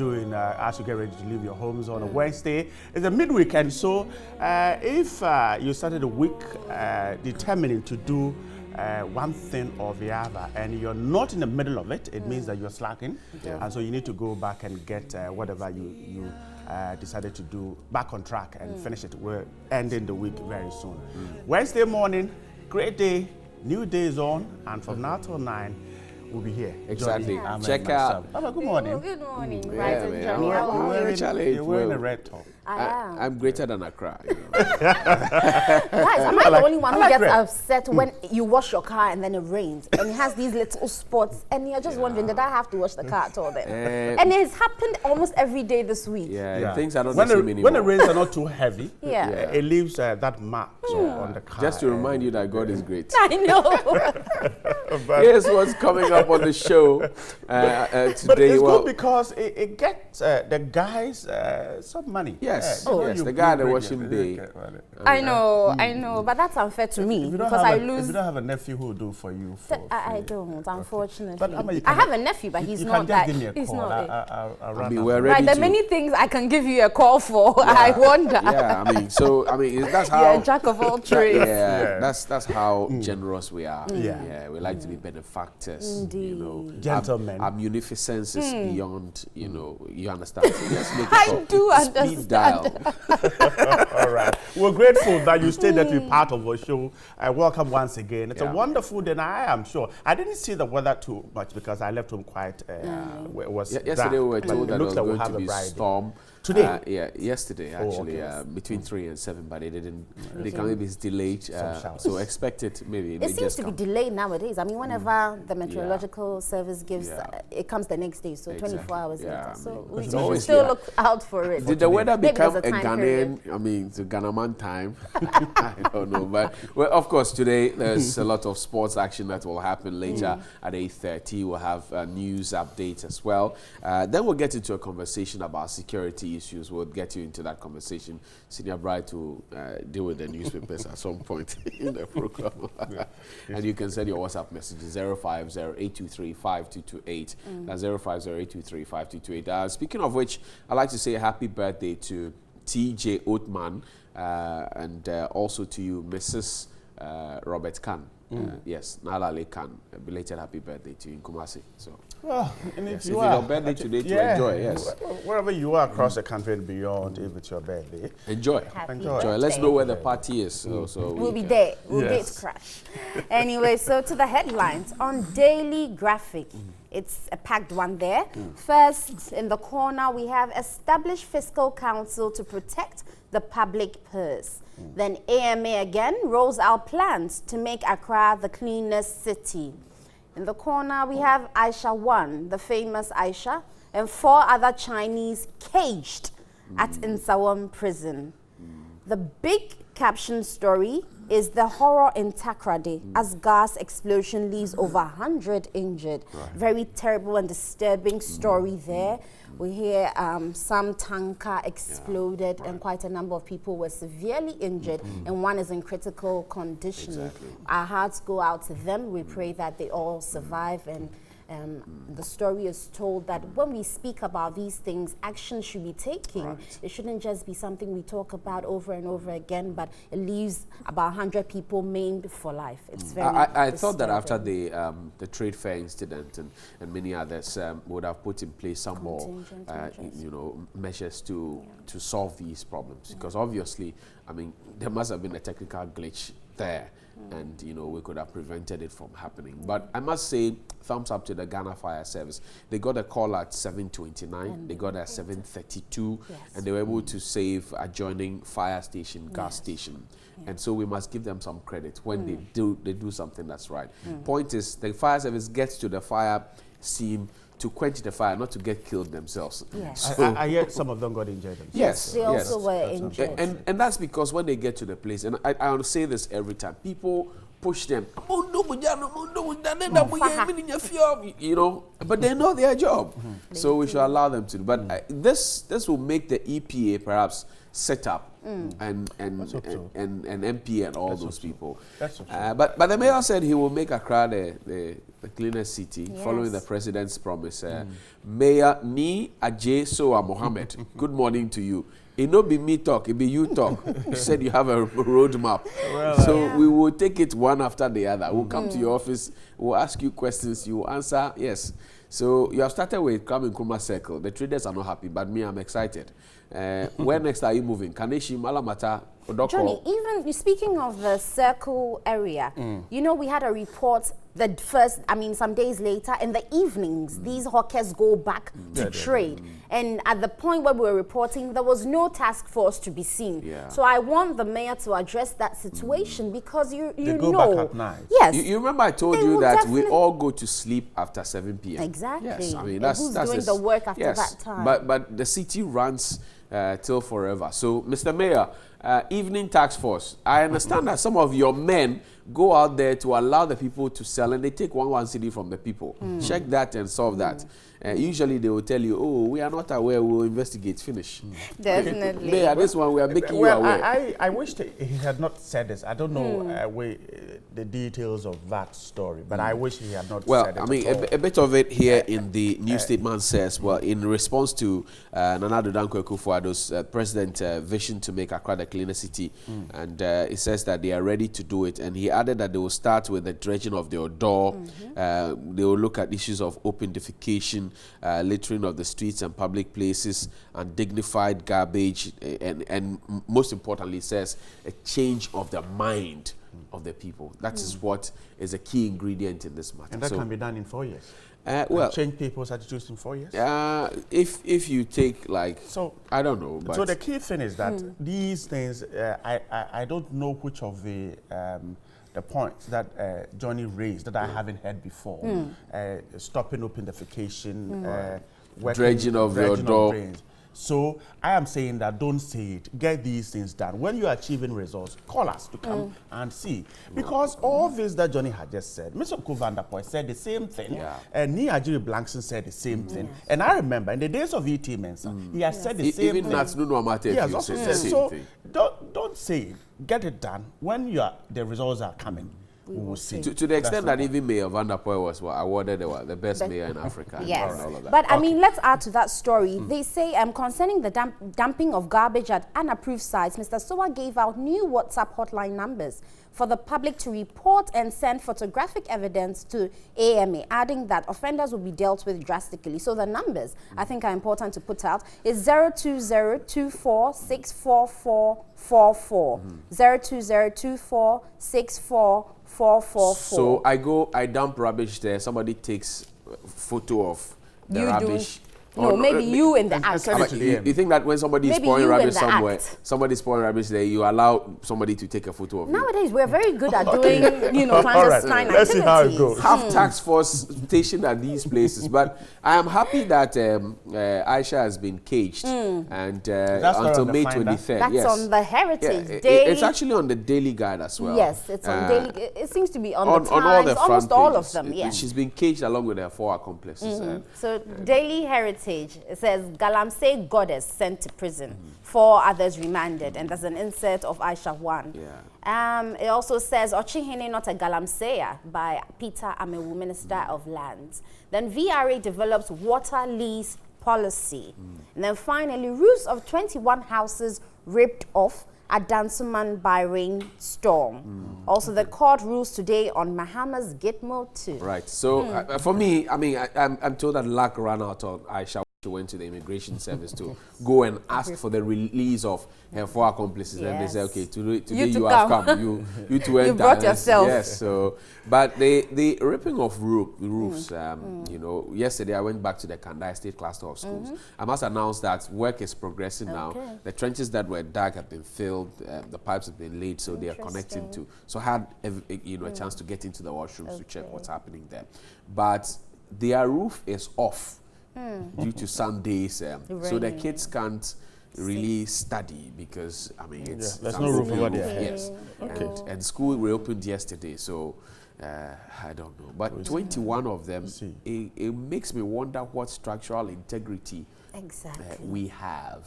doing as you get ready to leave your homes on a Wednesday. It's a midweek, and so if you started the week determining to do one thing or the other, and you're not in the middle of it, it means that you're slacking, and so you need to go back and get whatever you decided to do back on track and finish it. We're ending the week very soon. Wednesday morning, great day, new day is on, and from now till 9, we'll be here. Exactly. Johnny, Check out. Good morning. Good morning, Yeah, Bright and man. Johnny. How are you? You're wearing a red top. I'm greater than Accra. You know. Guys, am I the only one who gets red. upset when you wash your car and then it rains and it has these little spots and you're just wondering, did I have to wash the car at all then? And it's happened almost every day this week. Yeah, things are not when the same anymore. When the rains are not too heavy, Yeah. it leaves that mark on the car. Just to remind you that God is great. I know. Here's what's coming up on the show today. But it's good because it gets the guys some money. Yes, Yeah, yes, you the guy at the bring washing it. bay. I know, but that's unfair to me If you don't because have I if lose. you don't have a nephew who will do for you for I free. don't, unfortunately. But, Amma, you I can- have a nephew, but he's you not can just that. give me a He's call. not. I'll I run mean, out. we're Right, ready there are to. many things I can give you a call for. I wonder. Yeah, I mean, that's how. You're a jack of all trades. Yeah, that's how generous we are. Yeah. We like to be benefactors. Indeed. You know, Gentlemen. Our munificence is beyond. You know, you understand. So let's make it I call. do Speed understand. dial. All right. We're grateful that you stayed there to be part of our show. Welcome once again. It's a wonderful day, and I am sure. I didn't see the weather too much because I left home quite. It was Yesterday we were dark, but told it that there looks was like we'll going have to a be bright day. storm. Today? Yesterday actually, okay. between 3 and 7, but they didn't. They can maybe it's delayed. So expect it maybe. It seems to be delayed nowadays. I mean, whenever the meteorological service gives, it comes the next day, so 24 hours later. So we It's should always still here. look out for it. Did the weather Maybe become there's a time period. Ghanaian? I mean, it's a Ghanaman time. I don't know, but well, of course, today there's a lot of sports action that will happen later at 8:30. We'll have news updates as well. Then we'll get into a conversation about security issues. We'll get you into that conversation. Senior Bright will deal with the newspapers at some point in the program. And you can send your WhatsApp messages 050-823-5228. That's 050-823-5228. Speaking of which, I'd like to say a happy birthday to T.J. Oatman and also to you, Mrs. Robert Khan. Yes, Nalale Khan. A belated happy birthday to you in Kumasi. So, Well, and yes, if you it's are your birthday today to enjoy, yes. Wherever you are across the country and beyond, if it's your birthday, Enjoy. Happy Enjoy. Enjoy. Let's birthday. know where the party is. So We'll be can- there. We'll be Yes. to crash. Anyway, so to the headlines on Daily Graphic. It's a packed one there. First, in the corner, we have established fiscal council to protect the public purse. Then AMA again rolls out plans to make Accra the cleanest city. In the corner, we have Aisha 1, the famous Aisha, and 4 other Chinese caged at Nsawam prison. The big caption story is the horror in Takrady as gas explosion leaves over 100 injured. Very terrible and disturbing story there. We hear some tanker exploded and quite a number of people were severely injured and one is in critical condition. Our hearts go out to them. We pray that they all survive, and the story is told that when we speak about these things, action should be taken. It shouldn't just be something we talk about over and over again, but it leaves about 100 people maimed for life. It's very I thought that after disturbing. the trade fair incident and many others would have put in place some more measures to solve these problems, because obviously, I mean, there must have been a technical glitch there. And we could have prevented it from happening. But I must say, thumbs up to the Ghana Fire Service. They got a call at 7:29. They got at 7:32, and they were able to save adjoining fire station, gas station. And so we must give them some credit when they do something that's right. Point is, the fire service gets to the fire scene to quench the fire, not to get killed themselves. Yes. So, I heard some of them got injured. yes, They yes. also were injured. And that's because when they get to the place, and I will say this every time, people push them, but they know their job. So we should allow them to. But this will make the EPA perhaps set up and MP and all those people. That's so but the mayor said he will make Accra the cleanest city, Yes. following the president's promise. Mayor Ni Ajay Soa Mohammed, good morning to you. It no be me talk, it be you talk. You said you have a roadmap. Well, So we will take it one after the other. We'll come to your office, we'll ask you questions, you will answer, yes. So you have started with Kwame Nkrumah Circle. The traders are not happy, but me, I'm excited. Where next are you moving? Kaneshi, Malamata, Odoko? Johnny, even speaking of the circle area, you know, we had a report that some days later, in the evenings, these hawkers go back to trade. And at the point where we were reporting, there was no task force to be seen. Yeah. So I want the mayor to address that situation because you They go know. back at night. Yes. You remember I told They you will that we definitely- all go to sleep after 7 p.m. Exactly. Yes, I mean, And that's who's that's doing the work after yes, that time? But the city runs till forever. So, Mr. Mayor, evening task force. I understand that some of your men go out there to allow the people to sell, and they take one city from the people. Check that and solve that. Usually they will tell you, oh, we are not aware, we'll investigate, finish. Definitely. Mayor, this one we are making you Well, aware. I wish he had not said this. I don't know the details of that story, but I wish he had not Well, said it I mean, at all. a bit of it here in the new statement says, well, in response to Nana Addo Dankwa Akufo-Addo's president's vision to make Accra the cleanest city, and it says that they are ready to do it. And he added that they will start with the dredging of the Odo. They will look at issues of open defecation, littering of the streets and public places, and dignified garbage, and most importantly, says a change of the mind of the people. That is what is a key ingredient in this matter. And that can be done in 4 years. Well, Change people's attitudes in 4 years. if you take So I don't know, but so the key thing is that these things, I don't know which of the points that Johnny raised that I haven't heard before. Stopping open defecation, Dredging of your door. drains. So I am saying that don't say it. Get these things done. When you are achieving results, call us to come and see. Because all this that Johnny had just said, Mr. Kuvandapoy said the same thing, and Ni Ajiri Blankson said the same thing. And I remember in the days of E.T. Mensah, he has said the same even thing. Nats Nunu Amate, He has you also said said the same so. thing. Don't say it. Get it done. When the results are coming, we will see. To the extent that even Mayor Van der Poel was awarded the best mayor in Africa. Yes, and all of that. but I mean, let's add to that story. They say concerning the dumping of garbage at unapproved sites, Mr. Sowa gave out new WhatsApp hotline numbers for the public to report and send photographic evidence to AMA, adding that offenders will be dealt with drastically. So the numbers, I think, are important to put out, is 02024644444, 02024644444. So I dump rubbish there. Somebody takes a photo of the rubbish. No, maybe you in the act. send it to You think that when somebody is Maybe pouring you in rubbish the somewhere, act. somebody's pouring rubbish there, you allow somebody to take a photo of you? Nowadays, we're very good at doing, All right. clandestine Let's see how it activities. goes. Have tax force stationed at these places, but I am happy that Aisha has been caged and until on the May Finder? 23rd. That's yes. on the Heritage Yeah, Daily. it's actually on the Daily Guide as well. Yes, it's on Daily. It seems to be on the Times, on all the front almost all of pages. them. Yes. She's been caged along with her 4 accomplices. So Daily Heritage, it says Galamsey goddess sent to prison, 4 others remanded, and there's an insert of Aisha 1. Yeah. It also says Ochihene not a Galamseya by Peter Amewu, Minister of Lands. Then VRA develops water lease policy. And then finally, roofs of 21 houses ripped off at Dansuman by rainstorm. Also, the court rules today on Mahama's Gitmo too. Right. So for me, I mean, I'm told that luck ran out on Aisha. She went to the immigration service to go and ask for the release of her 4 accomplices. And they said, okay, today you have come. You to enter. You brought yourself. Yes. So, but the ripping of roofs, you know, yesterday I went back to the Kandai State Cluster of Schools. I must announce that work is progressing now. The trenches that were dug have been filled. The pipes have been laid, so they are connecting to. So I had, a chance to get into the washrooms to check what's happening there. But their roof is off. Due to Sundays, so the kids can't really study because I mean it's there's no roof over there. Yes, and school reopened yesterday, so I don't know. But 21 of them, it makes me wonder what structural integrity Exactly. we have.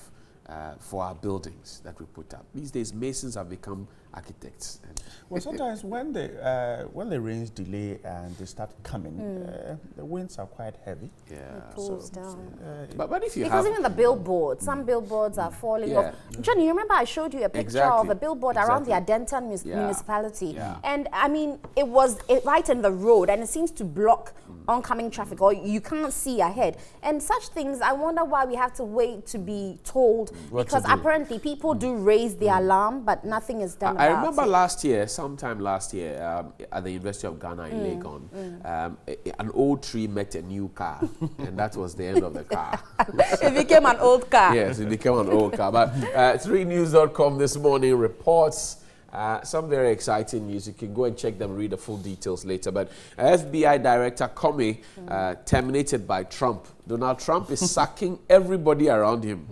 for our buildings that we put up. These days, masons have become architects. Well, sometimes when the rains delay and they start coming, the winds are quite heavy. Yeah. It pulls down. But if you because have even the billboards, some billboards are falling off. Johnny, you remember I showed you a picture of a billboard around the Adentan municipality, and I mean it was right in the road, and it seems to block oncoming traffic, or you can't see ahead. And such things, I wonder why we have to wait to be told, because apparently people do raise the alarm, but nothing is done about it. I remember sometime last year, at the University of Ghana in Legon, an old tree met a new car, and that was the end of the car. It became an old car. Yes, it became an old car. But 3news.com this morning reports some very exciting news. You can go and check them, read the full details later. But FBI Director Comey terminated by Trump. Donald Trump is sacking everybody around him.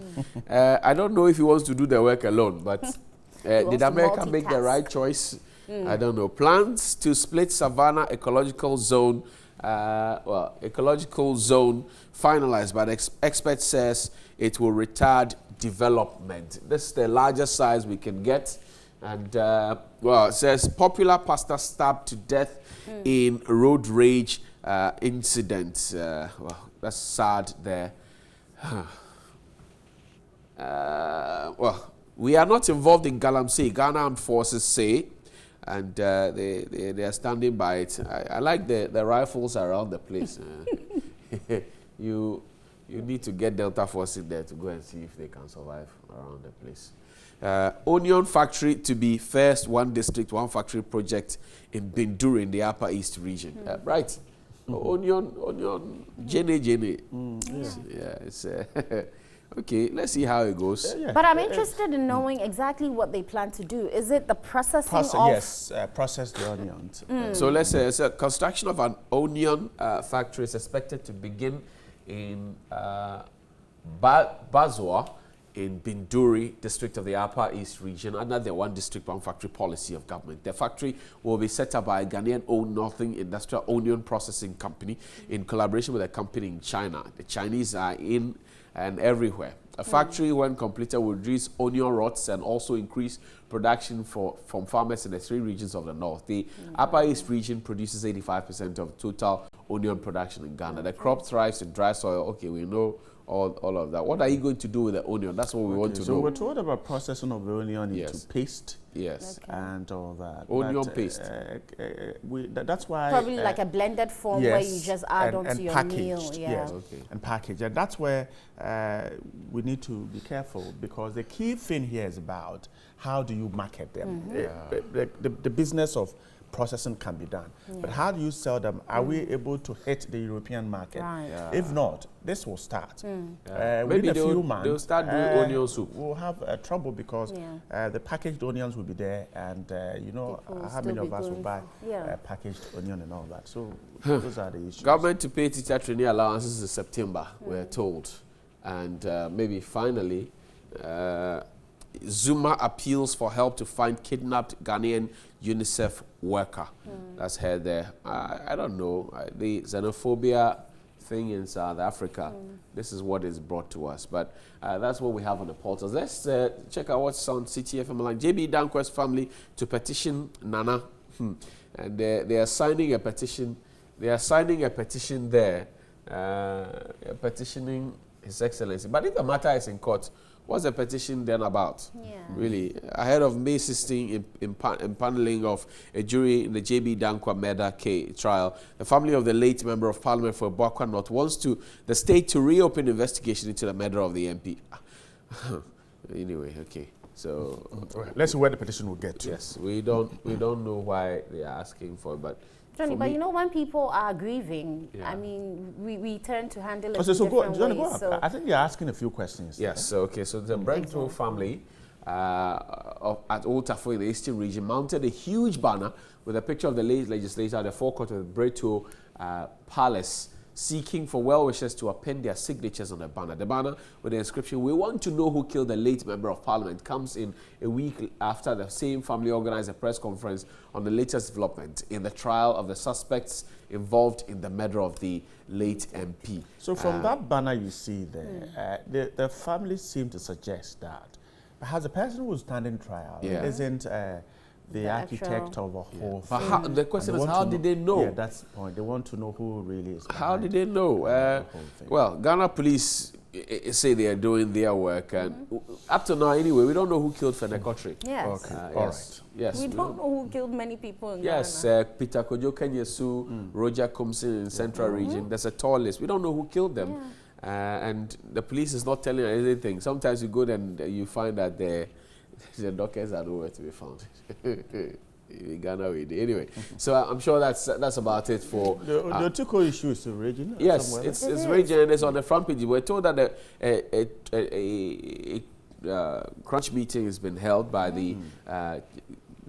I don't know if he wants to do the work alone, but did America make the right choice? I don't know. Plans to split Savannah Ecological Zone, ecological zone finalized, but expert says it will retard development. This is the largest size we can get. And, it says popular pastor stabbed to death in road rage incident. That's sad there. We are not involved in Galamsey, Ghana Armed Forces say, and they are standing by it. I like the rifles around the place. You need to get Delta Force in there to go and see if they can survive around the place. Onion factory to be first one district, one factory project in Binduri in the Upper East region. Right. Onion, Jenny. Yeah, it's okay, let's see how it goes. But I'm interested in knowing exactly what they plan to do. Is it the processing of... Yes, process the onions. So let's say construction of an onion factory is expected to begin in Bazwa in Binduri district of the Upper East region under the one district, one factory policy of government. The factory will be set up by a Ghanaian-owned Northern Industrial Onion Processing Company in collaboration with a company in China. The Chinese are in and everywhere. A factory, when completed, will reduce onion rots and also increase production from farmers in the 3 regions of the north. The Upper East region produces 85% of total onion production in Ghana. The crop thrives in dry soil. Okay, we know all of that. What are you going to do with the onion? That's what we want to know. So we're told about processing of the onion into paste. Yes. And all that. Onion paste. That's why... Probably like a blended form where you just add onto your packaged, meal. Yes, and package. And that's where we need to be careful, because the key thing here is about how do you market them. The business of processing can be done. But how do you sell them? Are we able to hit the European market? Right. If not, this will start. Maybe within a few months, they'll start doing onion soup. We'll have trouble, because the packaged onions will be there, and you know how many of us will buy packaged onion and all that. So those are the issues. Government to pay teacher training allowances in September, we're told. And maybe finally, Zuma appeals for help to find kidnapped Ghanaian UNICEF worker. That's heard there. I don't know. The xenophobia thing in South Africa, this is what is brought to us. But that's what we have on the portals. Let's check out what's on CTFM line. JB Danquest's family to petition Nana. And they are signing a petition. They are signing a petition there, petitioning His Excellency. But if the matter is in court, what's the petition then about? Really, ahead of May 16 impaneling of a jury in the JB Dankwa murder trial, the family of the late Member of Parliament for Boakwa North wants the state to reopen investigation into the murder of the MP. Anyway, okay. So let's see where the petition will get to. Yes, we don't know why they are asking for it, but Johnny, but you know, when people are grieving, I mean, we tend to handle it so different Johnny, ways. So I think you're asking a few questions. Yes, okay. So the Breakthrough family at Old Tafo in the Eastern region mounted a huge banner with a picture of the late legislator at the forecourt of the Breakthrough Palace seeking for well-wishers to append their signatures on the banner. The banner with the inscription, "We want to know who killed the late Member of Parliament," comes in a week after the same family organized a press conference on the latest development in the trial of the suspects involved in the murder of the late MP. So from that banner you see there, the family seem to suggest that perhaps the person who's standing trial isn't the architect of a whole thing. But how, the question is, how did they know? Yeah, that's the point. They want to know who really is. How did they know? Well, Ghana police say they are doing their work, and up to now, anyway, we don't know who killed Fenekotri. Yes. Okay. Yes. All right. Yes. We don't know who killed many people in Ghana. Yes, Peter Kojo Kenyesu, Roger Comson in Central Region. There's a tall list. We don't know who killed them. And the police is not telling us anything. Sometimes you go there and you find that the doctors are nowhere to be found. In Ghana, anyway. So I'm sure that's about it for the Otiko issue is raging. Yes, it's raging, and it's on the front page. We're told that a crunch meeting has been held by the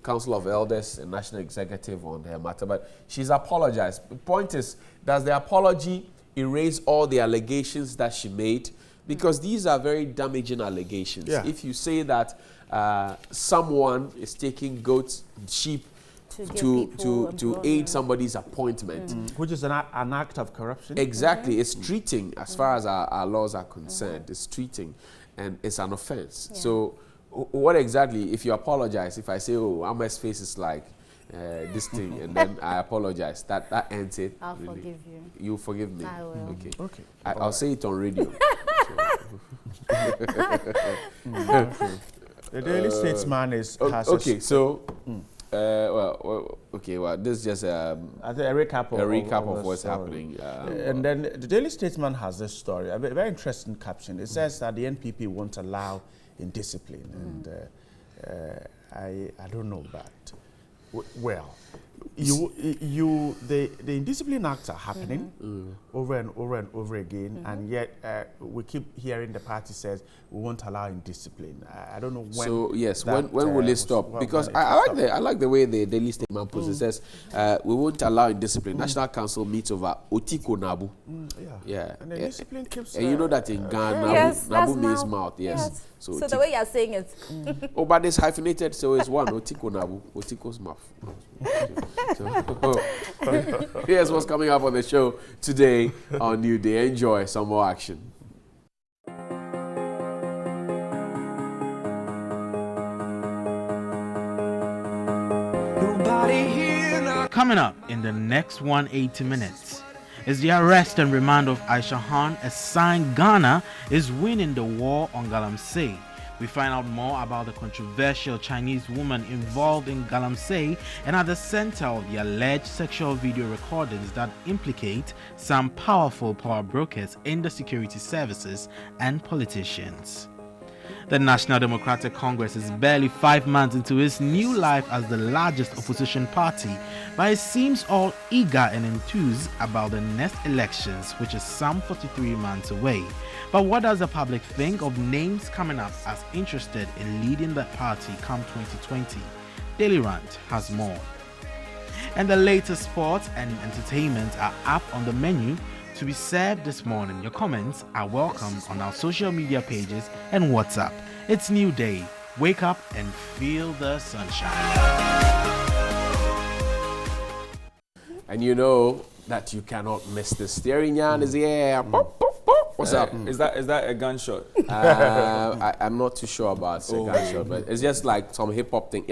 Council of Elders and National Executive on her matter, but she's apologized. The point is, does the apology erase all the allegations that she made? Because these are very damaging allegations. Yeah. If you say that someone is taking goats, sheep to aid somebody's appointment, which is an act of corruption. Exactly, it's treating, as far as our laws are concerned, it's treating, and it's an offense. So, what exactly? If you apologize, if I say, "Oh, Ahmed's face is like this thing," and then I apologize, that ends it. I'll forgive you. You forgive me. I will. Okay. I'll say it on radio. The Daily Statesman has okay. So, well, this is just I think a recap of what's happening. And then the Daily Statesman has this story, a very interesting caption. It says that the NPP won't allow indiscipline, and I don't know, but well, the indiscipline acts are happening over and over and over again, and yet we keep hearing the party says we won't allow indiscipline. I don't know when. So yes, when will it stop? Because I like the way the Daily Statement puts it. Says we won't allow indiscipline. National Council meets over Otiko Nabu. Yeah. And the discipline keeps. And you know that in Ghana, Nabu means mouth. Yes. So the way you're saying it. Oh, but it's hyphenated, so it's one Otiko Nabu, Otiko's mouth. So, here's what's coming up on the show today on New Day. Enjoy some more action. Coming up in the next 180 minutes is the arrest and remand of Aisha Han, a sign Ghana is winning the war on Galamsey. We find out more about the controversial Chinese woman involved in Galamsey and at the center of the alleged sexual video recordings that implicate some powerful power brokers in the security services and politicians. The National Democratic Congress is barely 5 months into its new life as the largest opposition party, but it seems all eager and enthused about the next elections, which is some 43 months away. But what does the public think of names coming up as interested in leading the party come 2020? Daily Rant has more. And the latest sports and entertainment are up on the menu to be served this morning. Your comments are welcome on our social media pages and WhatsApp. It's New Day. Wake up and feel the sunshine. And you know that you cannot miss the steering yarn is here. What's up? Is that a gunshot? I'm not too sure about a gunshot, but it's just like some hip hop thing.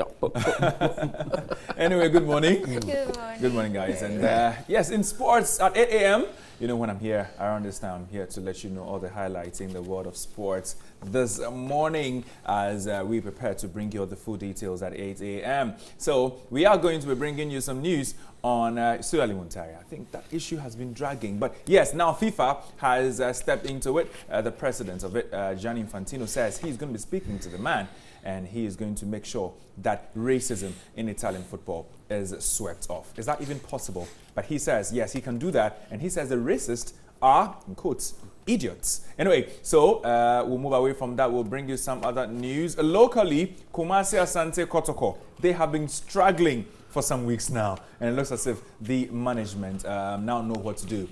Anyway, good morning. Good morning. Good morning, guys. And yes, in sports at 8 a.m. You know, when I'm here around this time, I'm here to let you know all the highlights in the world of sports this morning as we prepare to bring you all the full details at 8 a.m. So we are going to be bringing you some news on Suali Muntari. I think that issue has been dragging. But yes, now FIFA has stepped into it. The president of it, Gianni Infantino, says he's going to be speaking to the man and he is going to make sure that racism in Italian football is swept off. Is that even possible? But he says, yes, he can do that. And he says the racists are, in quotes, idiots. Anyway, so we'll move away from that. We'll bring you some other news. Locally, Kumasi Asante Kotoko, they have been struggling for some weeks now. And it looks as if the management now know what to do.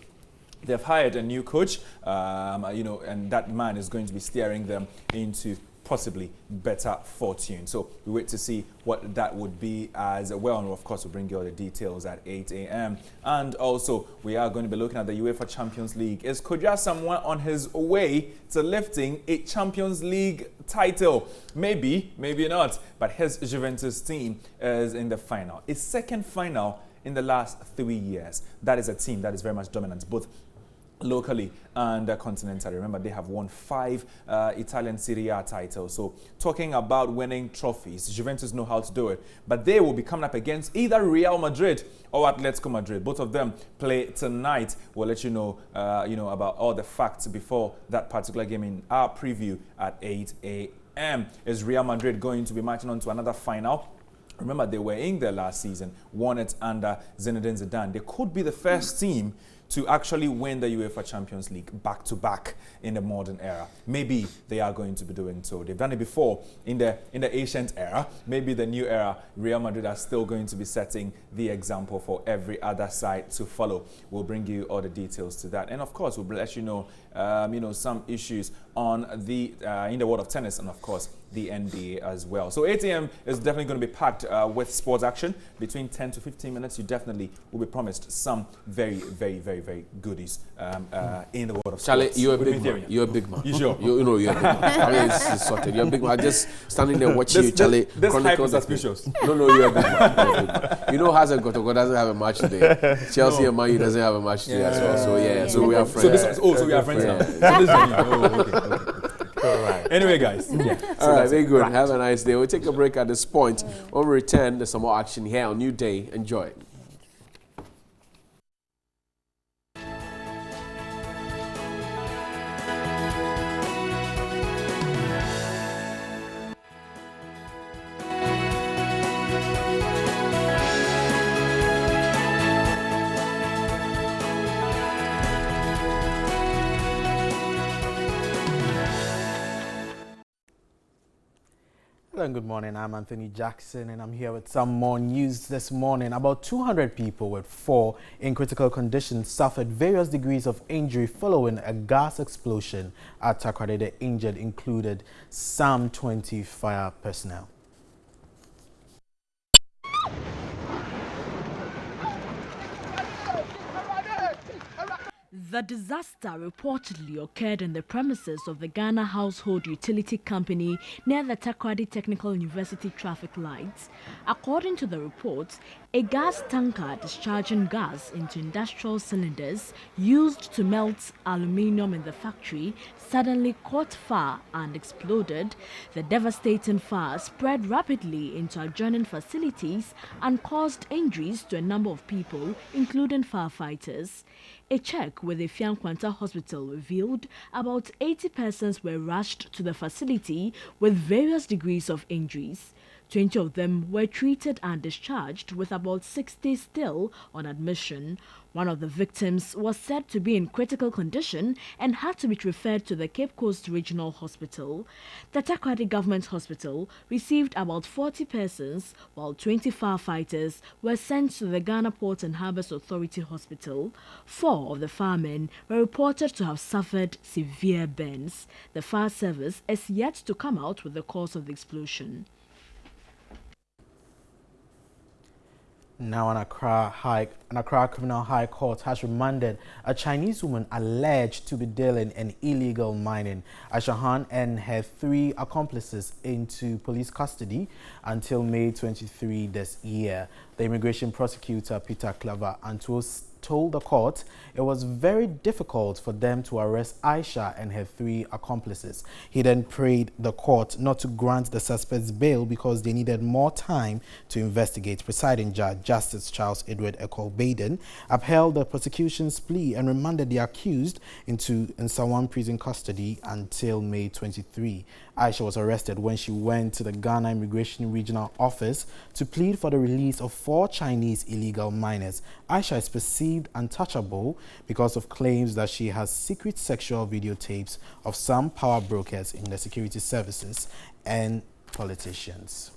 They've hired a new coach, and that man is going to be steering them into possibly better fortune. So we wait to see what that would be as well. And of course, we'll bring you all the details at 8 a.m. And also, we are going to be looking at the UEFA Champions League. Is Kodja Samoa on his way to lifting a Champions League title? Maybe, maybe not. But his Juventus team is in the final. Its second final in the last 3 years. That is a team that is very much dominant, both locally and continentally. Remember, they have won 5 Italian Serie A titles. So talking about winning trophies, Juventus know how to do it. But they will be coming up against either Real Madrid or Atletico Madrid. Both of them play tonight. We'll let you know, about all the facts before that particular game in our preview at 8 a.m. Is Real Madrid going to be marching on to another final? Remember, they were in there last season, won it under Zinedine Zidane. They could be the first team to actually win the UEFA Champions League back-to-back in the modern era. Maybe they are going to be doing so. They've done it before in the ancient era. Maybe the new era, Real Madrid are still going to be setting the example for every other side to follow. We'll bring you all the details to that. And of course, we'll let you know, some issues on the in the world of tennis and of course the NBA as well. So 8 a.m. is definitely going to be packed with sports action. Between 10 to 15 minutes, you definitely will be promised some very, very, very, very goodies in the world of sports. Charlie, you're a big man. You're a big man. You sure? You're a big man. I mean, it's sorted. You're a big man. Just standing there watching you, Charlie. This hype is suspicious. No, you're a big man. You're a big man. You know, Hazard Gotogo doesn't have a match today. Chelsea and Man U doesn't have a match today as well. So yeah, so we are friends. So we are friends now. Okay. All right. Anyway, guys. Yeah. All right, very good. Have a nice day. We'll take a break at this point. When we return, there's some more action here on New Day. Enjoy it. Hello and good morning. I'm Anthony Jackson and I'm here with some more news this morning. About 200 people with 4 in critical condition suffered various degrees of injury following a gas explosion at Takoradi. The injured included some 20 fire personnel. The disaster reportedly occurred in the premises of the Ghana Household Utility Company near the Takoradi Technical University traffic lights. According to the reports, a gas tanker discharging gas into industrial cylinders used to melt aluminium in the factory suddenly caught fire and exploded. The devastating fire spread rapidly into adjoining facilities and caused injuries to a number of people, including firefighters. A check with the Fiankwanta Hospital revealed about 80 persons were rushed to the facility with various degrees of injuries. 20 of them were treated and discharged, with about 60 still on admission. One of the victims was said to be in critical condition and had to be referred to the Cape Coast Regional Hospital. The Takoradi Government Hospital received about 40 persons, while 20 firefighters were sent to the Ghana Port and Harbours Authority Hospital. 4 of the firemen were reported to have suffered severe burns. The fire service is yet to come out with the cause of the explosion. Now, an Accra Criminal High Court has remanded a Chinese woman alleged to be dealing in illegal mining, Aisha Han, and her 3 accomplices into police custody until May 23 this year. The immigration prosecutor, Peter Claver, told the court it was very difficult for them to arrest Aisha and her 3 accomplices. He then prayed the court not to grant the suspects bail because they needed more time to investigate. Presiding Judge Justice Charles Edward Ecole Baden upheld the prosecution's plea and remanded the accused into Nsawan prison custody until May 23. Aisha was arrested when she went to the Ghana Immigration Regional Office to plead for the release of 4 Chinese illegal miners. Aisha is perceived untouchable because of claims that she has secret sexual videotapes of some power brokers in the security services and politicians.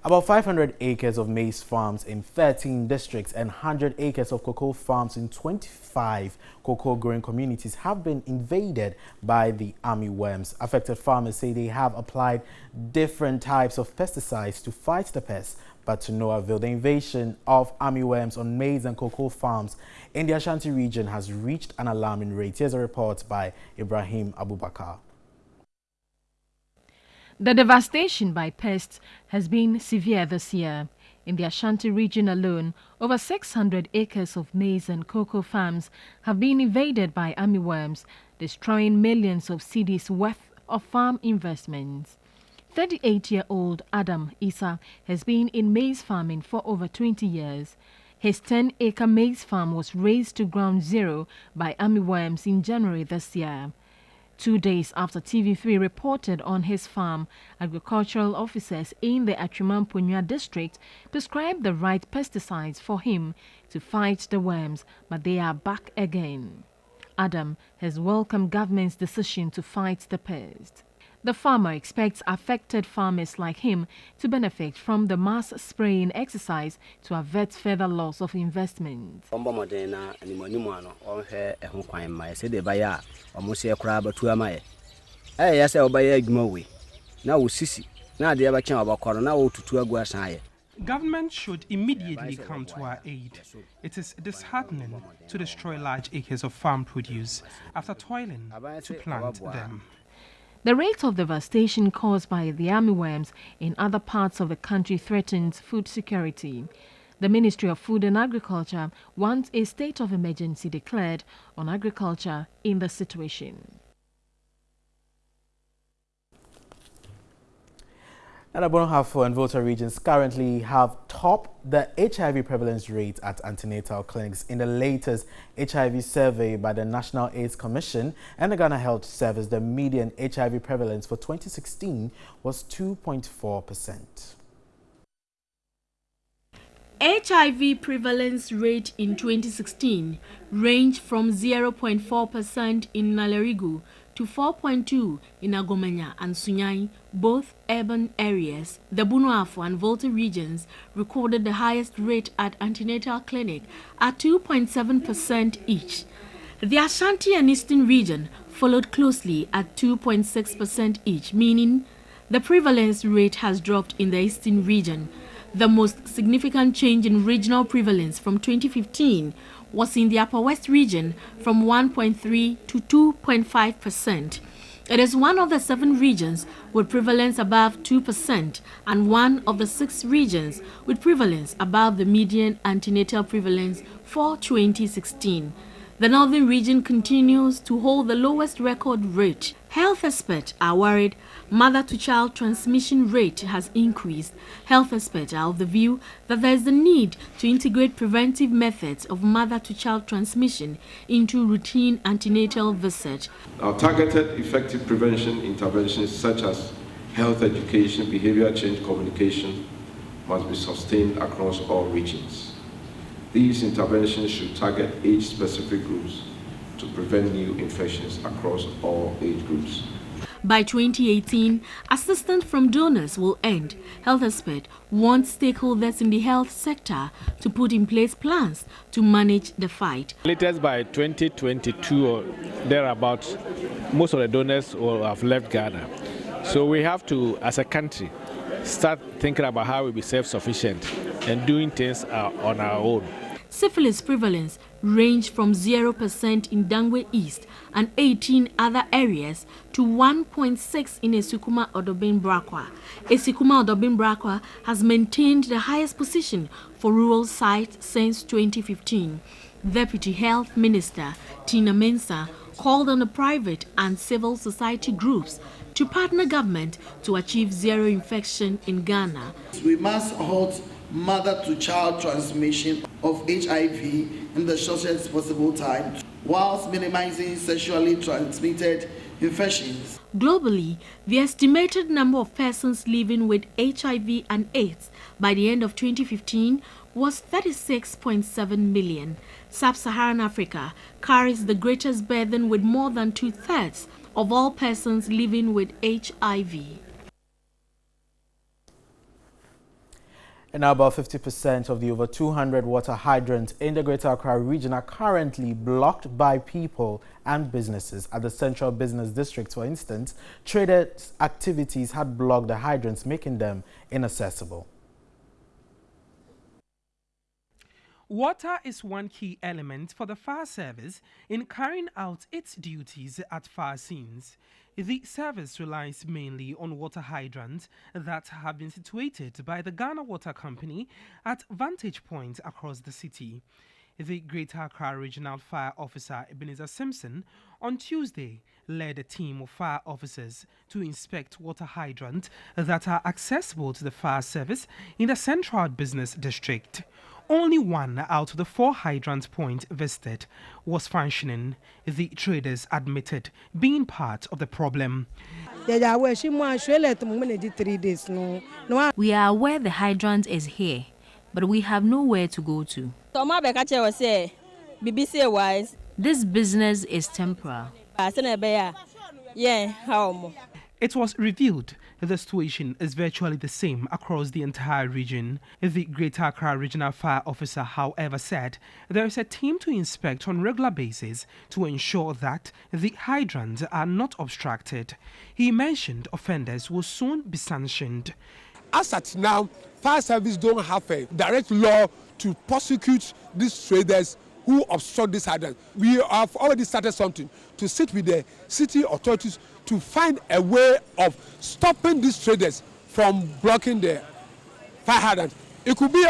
About 500 acres of maize farms in 13 districts and 100 acres of cocoa farms in 25 cocoa growing communities have been invaded by the armyworms. Affected farmers say they have applied different types of pesticides to fight the pests, but to no avail. The invasion of armyworms on maize and cocoa farms in the Ashanti region has reached an alarming rate. Here's a report by Ibrahim Abubakar. The devastation by pests has been severe this year. In the Ashanti region alone, over 600 acres of maize and cocoa farms have been invaded by armyworms, destroying millions of cedis worth of farm investments. 38-year-old Adam Issa has been in maize farming for over 20 years. His 10-acre maize farm was razed to ground zero by armyworms in January this year. 2 days after TV3 reported on his farm, agricultural officers in the Atrimampunya district prescribed the right pesticides for him to fight the worms, but they are back again. Adam has welcomed government's decision to fight the pest. The farmer expects affected farmers like him to benefit from the mass spraying exercise to avert further loss of investment. Government should immediately come to our aid. It is disheartening to destroy large acres of farm produce after toiling to plant them. The rate of devastation caused by the armyworms in other parts of the country threatens food security. The Ministry of Food and Agriculture wants a state of emergency declared on agriculture in the situation. And Abonohafo and Volta regions currently have topped the HIV prevalence rate at antenatal clinics in the latest HIV survey by the National AIDS Commission and the Ghana Health Service. The median HIV prevalence for 2016 was 2.4%. HIV prevalence rate in 2016 ranged from 0.4% in Nalerigu to 4.2 in Agomenya and Sunyai, both urban areas. The Bunuafo and Volta regions recorded the highest rate at antenatal clinic at 2.7% each. The Ashanti and Eastern region followed closely at 2.6% each, meaning the prevalence rate has dropped in the Eastern region. The most significant change in regional prevalence from 2015 was in the Upper West region from 1.3 to 2.5%. It is one of the 7 regions with prevalence above 2% and one of the 6 regions with prevalence above the median antenatal prevalence for 2016. The northern region continues to hold the lowest record rate. Health experts are worried mother-to-child transmission rate has increased. Health experts are of the view that there is the need to integrate preventive methods of mother-to-child transmission into routine antenatal visits. Our targeted effective prevention interventions such as health education, behavior change communication must be sustained across all regions. These interventions should target age-specific groups to prevent new infections across all age groups. By 2018, assistance from donors will end. Health experts want stakeholders in the health sector to put in place plans to manage the fight. Latest by 2022 or thereabouts, most of the donors will have left Ghana. So we have to, as a country, start thinking about how we be self-sufficient and doing things on our own. Syphilis prevalence ranged from 0% in Dangwe East and 18 other areas to 1.6 in Esikuma Odobin Brakwa. Esikuma Odobin Brakwa has maintained the highest position for rural sites since 2015. Deputy Health Minister Tina Mensah called on the private and civil society groups to partner government to achieve zero infection in Ghana. We must halt mother-to-child transmission of HIV in the shortest possible time, whilst minimizing sexually transmitted infections. Globally, the estimated number of persons living with HIV and AIDS by the end of 2015 was 36.7 million. Sub-Saharan Africa carries the greatest burden with more than 2/3 of all persons living with HIV. And now about 50% of the over 200 water hydrants in the Greater Accra region are currently blocked by people and businesses. At the Central Business District, for instance, traders' activities had blocked the hydrants, making them inaccessible. Water is one key element for the fire service in carrying out its duties at fire scenes. The service relies mainly on water hydrants that have been situated by the Ghana Water Company at vantage points across the city. The Greater Accra Regional Fire Officer Ebenezer Simpson on Tuesday led a team of fire officers to inspect water hydrants that are accessible to the fire service in the Central Business District. Only one out of the 4 hydrant points visited was functioning, the traders admitted being part of the problem. We are aware the hydrant is here, but we have nowhere to go to. This business is temporal. It was revealed that the situation is virtually the same across the entire region. The Greater Accra Regional Fire Officer, however, said there is a team to inspect on a regular basis to ensure that the hydrants are not obstructed. He mentioned offenders will soon be sanctioned. As at now, fire service don't have a direct law to prosecute these traders who obstruct this hydrant. We have already started something to sit with the city authorities to find a way of stopping these traders from blocking the fire hydrant. It could be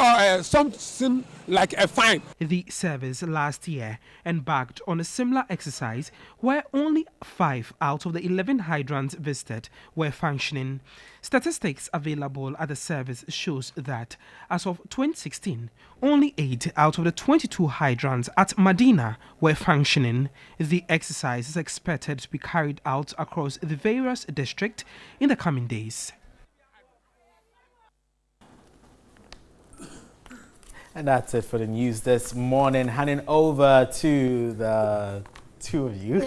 something like a fine. The service last year embarked on a similar exercise where only 5 out of the 11 hydrants visited were functioning. Statistics available at the service shows that as of 2016, only 8 out of the 22 hydrants at Medina were functioning. The exercise is expected to be carried out across the various districts in the coming days. And that's it for the news this morning. Handing over to the two of you.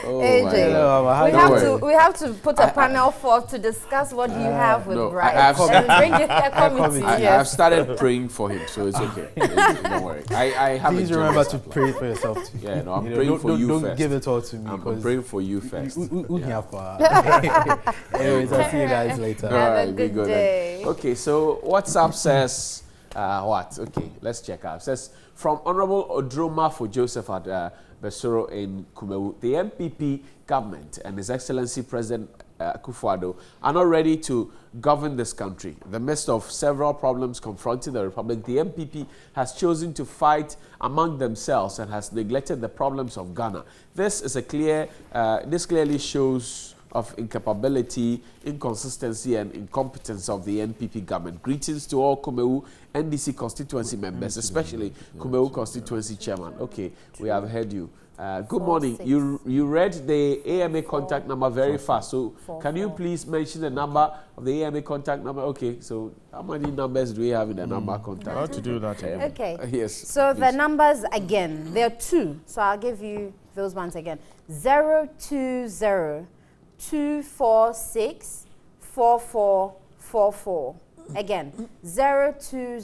AJ, we have to put a panel forth to discuss what you have with Bright. Bring it a committee. I've started praying for him, so it's okay. Don't worry. I have. Please remember to pray for yourself too. Yeah, no, I'm praying for you first. Don't give it all to me. I'm praying for you first. Anyways, I'll see you guys later. Have a good day. Okay, so WhatsApp says what? Okay, let's check out. It says from Honorable Odroma for Joseph at Besoro in Kumewu, the MPP government and His Excellency President Akufo-Addo are not ready to govern this country. In the midst of several problems confronting the Republic, the MPP has chosen to fight among themselves and has neglected the problems of Ghana. This clearly shows of incapability, inconsistency and incompetence of the NPP government. Greetings to all Kumewu NDC constituency members, especially Kumewu constituency chairman. Okay, we have heard you. Good morning. You read the AMA contact number very fast. So can you please mention the number of the AMA contact number? Okay, so how many numbers do we have in the number contact? How to do that? Okay. Yes. So please. The numbers again, there are 2. So I'll give you those ones again. 020 246 4444. Again, 020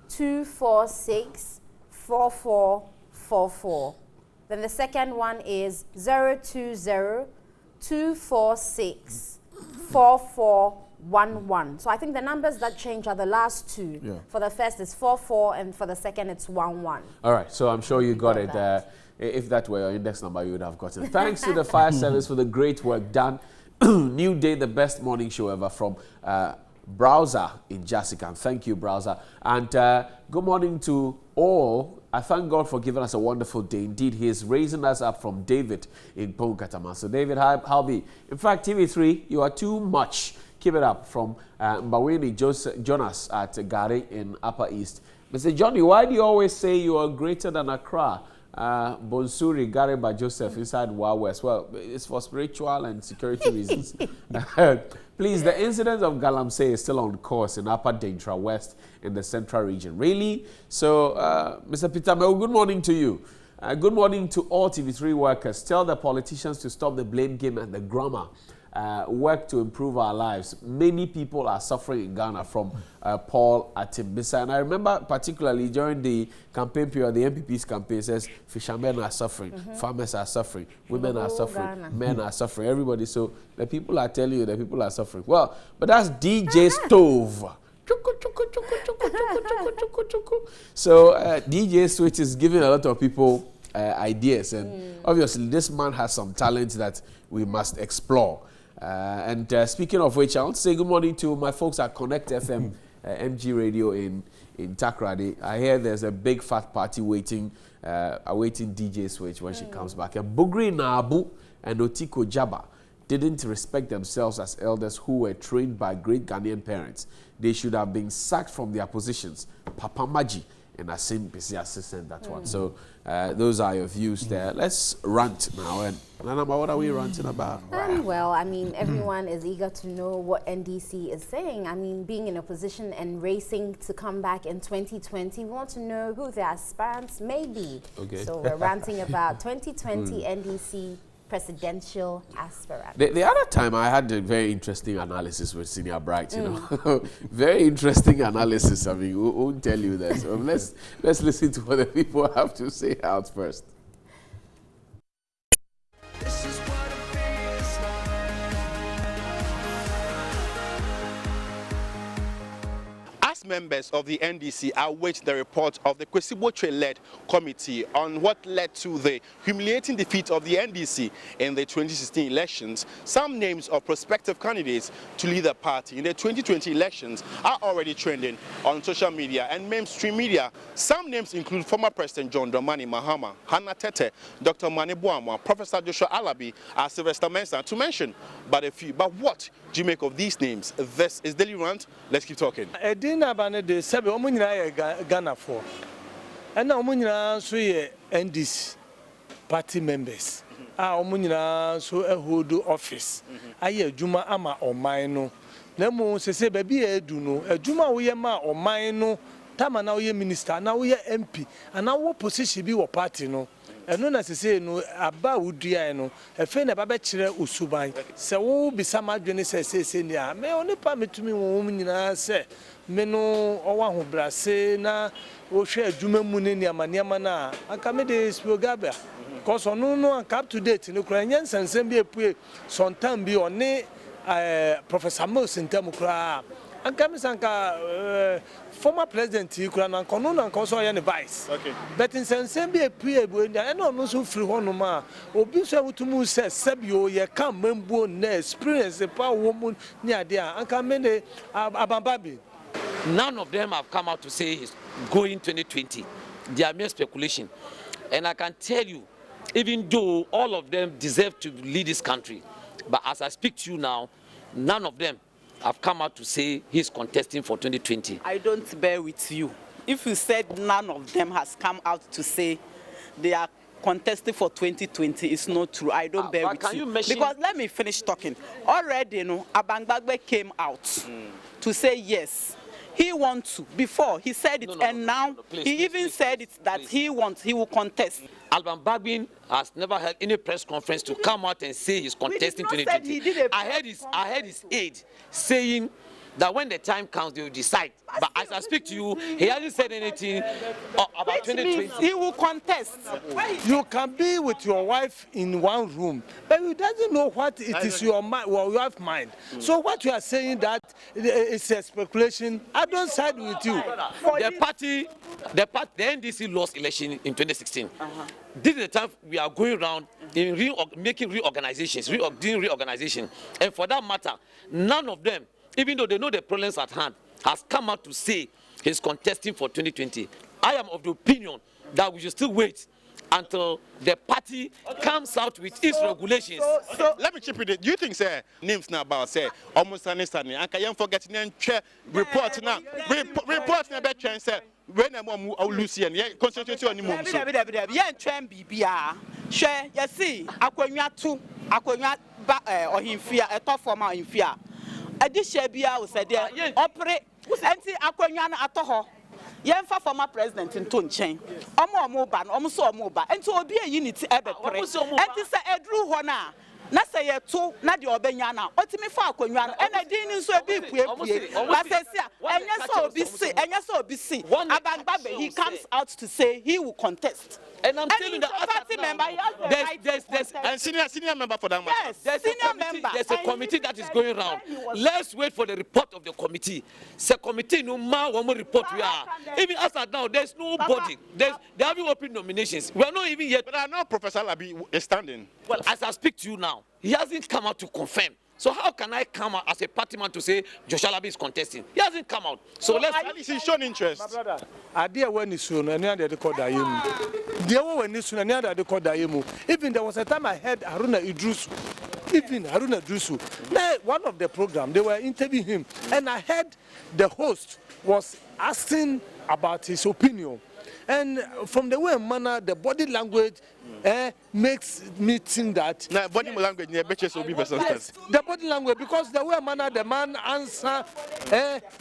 246 4444. Then the second one is 020 246 4411. So I think the numbers that change are the last 2. Yeah. For the first is 44 and for the second it's 11. All right, so I'm sure you got it there. If that were your index number, you would have gotten it. Thanks to the fire service for the great work done. New Day, the best morning show ever from Browser in Jessica. Thank you, Browser. And good morning to all. I thank God for giving us a wonderful day. Indeed, He is raising us up from David in Ponkatama. So, David, how be? In fact, TV3, you are too much. Keep it up. From Mbawini Jonas at Gari in Upper East. Mr. Johnny, why do you always say you are greater than Accra? Bonsuri Gariba Joseph inside Wild West. Well, it's for spiritual and security reasons. Please, the incident of Galamsey is still on course in Upper Dentra West in the central region. Really? So, Mr. Peter Mel, good morning to you. Good morning to all TV3 workers. Tell the politicians to stop the blame game and the grammar. work to improve our lives. Many people are suffering in Ghana from Paul Atimbisa. And I remember particularly during the campaign period, the MPP's campaign says fishermen are suffering, farmers are suffering, women are suffering, men are suffering, everybody. So the people are telling you that people are suffering. Well, but that's DJ Stove. So DJ Switch is giving a lot of people ideas, and obviously this man has some talent that we must explore. And speaking of which, I want to say good morning to my folks at Connect FM, MG Radio in Takrady. I hear there's a big fat party awaiting DJ Switch when she comes back. And Bugri Nabu and Otiko Jaba didn't respect themselves as elders who were trained by great Ghanaian parents. They should have been sacked from their positions. Papa Maji and Asim Pisi assistant, that one. So those are your views there. Let's rant now. And Nana, what are we ranting about? Well, I mean, everyone is eager to know what NDC is saying. I mean, being in a position and racing to come back in 2020, we want to know who the aspirants may be. Okay. So we're ranting about 2020 NDC presidential aspirant. The other time I had a very interesting analysis with Senior Bright, you know. Very interesting analysis. I mean, who won't tell you that? So let's listen to what the people have to say out first. Members of the NDC await the report of the Kwesi Botwe-led committee on what led to the humiliating defeat of the NDC in the 2016 elections. Some names of prospective candidates to lead the party in the 2020 elections are already trending on social media and mainstream media. Some names include former President John Dramani Mahama, Hannah Tete, Dr. Mane Boamwa, Professor Joshua Alabi, and Sylvester Mensah, to mention but a few. But what do you make of these names? This is Daily Rant. Let's keep talking. De sebe omo nyina ye Ghana for and na omo nyina so ye NDC party members omo nyina so hold office aye adwuma ama oman no na mo sese ba bi edu no adwuma wo ye ma oman no tama na wo ye minister na wo ye MP ana wo position bi wo party no eno na sese no aba wudua no efe na ba be kire usuban se wo bisa madwene sese ni a me onipa metumi wo nyina se meno owa ho brase na wo hwe adwuma mu ne niamaniama na aka me de spogaba cause ono no up to date no kura nyen sansem bi epue sometime bi one Professor Mos ntem kura aka me sanka former president kura na kono na koso ye ne vice but in sansem bi epue ebu ndia na ono so firi ho no ma obi so amutumu se sebio ye kan mambuo na experience pa wo mu ni ade a aka me ne abambabi. None of them have come out to say he's going 2020. They are mere speculation. And I can tell you, even though all of them deserve to lead this country, but as I speak to you now, none of them have come out to say he's contesting for 2020. I don't bear with you. If you said none of them has come out to say they are contesting for 2020, it's not true. I don't bear with you. Because let me finish talking. Already, Abangbagbe came out to say yes. He wants to. Before, he said it, now he even said it that he will contest. Alban Bagbin has never had any press conference to come out and say he's contesting 2020. I heard his aide saying that when the time comes, they will decide. But as I speak to you, he hasn't said anything about 2020. He will contest. You can be with your wife in one room, but you doesn't know what it is your mind, or your wife mind. So what you are saying that it's a speculation, I don't side with you. The NDC lost election in 2016. This is the time we are going around in making reorganizations, doing reorganization. And for that matter, none of them, even though they know the problems at hand, has come out to say he's contesting for 2020. I am of the opinion that we should still wait until the party comes out with its regulations. So let me chip it. Do you think, sir, names now about say almost understanding? And can forget report now? Report now, bet chance, sir. When I'm Lucian, yeah, concentrate on the moment. Yeah, train BBR. Share, you see, Aquania 2, Aquania or him fear, a tough former in fear. A dish Bia was said there, operate, and see Aquanian at all. Yanfa former president in Tunchain. Omo Moban, almost so mobile, and to be a unity ever. And to say a drew hona. na say ye to na de obenya na otimi fa akonwa no ena din ni so bi puepue ba say enya so obi si Abagbabe he comes out to say he will contest. And I'm telling you that party member, there's senior member for that matter. Yes, there's a committee that is going around. Let's wait for the report of the committee. The committee no man one more report we are. Even as at now, there's nobody. They haven't opened nominations. We are not even yet. But I know Professor Labi is standing. Well, as I speak to you now, he hasn't come out to confirm. So how can I come out as a party man to say Joshua Labi is contesting? He hasn't come out. So let's. At least he's shown interest. My brother, I did when he's soon, and I did call Dayemu. The one when he's soon, and I did call Dayemu. Even there was a time I heard Haruna Idrusu. Now, one of the program, they were interviewing him, and I heard the host was asking about his opinion. And from the way and manner, the body language makes me think that. Now, body language, yes, the body language, because the way and manner the man answer,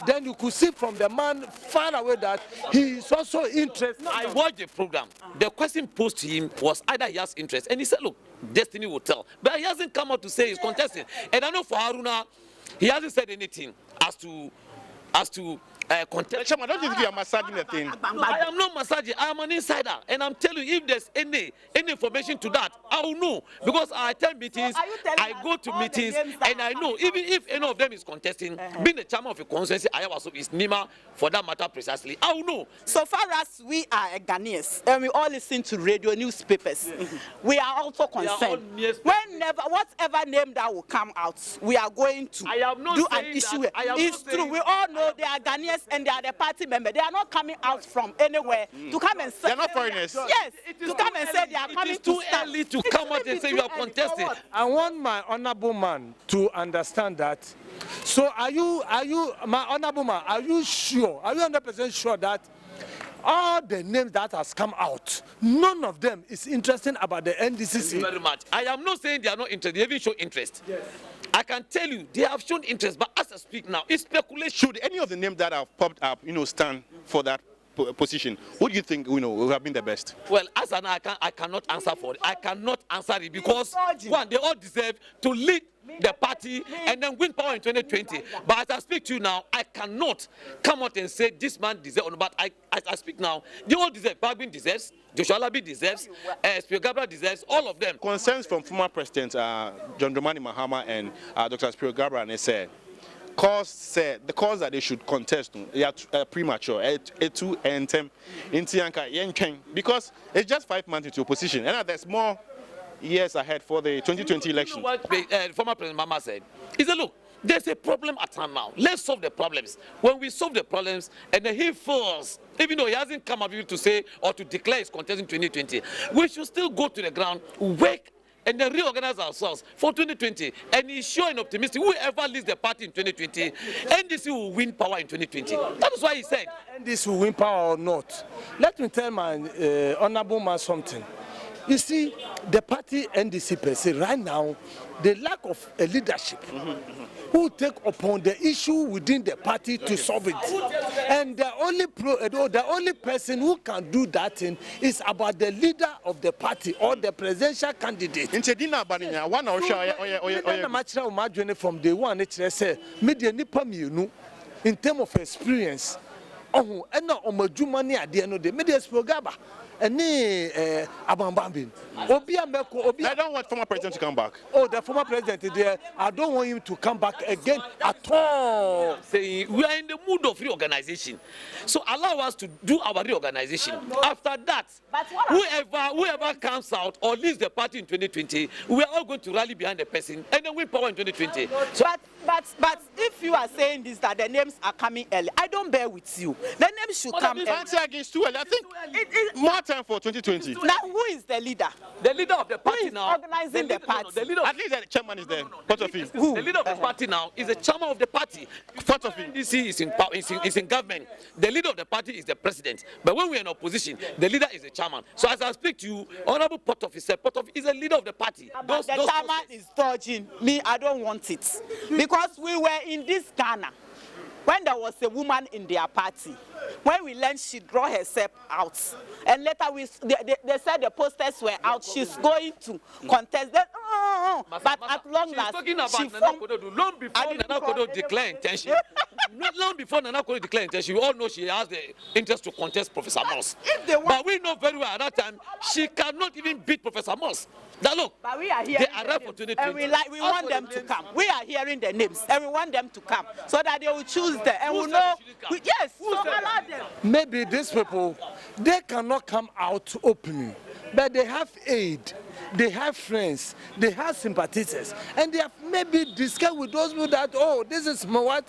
then you could see from the man far away that he is also interested. I watched the program. The question posed to him was either he has interest, and he said, "Look, destiny will tell." But he hasn't come out to say he's contesting. And I know for Haruna, he hasn't said anything as to contest. Chairman, don't you think you are massaging the thing? No, I am not massaging. I am an insider, and I'm telling you, if there's any information to that, I will know, because I attend meetings, I go to meetings, and I know even if any of them is contesting, being the chairman of a constituency, I also is Nima for that matter precisely. I will know. So far as we are Ghanaians and we all listen to radio, newspapers, we are also concerned. Whenever, whatever name that will come out, we are going to do an issue. It's true. We all know they are Ghanaians and they are the party members. They are not coming out from anywhere to come and say. They are not foreigners. Yes, to come and say they are coming. It is too early to come out and say you are contesting. I want my honorable man to understand that. So are you, my honorable man, are you sure, are you 100% sure that all the names that has come out, none of them is interesting about the NDCC? Thank you very much. I am not saying they are not interested. They even show interest. Yes. I can tell you they have shown interest, but as I speak now, it's speculation. Should any of the names that have popped up, stand for that position, what do you think, will have been the best? Well, as an I cannot answer for it. I cannot answer it because one, they all deserve to lead the party and then win power in 2020. But as I speak to you now, I cannot come out and say this man deserves. But as I speak now, they all deserve. Bagbin deserves. Joshua Labi deserves. Spirit Gabra deserves. All of them. Concerns from former President John Dramani Mahama and Dr. Spirit Gabra, and they said, the cause that they should contest, they are premature. Because it's just 5 months into opposition, and there's more years ahead for the 2020 election. You know what former President Mahama said? He said, look, there's a problem at hand now. Let's solve the problems. When we solve the problems, and then he falls, even though he hasn't come up to say or to declare his contest in 2020, we should still go to the ground, work, and then reorganize ourselves for 2020. And he's sure and optimistic, whoever leads the party in 2020, NDC will win power in 2020. That is why he said. NDC will win power or not. Let me tell my honorable man something. You see, the party NDC per se, right now, the lack of a leadership who take upon the issue within the party to solve it. And the only person who can do that thing is about the leader of the party or the presidential candidate. From day one, in terms of experience, I don't want former president to come back. Oh, the former president there, I don't want him to come back again at all. Saying we are in the mood of reorganization, so allow us to do our reorganization. After that, whoever comes out or leaves the party in 2020, we are all going to rally behind the person and then win power in 2020. So, but if you are saying this, that the names are coming early, I don't bear with you. The names should come early. Against too early. I think more time for 2020. Now, who is the leader? The leader of the party who is now. Organizing the party. The leader at least the chairman is there. Part of him. The leader of the party now is the chairman of the party. Part of him. NDC is in government. The leader of the party is the president. But when we are in opposition, the leader is the chairman. So as I speak to you, Honorable Potoff is the leader of the party. The chairman is dodging me. I don't want it because we were in this Ghana when there was a woman in their party. When we learned she draw herself out, and later they said the posters were out. She's going to contest. But at long last, talking about Nana Kodo. Long before Nana Kodo declared intention, long before Nana Kodo declared intention, we all know she has the interest to contest Professor Moss. But we know very well at that time she cannot even beat Professor Moss. Now look, but we are hearing they arrived for 2020. and we want them to come. We are hearing the names and we want them to come so that they will choose them and we know. Yes, so allow them. Maybe these people, they cannot come out openly, but they have aid, they have friends, they have sympathizers, and they have maybe discussed with those people that, oh, this is my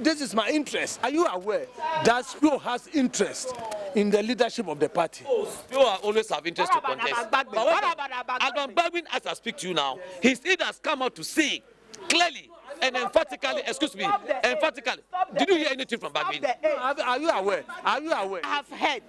this is my interest. Are you aware that Spio has interest in the leadership of the party? Spio always have interest to contest. But Alban Bagwin, as I speak to you now, his aid has come out to say clearly and emphatically, excuse me, emphatically. Did you hear anything from Bagwin? Are you aware? Are you aware? I have heard.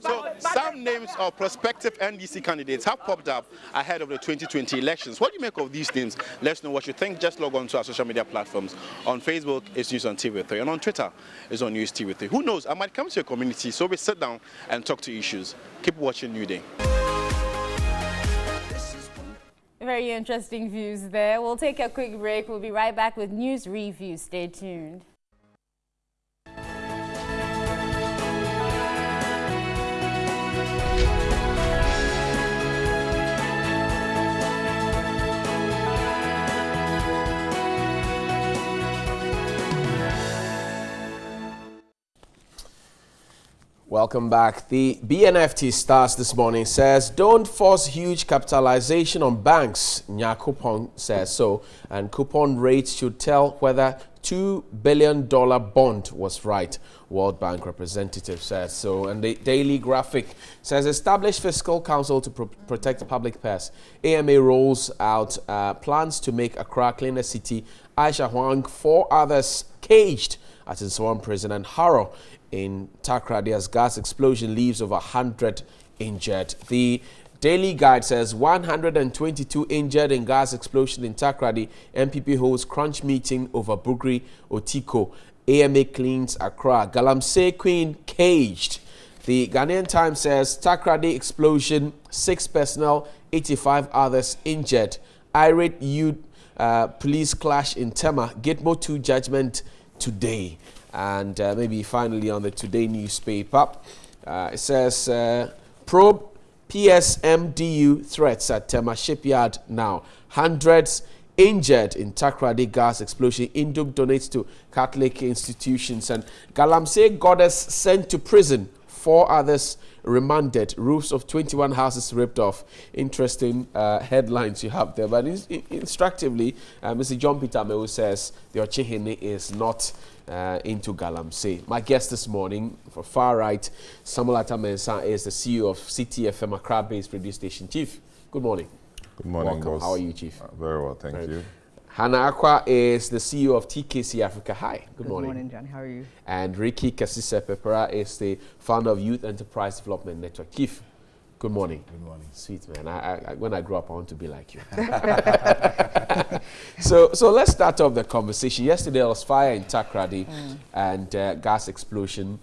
So some names of prospective NDC candidates have popped up ahead of the 2020 elections. What do you make of these names? Let us know what you think. Just log on to our social media platforms. On Facebook, it's News on TV3, and on Twitter, it's on News TV3. Who knows? I might come to your community, so we sit down and talk to issues. Keep watching New Day. Very interesting views there. We'll take a quick break. We'll be right back with news review. Stay tuned. Welcome back. The BNFT Stars this morning says, don't force huge capitalization on banks. Nyakopon says so. And coupon rates should tell whether $2 billion bond was right. World Bank representative says so. And the Daily Graphic says, established fiscal council to protect public purse. AMA rolls out plans to make Accra cleaner city. Aisha Huang, 4 others caged at Nsawam prison, and Harrow in Takoradi as gas explosion leaves over 100 injured. The Daily Guide says 122 injured in gas explosion in Takoradi. MPP holds crunch meeting over Bugri Otiko. AMA cleans Accra. Galamsey Queen caged. The Ghanaian Times says Takoradi explosion, 6 personnel, 85 others injured. Irate youth police clash in Tema. Gitmo 2 judgment today. And maybe finally on the Today newspaper, it says probe PSMDU threats at Tema shipyard now. Hundreds injured in Takoradi gas explosion. Indub donates to Catholic institutions. And Galamsey goddess sent to prison. 4 others remanded. Roofs of 21 houses ripped off. Interesting headlines you have there. But instructively, Mr. John Peter Mewu says the Ochehene is not into Galamsey. My guest this morning, for Far Right, Samuel Atamensa, is the CEO of CTFM, Accra-based radio station. Chief, good morning. Good morning, welcome. boss. How are you, Chief? Very well, thank you. Hannah Akwa is the CEO of TKC Africa. Hi, good morning. Good morning, John. How are you? And Ricky Kasise Pepera is the founder of Youth Enterprise Development Network. Chief, good morning. Good morning. Sweet, man. When I grow up, I want to be like you. So let's start off the conversation. Yesterday, there was fire in Takoradi and gas explosion.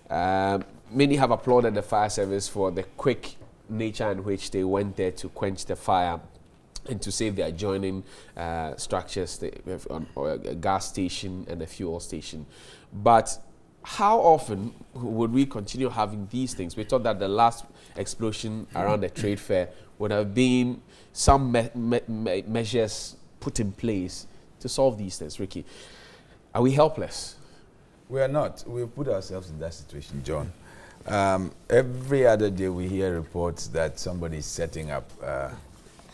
Many have applauded the fire service for the quick nature in which they went there to quench the fire and to save the adjoining structures, a gas station and a fuel station. But how often would we continue having these things? We thought that the last explosion around the trade fair would have been some measures put in place to solve these things. Ricky, are we helpless? We are not. We've put ourselves in that situation, John. Every other day we hear reports that somebody is setting up a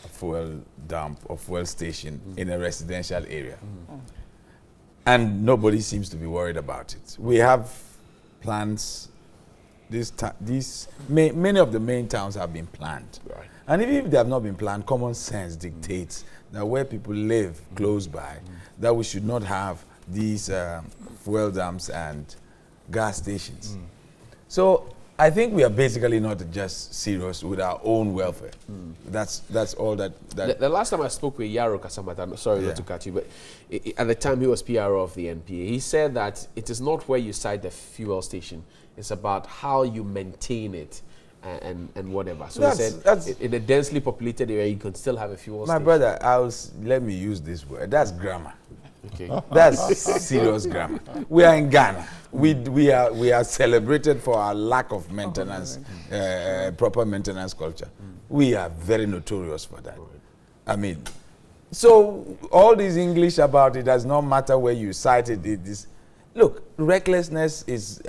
fuel dump or fuel station in a residential area. And nobody seems to be worried about it. We have plans. Many of the main towns have been planned. Right. And even if they have not been planned, common sense dictates that where people live close by, that we should not have these fuel dumps and gas stations. So I think we are basically not just serious with our own welfare. That's all that. The last time I spoke with Yaro Kasamata, sorry not to cut you, but at the time he was PRO of the NPA, he said that it is not where you site the fuel station, it's about how you maintain it and whatever. So That's- he said that's- in a densely populated area, you can still have a fuel My station. brother, let me use this word. That's grammar. Okay. That's serious grammar. We are in Ghana. We are celebrated for our lack of maintenance, proper maintenance culture. We are very notorious for that. I mean, so all this English about it does not matter where you cited it. Look, recklessness is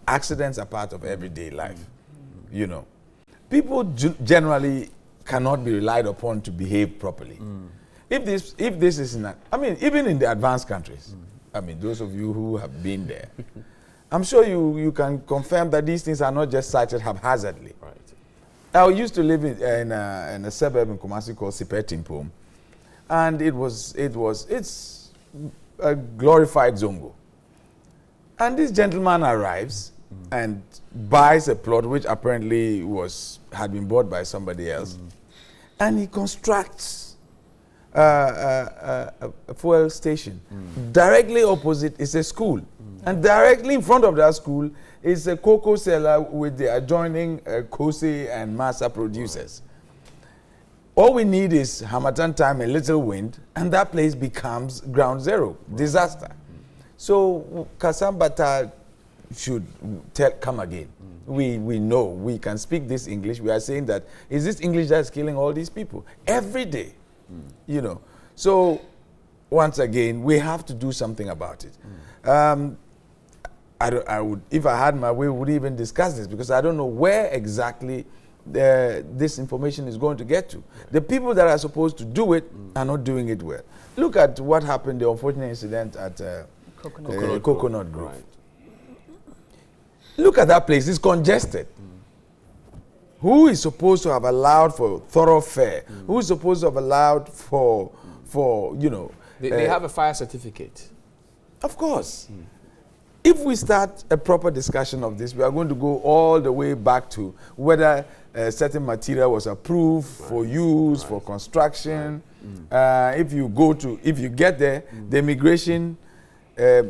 accidents are part of everyday life. You know, people generally cannot be relied upon to behave properly. If this is not, I mean, even in the advanced countries, I mean, those of you who have been there, I'm sure you can confirm that these things are not just cited haphazardly. Right. I used to live in a suburb in Kumasi called Sipetimpom, and it's a glorified Zongo. And this gentleman arrives and buys a plot which apparently had been bought by somebody else, and he constructs a fuel station. Directly opposite is a school, and directly in front of that school is a cocoa cellar with the adjoining Kose and Masa producers. All we need is Hamatan time, a little wind, and that place becomes ground zero, disaster. So Kasambata should come again. We know, we can speak this English. We are saying that, is this English that's killing all these people? Every day, you know. So once again, we have to do something about it. I would, if I had my way, we would even discuss this, because I don't know where exactly this information is going to get to. The people that are supposed to do it are not doing it well. Look at what happened, the unfortunate incident at Coconut Grove. Right. Look at that place, it's congested. Who is supposed to have allowed for thoroughfare? Who is supposed to have allowed for you know? They have a fire certificate. Of course. If we start a proper discussion of this, we are going to go all the way back to whether certain material was approved for use, for construction. If you get there, the immigration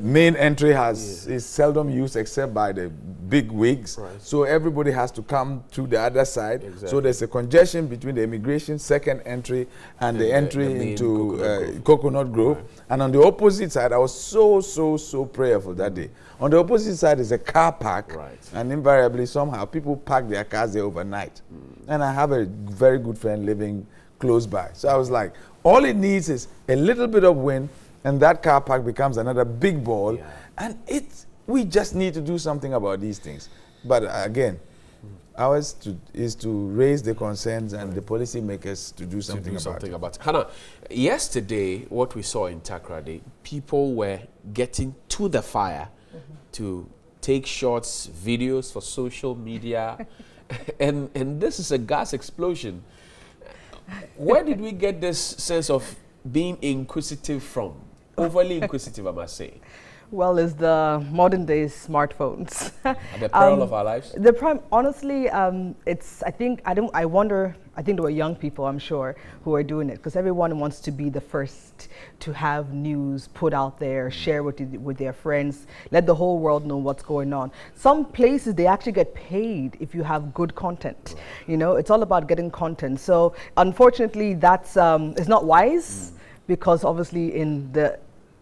main entry is seldom used except by the big wigs. Right. So everybody has to come to the other side. Exactly. So there's a congestion between the immigration second entry and the entry into Coconut Grove. Right. And on the opposite side, I was so prayerful that day. On the opposite side is a car park. Right. And invariably, somehow, people park their cars there overnight. And I have a very good friend living close by. So I was like, all it needs is a little bit of wind, and that car park becomes another big ball. Yeah. And we just need to do something about these things. But again, ours is to raise the concerns and the policymakers to do something about it. Hannah, yesterday, what we saw in Takoradi, people were getting to the fire to take shots, videos for social media. and this is a gas explosion. Where did we get this sense of being inquisitive from? Overly inquisitive, I must say. Well, it's the modern day smartphones. At the peril of our lives? Honestly, I wonder, I think there were young people, I'm sure, who are doing it, because everyone wants to be the first to have news put out there, share with their friends, let the whole world know what's going on. Some places, they actually get paid if you have good content. Right. You know, it's all about getting content. So unfortunately, that's it's not wise, because obviously in the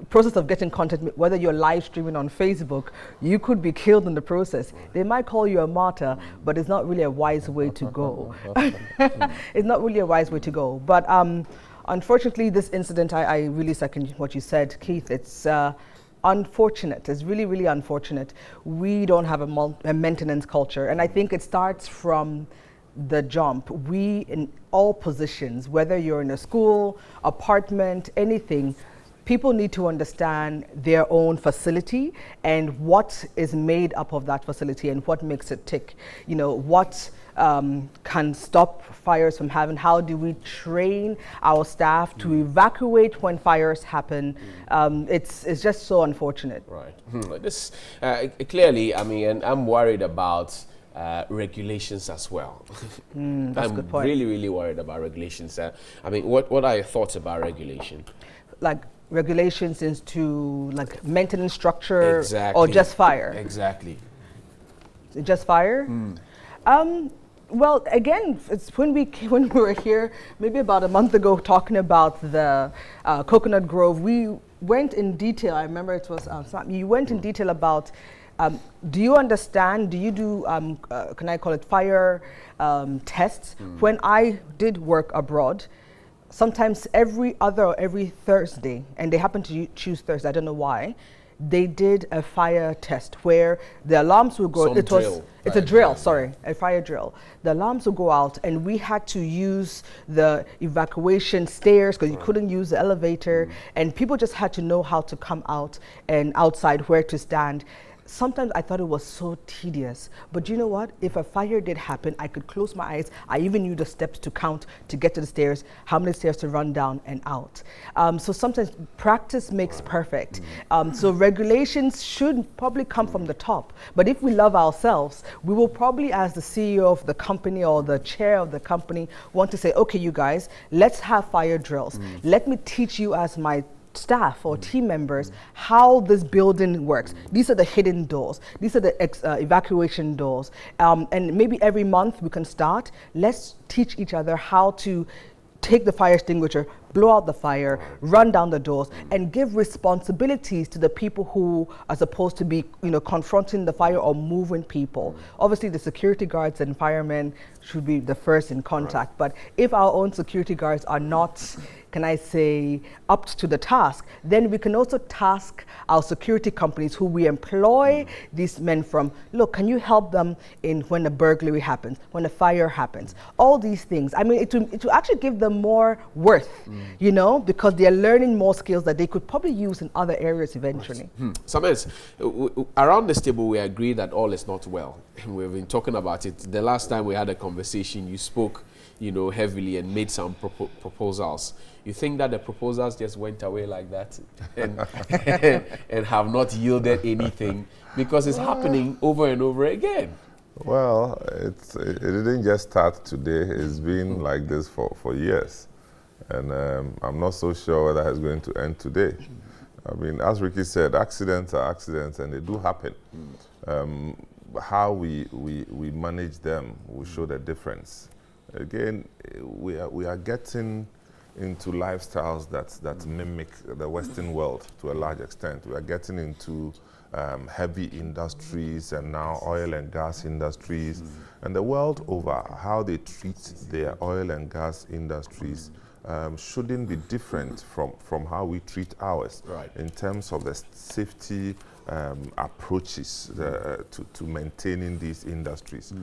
process of getting content, whether you're live streaming on Facebook, you could be killed in the process. They might call you a martyr, but it's not really a wise way to go. It's not really a wise way to go. But unfortunately, this incident, I really second what you said, Keith. It's unfortunate. It's really, really unfortunate. We don't have a maintenance culture, and I think it starts from the jump. We, in all positions, whether you're in a school, apartment, anything, people need to understand their own facility and what is made up of that facility and what makes it tick. You know, what can stop fires from happening? How do we train our staff to evacuate when fires happen? It's just so unfortunate. Right. This clearly, I mean, and I'm worried about regulations as well. That's a good point. I'm really, really worried about regulations. I mean, what are your thoughts about regulation? Like regulations into like maintenance structure, exactly, or just fire? Exactly. Just fire? Well, again, it's when we were here, maybe about a month ago, talking about the Coconut Grove. We went in detail. I remember it was you went in detail about. Do you understand? Do you do? Can I call it fire tests? When I did work abroad, sometimes every other or every Thursday, and they happen to choose Thursday. I don't know why. They did a fire test where the alarms would go. It's a drill, sorry, a fire drill. The alarms would go out, and we had to use the evacuation stairs because you couldn't use the elevator, and people just had to know how to come out and outside where to stand. Sometimes I thought it was so tedious, but you know what? If a fire did happen, I could close my eyes. I even knew the steps to count to get to the stairs, how many stairs to run down and out. So sometimes practice makes perfect. So regulations should probably come from the top. But if we love ourselves, we will probably, as the CEO of the company or the chair of the company, want to say, okay, you guys, let's have fire drills. Let me teach you as my staff or team members how this building works. These are the hidden doors. These are the evacuation doors. And maybe every month we can start. Let's teach each other how to take the fire extinguisher, blow out the fire, run down the doors, and give responsibilities to the people who are supposed to be, confronting the fire or moving people. Obviously, the security guards and firemen should be the first in contact. But if our own security guards are not, can I say, up to the task, then we can also task our security companies who we employ these men from. Look, can you help them in when a burglary happens, when a fire happens? All these things. I mean, it will actually give them more worth, because they are learning more skills that they could probably use in other areas eventually. Samens, around this table, we agree that all is not well. We've been talking about it. The last time we had a conversation, you spoke, heavily and made some proposals. You think that the proposals just went away like that and have not yielded anything because it's happening over and over again? Well, it didn't just start today. It's been like this for years. And I'm not so sure whether it's going to end today. I mean, as Ricky said, accidents are accidents and they do happen. How we manage them will show the difference. Again, we are getting into lifestyles that mimic the Western world to a large extent. We are getting into heavy industries and now oil and gas industries. And the world over, how they treat their oil and gas industries shouldn't be different from how we treat ours in terms of the safety approaches to maintaining these industries.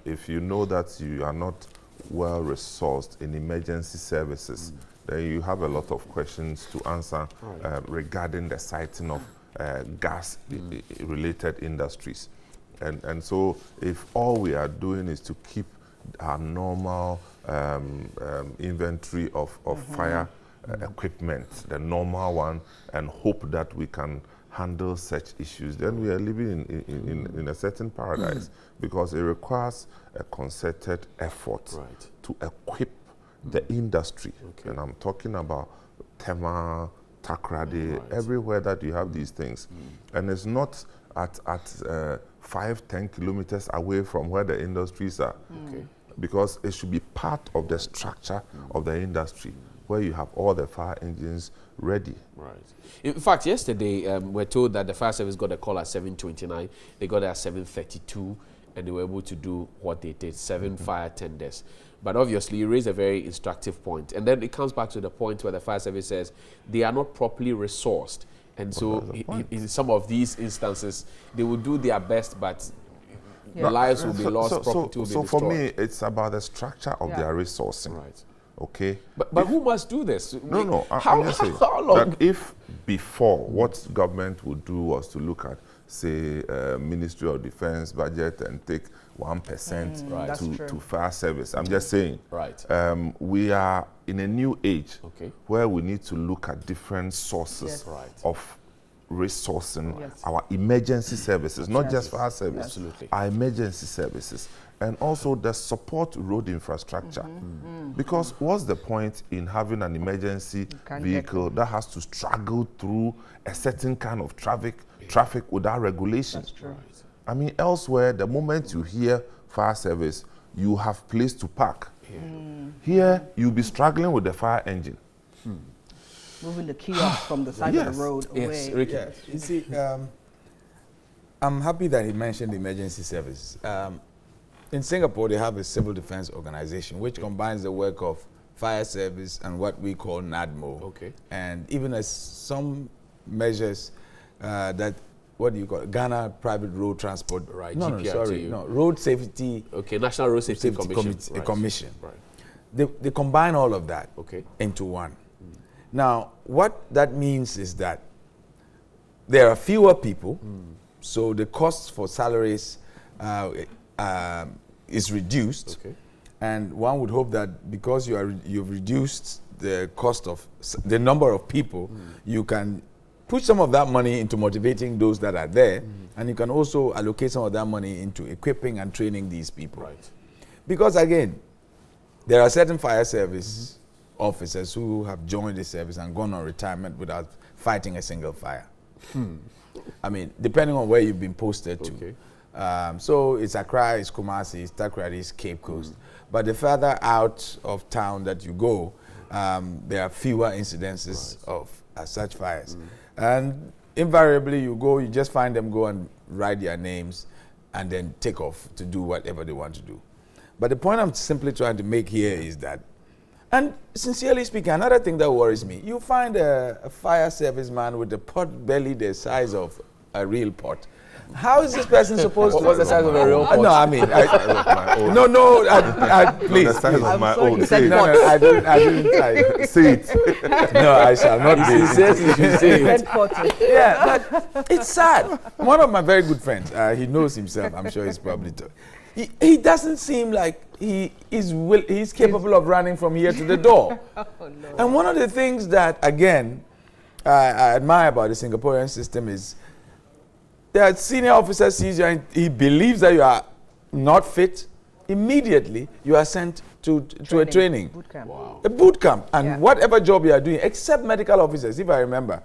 If you know that you are not well resourced in emergency services, then you have a lot of questions to answer regarding the siting of gas-related industries. And so if all we are doing is to keep our normal inventory of fire equipment, the normal one, and hope that we can handle such issues, then we are living in a certain paradise because it requires a concerted effort to equip the industry. And I'm talking about Tema, Takrady, everywhere that you have these things. And it's not at 5-10 kilometers away from where the industries are. Because it should be part of the structure of the industry where you have all the fire engines ready. In fact, yesterday we're told that the fire service got a call at 7:29. They got there at 7:32, and they were able to do what they did, 7 fire tenders. But obviously, you raise a very instructive point. And then it comes back to the point where the fire service says they are not properly resourced. And so in some of these instances, they will do their best, but lives will be lost, property will be destroyed. So for me, it's about the structure of their resourcing. Okay? But who must do this? No, how long? That if before what government would do was to look at, say, Ministry of Defense budget and take 1% to fire service. I'm just saying. We are in a new age where we need to look at different sources of resourcing our emergency services, not just fire service, our emergency services, and also the support road infrastructure. Because what's the point in having an emergency vehicle that has to struggle through a certain kind of traffic without regulation? I mean, elsewhere, the moment you hear fire service, you have place to park. Here, you'll be struggling with the fire engine. Moving the kiosk from the side of the road away. Yes. You see, I'm happy that he mentioned the emergency service. In Singapore, they have a civil defense organization which combines the work of fire service and what we call NADMO. Okay. And even as some measures that, what do you call it? Ghana Private Road Transport. Right, No, GPRTU. no, Road Safety. Okay, National Road Safety Commission. A commission. Right. They combine all of that into one. Now, what that means is that there are fewer people, so the cost for salaries is reduced. And one would hope that because you've reduced the cost of the number of people, you can put some of that money into motivating those that are there, and you can also allocate some of that money into equipping and training these people. Right. Because again, there are certain fire service officers who have joined the service and gone on retirement without fighting a single fire. I mean, depending on where you've been posted to. So it's Accra, it's Kumasi, it's Takoradi, it's Cape Coast. But the further out of town that you go, there are fewer incidences of such fires. And invariably you go, you just find them go and write their names and then take off to do whatever they want to do. But the point I'm simply trying to make here is that, and sincerely speaking, another thing that worries me, you find a fire service man with a pot belly the size of a real pot. How is this person supposed to? What's the size of a real pot? No, I mean, please. The size of my own. No, I didn't. Say it. No, I shall not be. He says you should say it. Yeah, but it's sad. One of my very good friends, he knows himself. I'm sure he's probably. He doesn't seem like he's capable of running from here to the door. And one of the things that, again, I admire about the Singaporean system is that senior officer sees you and he believes that you are not fit. Immediately, you are sent to a training. Boot camp. A boot camp. And whatever job you are doing, except medical officers, if I remember,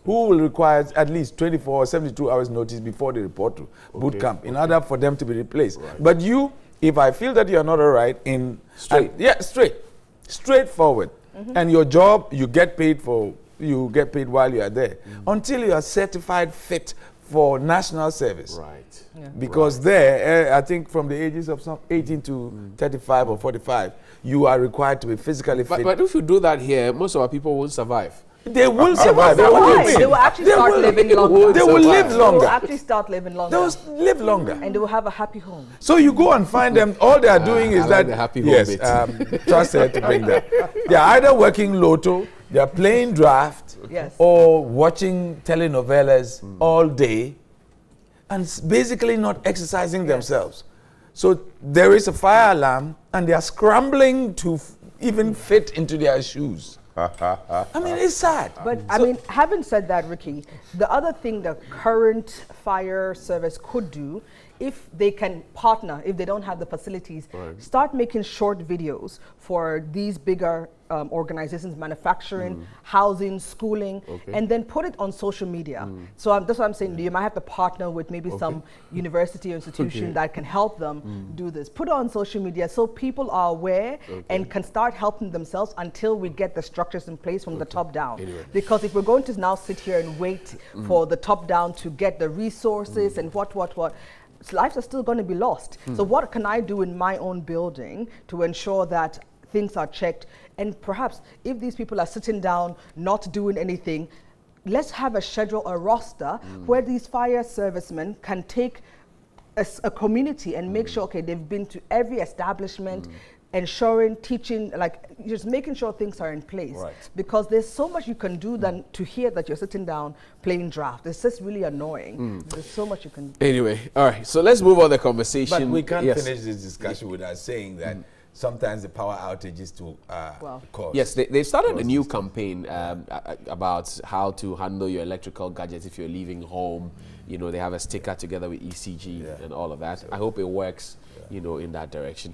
who will require at least 24 or 72 hours notice before they report to boot camp in order for them to be replaced. But you, if I feel that you are not all right, straightforward. And your job, you get paid while you are there, until you are certified fit for national service. Right. Because there, I think from the ages of some 18 to 35 or 45, you are required to be physically fit. But if you do that here, most of our people won't survive. They will survive. They will actually start living longer. They will live longer. They will actually start living longer. They will live longer. And they will have a happy home. So you go and find them, all they are doing is like that, the happy home bit. trust her to bring that. They are either working lotto, they are playing draft, or watching telenovelas all day, and basically not exercising themselves. So there is a fire alarm, and they are scrambling to even fit into their shoes. I mean, it's sad. But I mean, having said that, Ricky, the other thing the current fire service could do, if they can partner, if they don't have the facilities, start making short videos for these bigger organizations, manufacturing, housing, schooling, and then put it on social media. So that's what I'm saying. You might have to partner with maybe some university or institution that can help them do this. Put it on social media so people are aware and can start helping themselves until we get the structures in place from the top down. Because if we're going to now sit here and wait for the top down to get the resources and what, lives are still going to be lost. So what can I do in my own building to ensure that things are checked? And perhaps if these people are sitting down, not doing anything, let's have a schedule, a roster where these fire servicemen can take a community and make sure, okay, they've been to every establishment, ensuring, teaching, like just making sure things are in place. Because there's so much you can do than to hear that you're sitting down playing draft. It's just really annoying. There's so much you can do. Anyway, all right, so let's move on the conversation. But we can't finish this discussion without saying that sometimes the power outages to cause. Yes, they've started a new campaign about how to handle your electrical gadgets if you're leaving home. You know, they have a sticker together with ECG and all of that. I hope it works, you know, in that direction.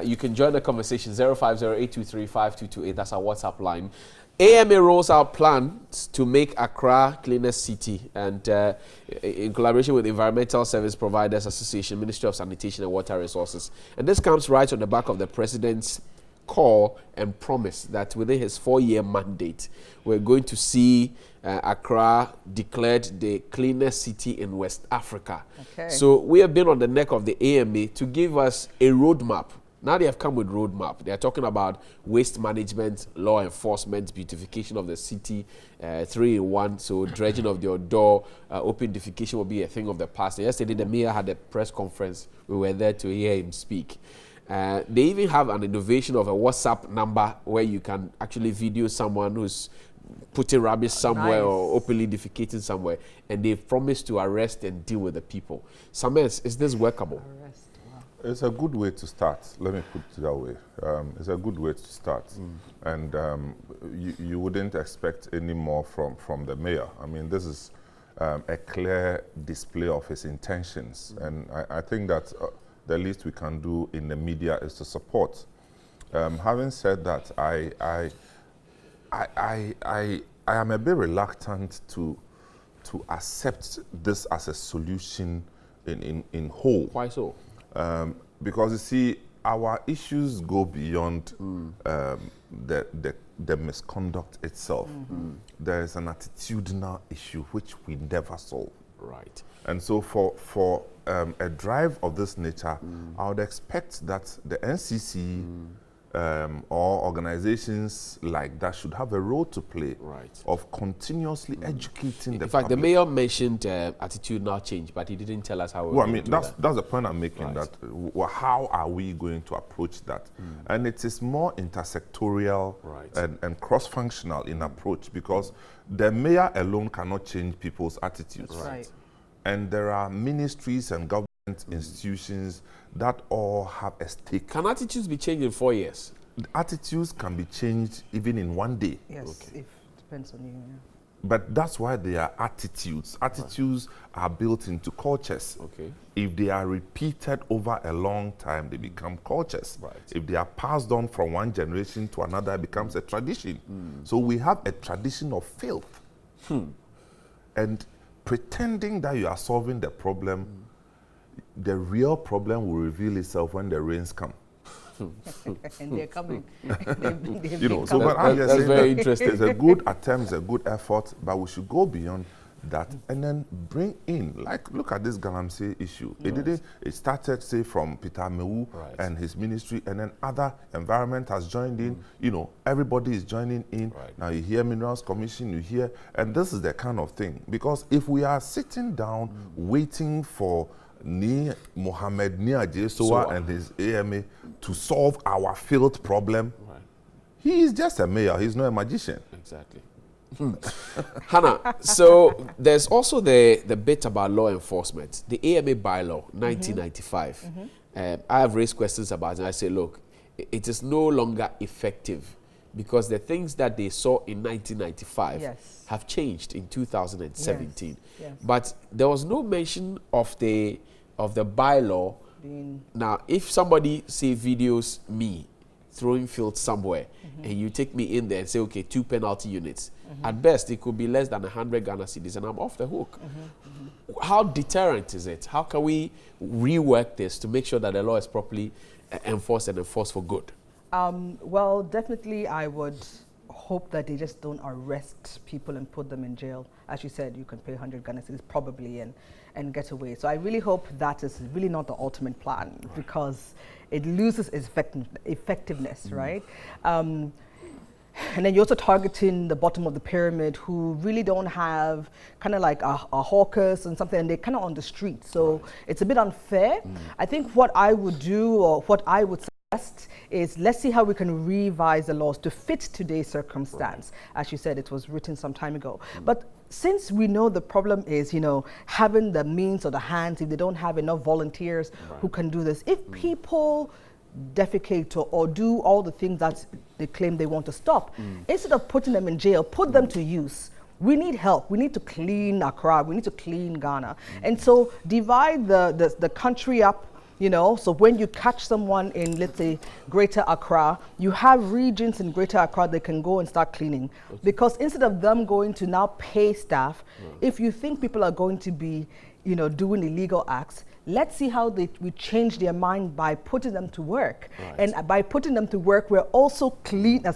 You can join the conversation, 050-823-5228. That's our WhatsApp line. AMA rolls out plans to make Accra cleaner city, and in collaboration with Environmental Service Providers Association, Ministry of Sanitation and Water Resources. And this comes right on the back of the president's call and promise that within his 4-year mandate, we're going to see Accra declared the cleanest city in West Africa. Okay. So we have been on the neck of the AMA to give us a roadmap. Now they have come with roadmap. They are talking about waste management, law enforcement, beautification of the city, 3-in-1. So dredging of the door, open defecation will be a thing of the past. And yesterday the mayor had a press conference. We were there to hear him speak. They even have an innovation of a WhatsApp number where you can actually video someone who's putting rubbish somewhere or openly defecating somewhere, and they've promised to arrest and deal with the people. Samuels, is this workable? It's a good way to start. Let me put it that way. It's a good way to start. And you wouldn't expect any more from the mayor. I mean, this is a clear display of his intentions. And I think that the least we can do in the media is to support. Having said that, I am a bit reluctant to accept this as a solution in whole. Why so? Because you see, our issues go beyond the misconduct itself. There is an attitudinal issue which we never solve. Right. And so for a drive of this nature, I would expect that the NCC or organizations like that should have a role to play of continuously educating the public. In fact, the mayor mentioned attitudinal change, but he didn't tell us how we're well, I going mean, to do that's that. the point I'm making, that how are we going to approach that? And it is more intersectorial and cross-functional in approach, because the mayor alone cannot change people's attitudes. And there are ministries and government institutions that all have a stake. Can attitudes be changed in 4 years? Attitudes can be changed even in 1 day. Yes, if depends on you. Yeah. But that's why they are attitudes. Attitudes are built into cultures. If they are repeated over a long time, they become cultures. If they are passed on from one generation to another, it becomes a tradition. So we have a tradition of filth. And pretending that you are solving the problem, the real problem will reveal itself when the rains come. And they're coming. You know, so that's very interesting. It's a good attempt, it's a good effort, but we should go beyond that and then bring in, like, look at this Galamsey issue. It started, say, from Peter Mewu and his ministry, and then other environment has joined in. You know, everybody is joining in. Now you hear Minerals Commission, you hear, and this is the kind of thing. Because if we are sitting down waiting for Mohammed Niaje and his AMA to solve our field problem, he is just a mayor, he's not a magician. Exactly. Hannah, so there's also the bit about law enforcement, the AMA bylaw 1995. I have raised questions about it, and I say, look, it is no longer effective because the things that they saw in 1995 have changed in 2017. But there was no mention of the bylaw. Now, if somebody, say, videos me throwing filth somewhere, and you take me in there and say, okay, 2 penalty units, at best it could be less than 100 Ghana cedis, and I'm off the hook. How deterrent is it? How can we rework this to make sure that the law is properly enforced and enforced for good? Well, definitely I would hope that they just don't arrest people and put them in jail. As you said, you can pay 100 Ghana cedis probably and get away. So I really hope that is really not the ultimate plan, because it loses its effectiveness, right? And then you're also targeting the bottom of the pyramid, who really don't have kind of like a hawkers and something, and they're kind of on the street. So it's a bit unfair. I think what I would do, or what I would suggest, is let's see how we can revise the laws to fit today's circumstance. As you said, it was written some time ago. But since we know the problem is, you know, having the means or the hands, if they don't have enough volunteers who can do this, if people defecate or do all the things that they claim they want to stop, instead of putting them in jail, put them to use. We need help. We need to clean Accra. We need to clean Ghana. And so divide the country up You know, so when you catch someone in, let's say, Greater Accra, you have regions in Greater Accra that can go and start cleaning. Because instead of them going to now pay staff, if you think people are going to be, you know, doing illegal acts, let's see how we change their mind by putting them to work. And by putting them to work, we're also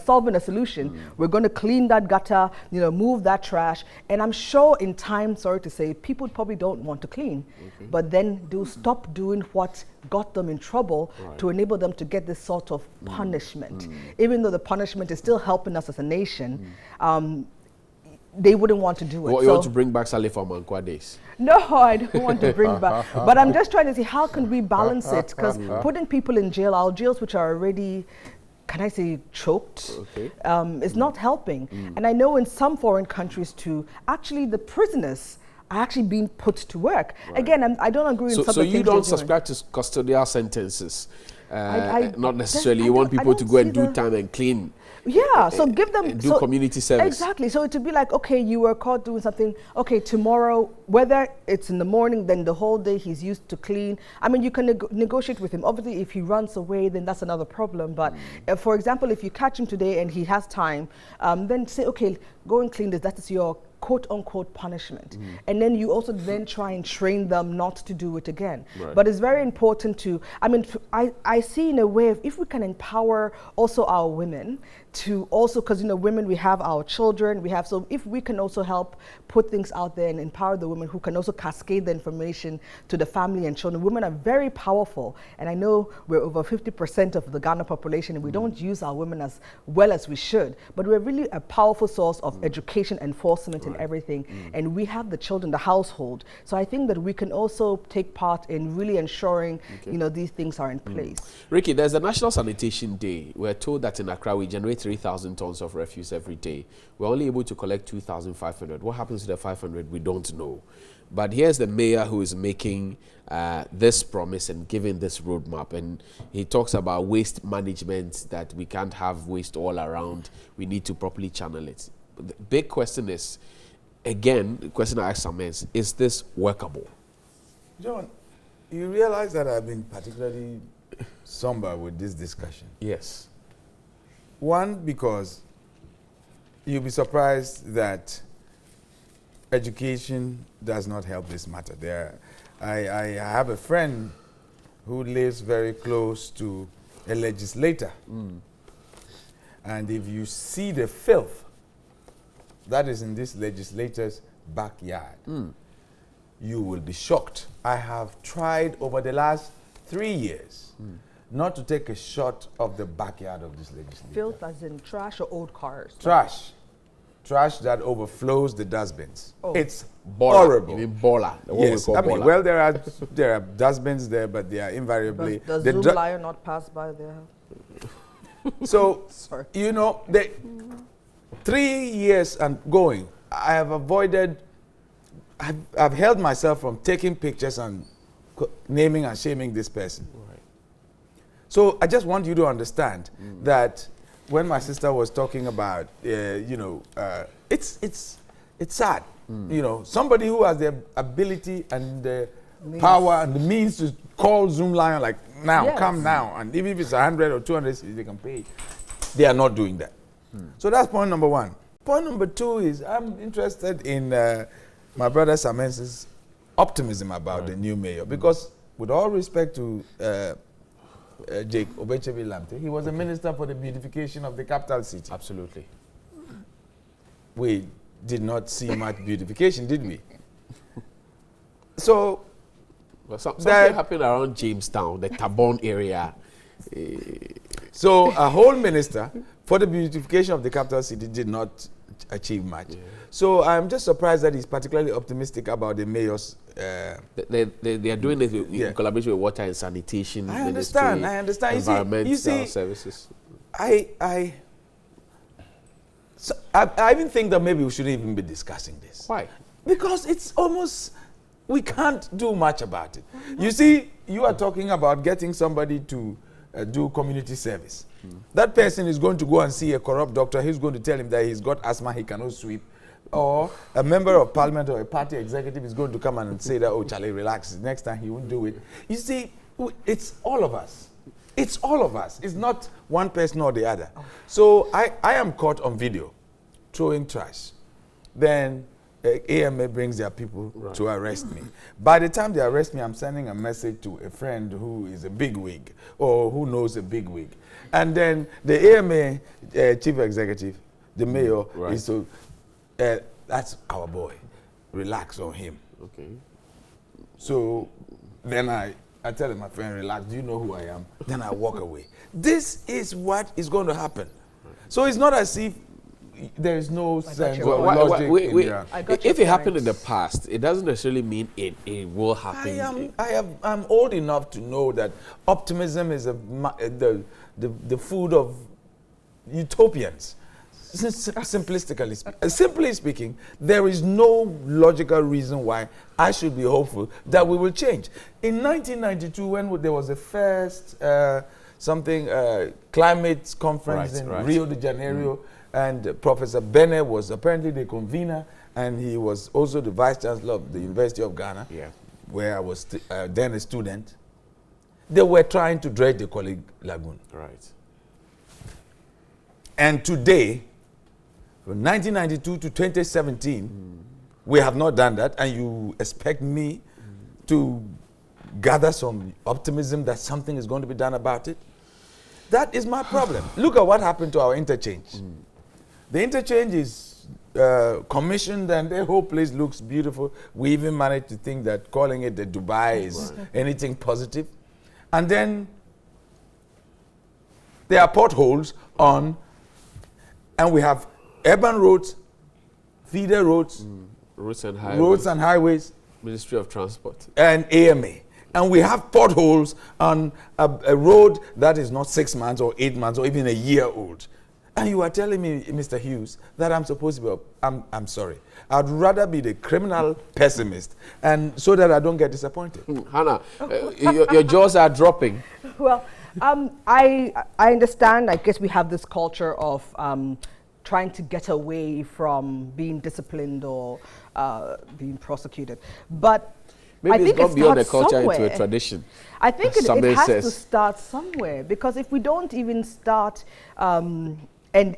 solving a solution. We're going to clean that gutter, you know, move that trash. And I'm sure in time, sorry to say, people probably don't want to clean. But then they'll stop doing what got them in trouble to enable them to get this sort of punishment. Even though the punishment is still helping us as a nation, they wouldn't want to do it. You want to bring back Saleh from Mankwa days? No, I don't want to bring back. But I'm just trying to see how can we balance it? Because putting people in jail, our jails which are already, can I say, choked, is not helping. And I know in some foreign countries too, actually the prisoners are actually being put to work. Again, I don't agree with some of the things. So you don't subscribe to custodial sentences? Not necessarily. You want people to go and do time and clean. Yeah, so give them do community service. Exactly. So to be like, okay, you were caught doing something. Okay, tomorrow, whether it's in the morning, then the whole day he's used to clean. I mean, you can negotiate with him. Obviously, if he runs away, then that's another problem. But for example, if you catch him today and he has time, then say, okay, go and clean this. That is your quote-unquote punishment. And then you also then try and train them not to do it again. But it's very important to, I mean, I see in a way, if we can empower also our women to also, because, you know, women, we have our children, so if we can also help put things out there and empower the women who can also cascade the information to the family and children. Women are very powerful, and I know we're over 50% of the Ghana population, and we don't use our women as well as we should, but we're really a powerful source of education, enforcement, and everything, and we have the children, the household. So I think that we can also take part in really ensuring, you know, these things are in place. Ricky, there's a National Sanitation Day. We're told that in Accra we generate 3,000 tons of refuse every day. We're only able to collect 2,500. What happens to the 500? We don't know. But here's the mayor who is making this promise and giving this roadmap. And he talks about waste management, that we can't have waste all around. We need to properly channel it. The big question is, again, the question I ask some is this workable? John, you realize that I've been particularly somber with this discussion. Yes. One, because you'll be surprised that education does not help this matter. I have a friend who lives very close to a legislator. And if you see the filth that is in this legislator's backyard, you will be shocked. I have tried over the last 3 years not to take a shot of the backyard of this legislature. Filth as in trash or old cars? Trash. Trash that overflows the dustbins. Oh. It's Bola. horrible. You mean bola? Yes, I mean, well, there are dustbins there, but they are invariably... Does Zoom Lion not pass by there? So, you know, 3 years and going, I have avoided... I've held myself from taking pictures and naming and shaming this person. So I just want you to understand that when my sister was talking about, you know, it's sad. You know, somebody who has the ability and the power and the means to call Zoom Lion, like, now, come now, and even if it's 100 or 200 they can pay, they are not doing that. So that's point number one. Point number two is I'm interested in my brother Samen's optimism about the new mayor, because with all respect to Jake Obechebi Lamte, he was a minister for the beautification of the capital city. Absolutely. We did not see much beautification, did we? So, well, something happened around Jamestown, the Tabon area. So a whole minister for the beautification of the capital city did not achieve much. So I'm just surprised that he's particularly optimistic about the mayor's... they are doing it in collaboration with Water and Sanitation I understand. Ministry, Environmental Services. I even think that maybe we shouldn't even be discussing this. Why? Because it's almost... We can't do much about it. You see, you are talking about getting somebody to do community service. That person is going to go and see a corrupt doctor. He's going to tell him that he's got asthma, he cannot sweep. Or a member of parliament or a party executive is going to come and say that, oh, Charlie, relax. Next time he won't do it. You see, It's all of us. It's all of us. It's not one person or the other. So I am caught on video throwing trash. Then AMA brings their people to arrest me. By the time they arrest me, I'm sending a message to a friend who is a bigwig or who knows a bigwig. And then the AMA chief executive, the mayor, is so, that's our boy. Relax on him. Okay. So then I tell my friend, relax, do you know who I am? Then I walk away. This is what is going to happen. So it's not as if there is no sense of logic. If it happened in the past, it doesn't necessarily mean it will happen. I'm old enough to know that optimism is the food of utopians. Simply speaking, there is no logical reason why I should be hopeful that we will change. In 1992, when there was the first climate conference in Rio de Janeiro, and Professor Bennett was apparently the convener, and he was also the vice chancellor of the University of Ghana, where I was then a student. They were trying to dredge the Korle Lagoon. Right. And today, from 1992 to 2017, we have not done that, and you expect me to gather some optimism that something is going to be done about it? That is my problem. Look at what happened to our interchange. The interchange is commissioned, and the whole place looks beautiful. We even managed to think that calling it the Dubai is anything positive. And then there are potholes on, and we have urban roads, feeder roads, roads and highways, Ministry of Transport, and AMA. And we have potholes on a road that is not 6 months or 8 months or even a year old. And you are telling me, Mr. Hughes, that I'm supposed to be, I'm sorry. I'd rather be the criminal pessimist, and so that I don't get disappointed. Hannah, your jaws are dropping. Well, I understand. I guess we have this culture of trying to get away from being disciplined or being prosecuted. But maybe I think it's gone beyond a culture somewhere. into a tradition. I think it has to start somewhere, because if we don't even start and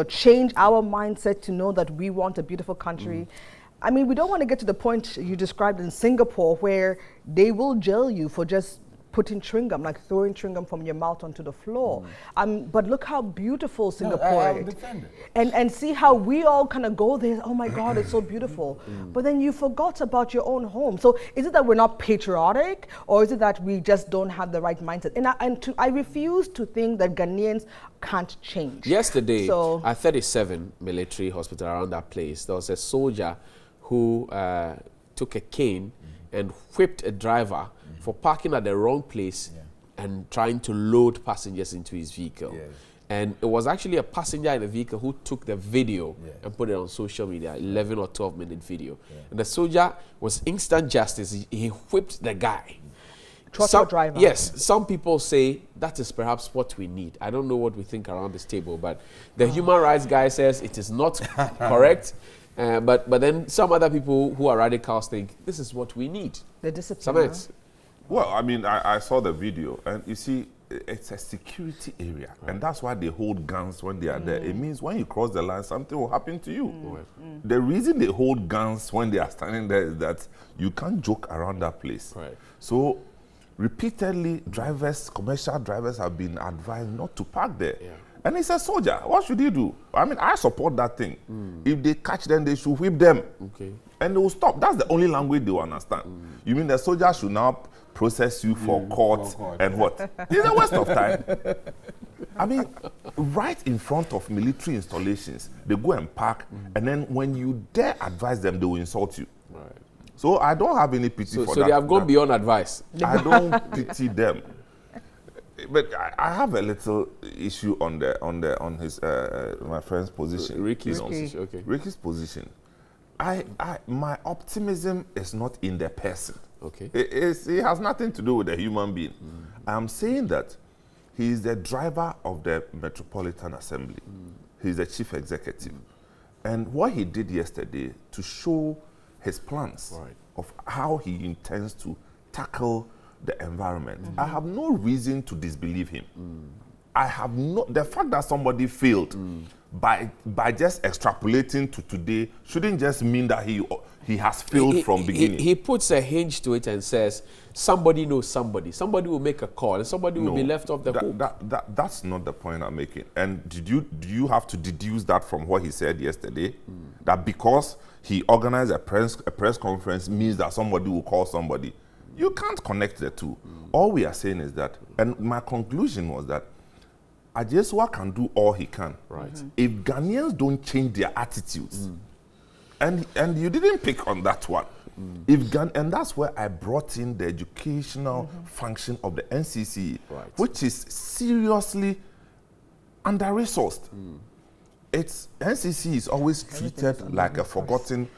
change our mindset to know that we want a beautiful country. I mean, we don't want to get to the point you described in Singapore, where they will jail you for just putting chewing gum, like throwing chewing gum from your mouth onto the floor. But look how beautiful Singapore is. And see how we all kind of go there, oh my God, it's so beautiful. But then you forgot about your own home. So is it that we're not patriotic, or is it that we just don't have the right mindset? And I refuse to think that Ghanaians can't change. Yesterday, at 37 military hospital around that place, there was a soldier who took a cane and whipped a driver for parking at the wrong place and trying to load passengers into his vehicle. And it was actually a passenger in the vehicle who took the video and put it on social media, 11 or 12-minute video. And the soldier was instant justice. He whipped the guy. Driver. Yes, some people say that is perhaps what we need. I don't know what we think around this table, but the human rights guy says it is not correct. But then some other people who are radicals think this is what we need. The discipline. Well, I mean, I saw the video, and you see, it's a security area, and that's why they hold guns when they are there. It means when you cross the line, something will happen to you. The reason they hold guns when they are standing there is that you can't joke around that place. So, repeatedly, commercial drivers have been advised not to park there. And it's a soldier. What should he do? I mean, I support that thing. If they catch them, they should whip them. And they will stop. That's the only language they will understand. You mean the soldier should now process you for court and what? It's a waste of time. I mean, right in front of military installations, they go and park, and then when you dare advise them, they will insult you. So I don't have any pity for that. So they have gone beyond advice. I don't pity them. But I have a little issue on his my friend's position. Ricky's position. Okay. Ricky's position. My optimism is not in the person. Okay. It has nothing to do with the human being. I'm saying that he is the driver of the Metropolitan Assembly. He's the chief executive. And what he did yesterday to show his plans of how he intends to tackle the environment, I have no reason to disbelieve him. I have no, the fact that somebody failed by just extrapolating to today shouldn't just mean that he has failed from beginning. He puts a hinge to it and says, somebody knows somebody. Somebody will make a call and somebody will be left off the hook. That's not the point I'm making. And do you have to deduce that from what he said yesterday? That because he organized a press conference means that somebody will call somebody? You can't connect the two. All we are saying is that, and my conclusion was that Ajesua can do all he can. Right. If Ghanaians don't change their attitudes, and you didn't pick on that one, and that's where I brought in the educational function of the NCC, which is seriously under-resourced. It's NCC is always treated like a forgotten.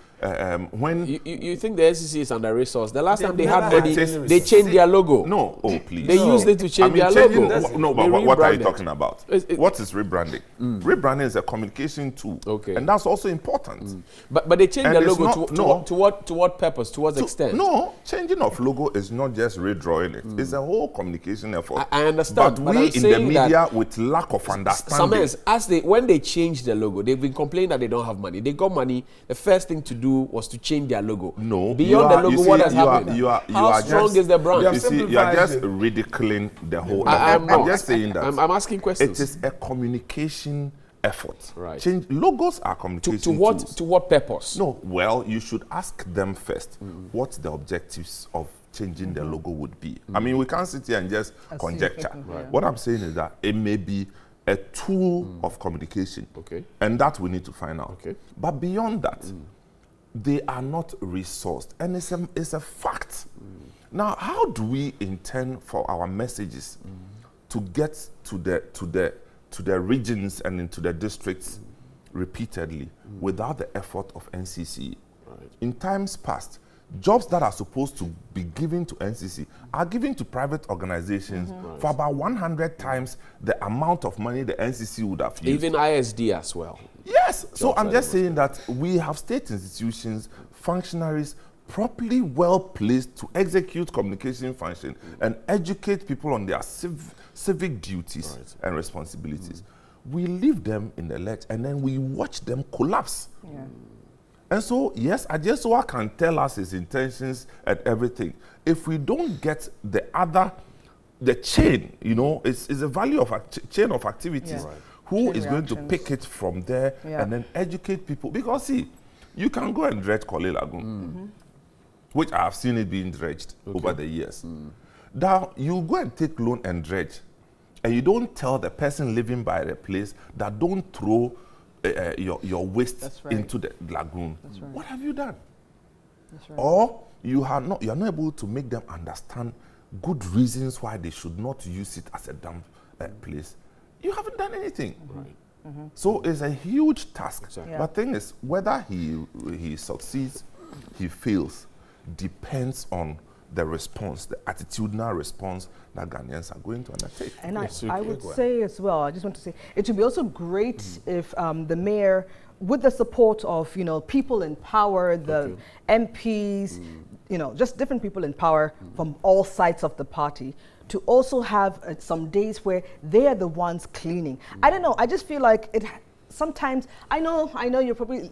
When you think the NCC is under-resourced? The last time they had money, they changed their logo. No, oh please. They used it to change their logo. No, but what are you talking about? What is rebranding? Rebranding is a communication tool, and that's also important. But they changed their logo to what purpose? To what extent? No, changing of logo is not just redrawing it. It's a whole communication effort. I understand. But we in the media, with lack of understanding, when they changed their logo, they've been complaining that they don't have money. They got money. The first thing to do was to change their logo. No. Beyond the logo, what has happened? How strong is the brand? You see, you are just ridiculing the whole. I'm just saying that. I'm asking questions. It is a communication effort. Right. Change logos are communication tools. To what purpose? No. Well, you should ask them first what the objectives of changing the logo would be. I mean, we can't sit here and just conjecture. What I'm saying is that it may be a tool of communication, and that we need to find out. But beyond that, they are not resourced, and it's a fact. Now, how do we intend for our messages to get to the regions and into the districts repeatedly without the effort of NCC? In times past, jobs that are supposed to be given to NCC are given to private organizations for about 100 times the amount of money the NCC would have used. Even ISD as well. Yes. So I'm just saying that we have state institutions, functionaries, properly well placed to execute communication function and educate people on their civic duties and responsibilities. We leave them in the lurch and then we watch them collapse. And so, yes, Ajesua can tell us his intentions and everything. If we don't get the chain, it's a value of a chain of activities. Who is going to pick it from there and then educate people? Because, see, you can go and dredge Korle Lagoon, which I have seen it being dredged over the years. Now, you go and take loan and dredge, and you don't tell the person living by the place that don't throw your waste into the lagoon. What have you done? Or you are not able to make them understand good reasons why they should not use it as a dump place. You haven't done anything. So it's a huge task. But the thing is, whether he succeeds, he fails, depends on the response, the attitudinal response that Ghanaians are going to undertake. And I would say as well, I just want to say, it would be also great if the mayor, with the support of, people in power, the MPs, just different people in power from all sides of the party, to also have some days where they are the ones cleaning. I don't know, I just feel like it. Sometimes, I know you're probably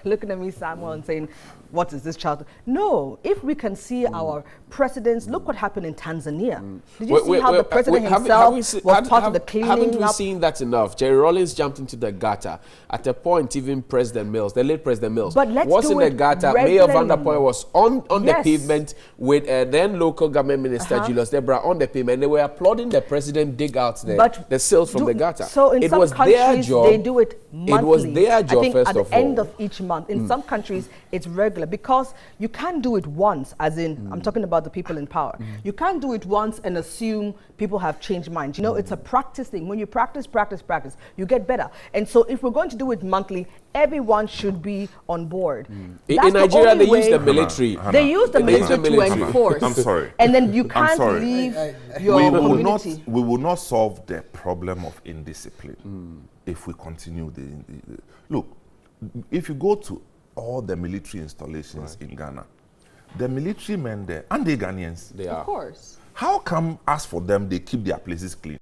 looking at me, Samuel, and saying, what is this child? No, if we can see our presidents, look what happened in Tanzania. Did you see how the president himself was part of the cleaning Haven't we up? seen that enough? Jerry Rawlings jumped into the gutter. At a point, even President Mills, the late President Mills, was in the gutter. Mayor Van der Poel was on the pavement with then local government minister Julius Debra on the pavement. They were applauding the president dig out the silt from the gutter. So in some countries, they do it monthly. It was their job, I think first at of the end of each month. In some countries, it's regular because you can't do it once, as in, I'm talking about the people in power. You can't do it once and assume people have changed minds. It's a practice thing. When you practice, you get better. And so if we're going to do it monthly, everyone should be on board. In Nigeria, they use the military. They use the military to enforce. I'm sorry. And then you can't leave your community. We will not solve the problem of indiscipline if we continue. Look, if you go to all the military installations in Ghana, the military men there, and they Ghanaians. They are. Of course. How come, as for them, they keep their places clean?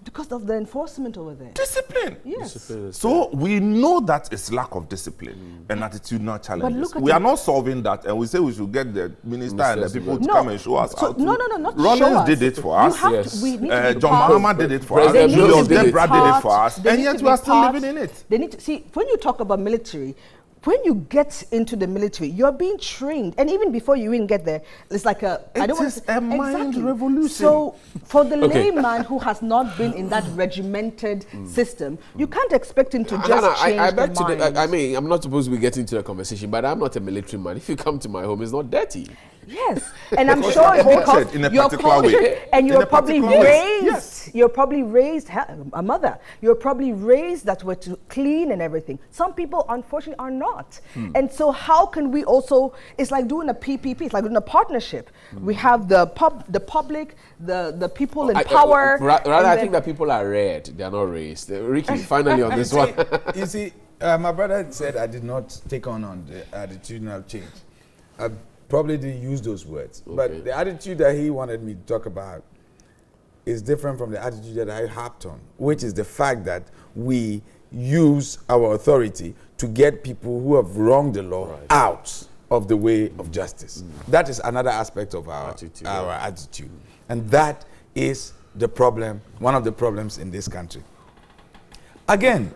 Because of the enforcement over there. Discipline. Yes. Discipline So we know that it's lack of discipline and attitudinal challenges. look at We it. are not solving that, and we say we should get the minister and the people to No. come and show us how to. No, not Rollins show us. did it for You us. have to- we need to be John part- Mahama did it for us. President Julius Mills did it. Debra did it for us. They And need yet to we be are still part- living in it. They need to see, when you talk about military, when you get into the military, you're being trained, and even before you even get there, it's like a It is a mind revolution. So for the Okay. layman who has not been in that regimented system, you can't expect him to just Hannah, change I beg the to mind. I mean, I'm not supposed to be getting into the conversation, but I'm not a military man. If you come to my home, it's not dirty. Yes, and I'm Because sure you're it's because cultured in a you're particular way. cultured and In you're a probably particular way. raised. Yes. You're probably raised a mother. You're probably raised that we're to clean and everything. Some people, unfortunately, are not. And so, how can we also? It's like doing a PPP. It's like doing a partnership. We have the public, the people in power. Rather, and I then- think that people are reared. They are not raised. Ricky, finally on this one. You see, my brother said I did not take on the attitudinal change. I probably didn't use those words. But the attitude that he wanted me to talk about is different from the attitude that I harped on, which is the fact that we use our authority to get people who have wronged the law out of the way of justice. That is another aspect of our attitude. And that is the problem, one of the problems in this country. Again,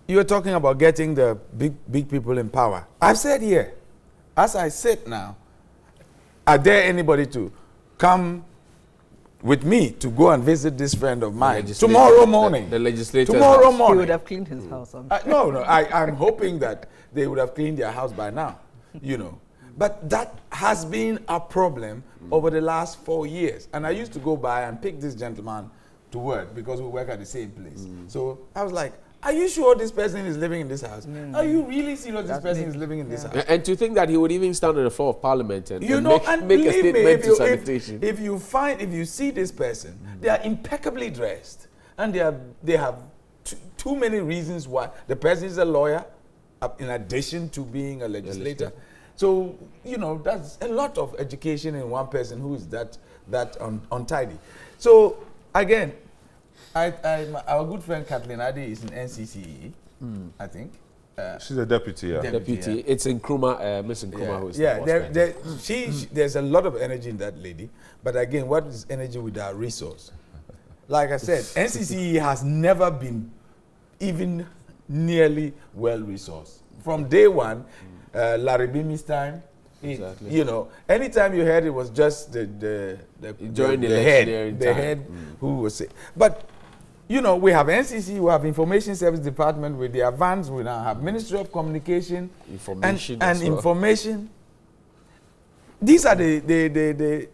you were talking about getting the big people in power. I've said here, as I sit now, I dare anybody to come with me to go and visit this friend of mine tomorrow morning. The legislator. Tomorrow He morning. would have cleaned his house. I'm hoping that they would have cleaned their house by now, you know. But that has been a problem over the last 4 years. And I used to go by and pick this gentleman to work because we work at the same place. So I was like, are you sure this person is living in this house? Are you really serious this person is living in this house? And to think that he would even stand on the floor of Parliament and, You and know, make, and make a believe me, statement to sanitation. if you see this person, they are impeccably dressed, and they have too many reasons why. The person is a lawyer, in addition to being a legislator. So you know that's a lot of education in one person who is that untidy. So again, our good friend Kathleen Adi is in NCCE, I think. She's a deputy, yeah. Deputy. Yeah. It's Nkrumah, Miss Nkrumah who is there's a lot of energy in that lady. But again, what is energy without resource? Like I said, NCCE has never been even nearly well-resourced. From day one, Larry Bimi's time, you know, anytime you heard it was just the head who was it. But you know, we have NCC, we have Information Service Department with their vans, we now have Ministry of Communication and information. These are the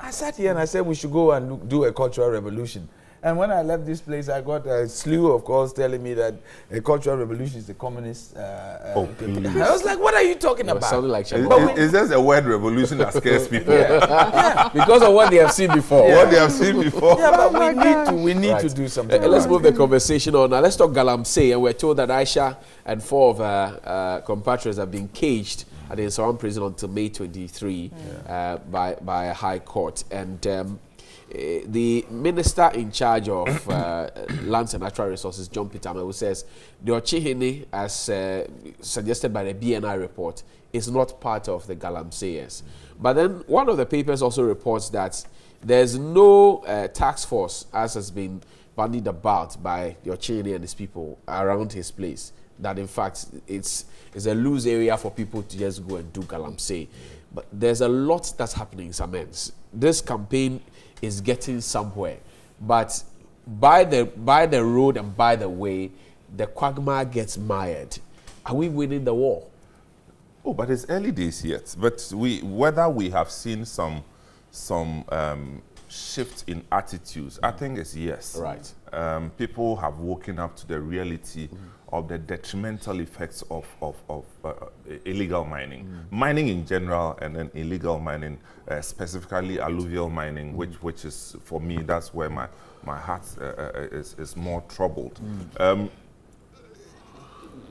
I sat here and I said we should go and do a cultural revolution. And when I left this place, I got a slew of calls telling me that a cultural revolution is the communist. I was like, what are you talking about? Sounding like It's just a word revolution that scares people. Because of what they have seen before. What they have seen before. Yeah, but we need to do something. Let's move the conversation on. Now, let's talk Galamsey. And we're told that Aisha and 4 of her compatriots have been caged at the Nsawam prison until May 23 by a high court. And the minister in charge of lands and natural resources, John Peter Amewu, says the Ochihene, as suggested by the BNI report, is not part of the Galamseyers. But then one of the papers also reports that there's no task force, as has been bandied about by the Ochihene and his people around his place, that in fact it's a loose area for people to just go and do Galamsey. But there's a lot that's happening in Samens. This campaign is getting somewhere, but by the road and by the way, the quagmire gets mired. Are we winning the war? Oh, but it's early days yet. But whether we have seen some shift in attitudes, I think it's yes. Right. People have woken up to the reality of the detrimental effects of illegal mining. Mining in general, and then illegal mining, specifically alluvial mining, which is, for me, that's where my heart is more troubled.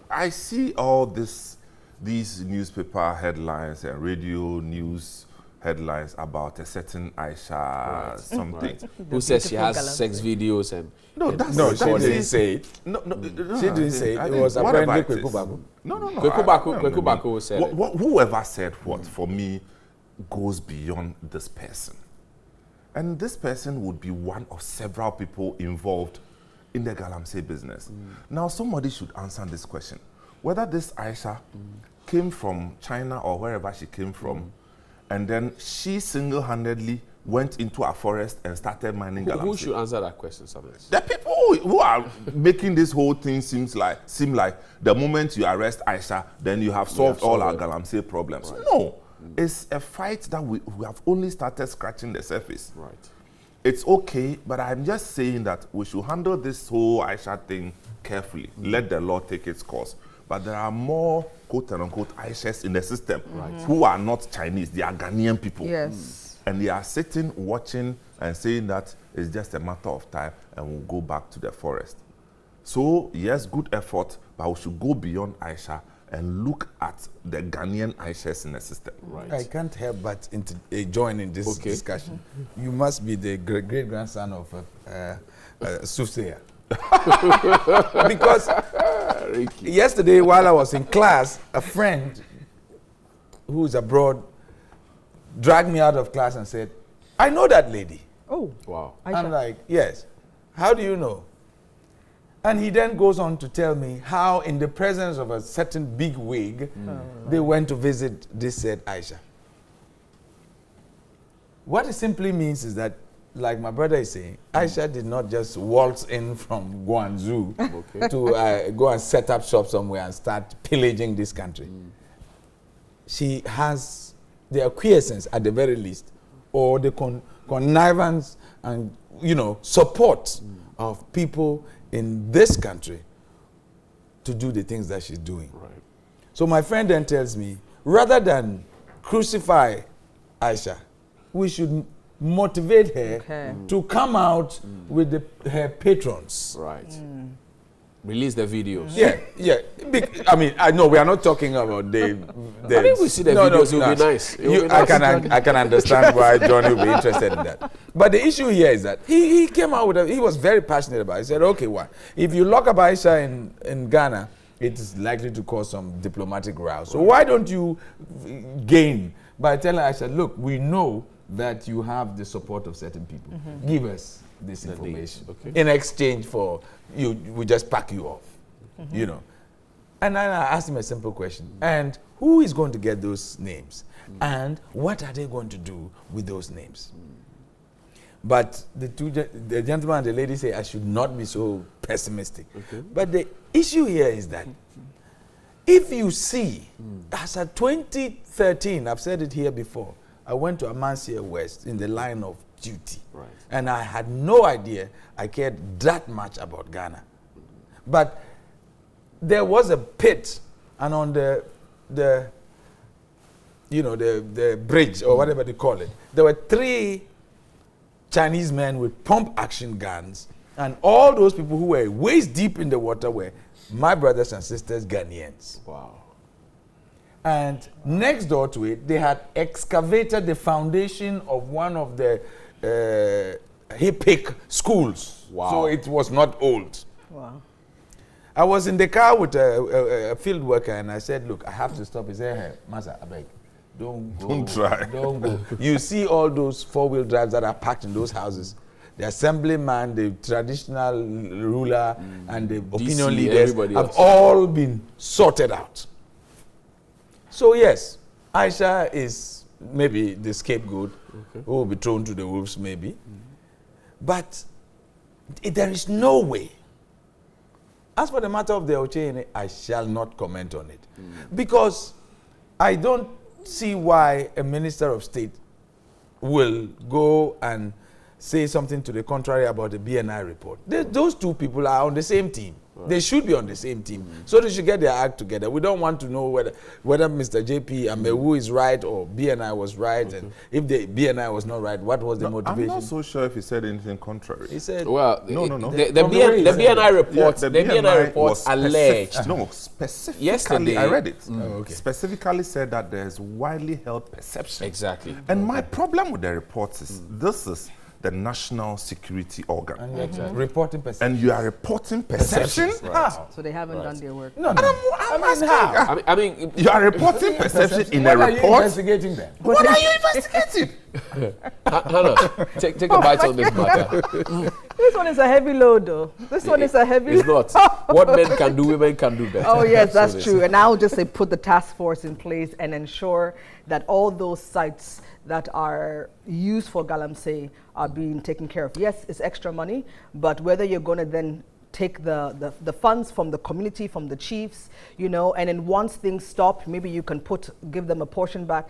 I see all these newspaper headlines and radio news headlines about a certain Aisha something. Who says she has sex videos and... No, she didn't say it. No, she didn't say it. It was apparently Kweku Baku. No. Kweku Baku said it. Whoever said what, for me, goes beyond this person. And this person would be one of several people involved in the Galamsey business. Now, somebody should answer this question. Whether this Aisha came from China or wherever she came from, and then she single-handedly went into a forest and started mining Galamsey. Who should answer that question, Samuels? The people who are making this whole thing seem like the moment you arrest Aisha, then you have solved all our Galamsey problems. Right. No. It's a fight that we have only started scratching the surface. Right. It's okay, but I'm just saying that we should handle this whole Aisha thing carefully. Let the law take its course. But there are more quote-unquote Aishas in the system who are not Chinese. They are Ghanaian people. Yes. And they are sitting, watching, and saying that it's just a matter of time and we'll go back to the forest. So, yes, good effort, but we should go beyond Aisha and look at the Ghanaian Aishas in the system. Right. I can't help but join in this discussion. You must be the great-grandson of a soothsayer. Because yesterday, while I was in class, a friend who is abroad dragged me out of class and said, I know that lady. Oh. Wow. I'm like, yes. How do you know? And he then goes on to tell me how in the presence of a certain big wig, they went to visit this said Aisha. What it simply means is that, like my brother is saying, Aisha did not just waltz in from Guangzhou to go and set up shop somewhere and start pillaging this country. She has the acquiescence at the very least, or the connivance and, support of people in this country to do the things that she's doing. Right. So my friend then tells me, rather than crucify Aisha, we should motivate her to come out with her patrons. Right. Release the videos. Yeah. I mean, I know we are not talking about the I think we see the videos, it will be nice. I can understand why Johnny will be interested in that. But the issue here is that he came out with he was very passionate about it. He said, okay, why? If you lock up Aisha in Ghana, it is likely to cause some diplomatic rows. So why don't you gain by telling Aisha, look, we know that you have the support of certain people. Give us this information in exchange for we just pack you off, And then I asked him a simple question. And who is going to get those names? And what are they going to do with those names? But the gentleman and the lady say I should not be so pessimistic. But the issue here is that if you see, as of 2013, I've said it here before, I went to Amancia West in the line of duty. Right. And I had no idea I cared that much about Ghana. But there was a pit, and on the bridge, or whatever they call it, there were 3 Chinese men with pump-action guns, and all those people who were waist deep in the water were my brothers and sisters, Ghanaians. Wow. And next door to it, they had excavated the foundation of one of the HIPIC schools. Wow. So it was not old. Wow. I was in the car with a field worker, and I said, look, I have to stop. He said, hey, Masa, I beg, don't go. Don't try. Don't go. You see all those 4-wheel drives that are packed in those houses. The assemblyman, the traditional ruler, and the opinion leaders have all been sorted out. So yes, Aisha is maybe the scapegoat who will be thrown to the wolves maybe. But there is no way. As for the matter of the Ochene, I shall not comment on it. Because I don't see why a minister of state will go and say something to the contrary about the BNI report. Those 2 people are on the same team. Right. They should be on the same team. So they should get their act together. We don't want to know whether Mr. JP Amewu is right or BNI was right, and if the BNI was not right, what was the motivation? I'm not so sure if he said anything contrary. He said, well, no. The BNI report, the BNI report alleged. No, specifically, yesterday, I read it. Okay. Specifically said that there's widely held perception. Exactly. And my problem with the report is this is the national security organ. Reporting perception. And you are reporting perception? Right. How? So they haven't done their work. No. I'm asking how? I mean, you are reporting perception in a What are you report? investigating then? What are you investigating? Hannah, take a bite on this matter. This one is a heavy load, though. This one is a heavy It's not. What men can do, women can do better. Oh, yes, that's true. And I'll just say put the task force in place and ensure that all those sites that are used for Galamsey are being taken care of. Yes, it's extra money, but whether you're going to then take the funds from the community, from the chiefs, you know, and then once things stop, maybe you can give them a portion back,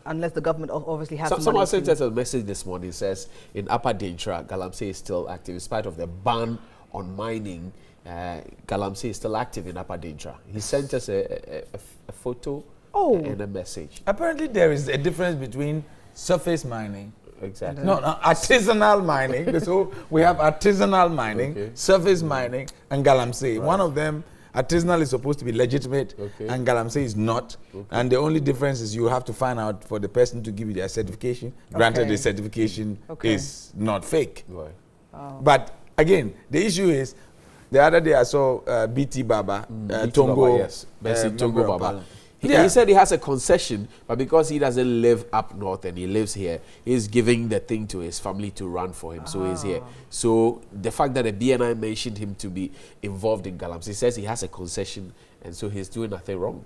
unless the government obviously has money. Someone sent us a message this morning. Says in Upper Dentra, Galamsey is still active in spite of the ban on mining. Galamsey is still active in Upper Dentra. He sent us a photo and a message. Apparently, there is a difference between surface mining. Exactly. No, artisanal mining. So we have artisanal mining, surface mining, and Galamsey. Right. One of them, artisanal, is supposed to be legitimate, and Galamsey is not. And the only difference is you have to find out for the person to give you their certification. Granted, the certification is not fake. Right. But again, the issue is, the other day I saw BT Baba, Tongo, yes, Tongo Baba. He said he has a concession, but because he doesn't live up north and he lives here, he's giving the thing to his family to run for him. So he's here. So the fact that the BNI mentioned him to be involved in Galamsey, he says he has a concession, and so he's doing nothing wrong.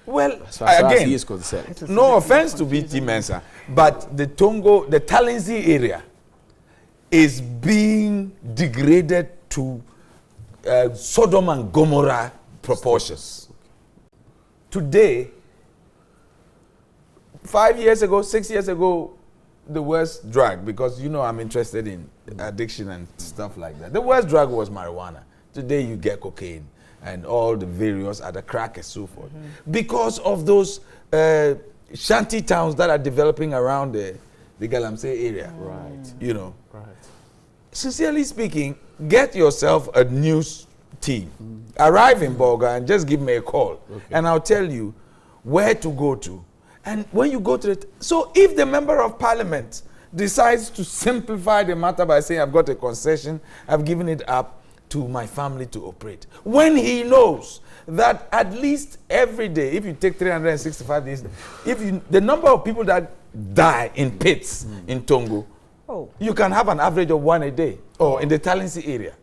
Well, as far as again, he is concerned. No offense to BT Mensa, but the Talensi area is being degraded to Sodom and Gomorrah proportions. Today, 5 years ago, 6 years ago, the worst drug, because you know I'm interested in addiction and stuff like that. The worst drug was marijuana. Today you get cocaine and all the various other crack and so forth. Because of those shanty towns that are developing around the Galamsey area. Right. You know. Right. Sincerely speaking, get yourself a news team. Arrive in Bolga and just give me a call. And I'll tell you where to go to. And when you go to it, so if the member of parliament decides to simplify the matter by saying, I've got a concession, I've given it up to my family to operate, when he knows that at least every day, if you take 365 days, the number of people that die in pits in Tongo, you can have an average of 1 a day, or in the Talensi area.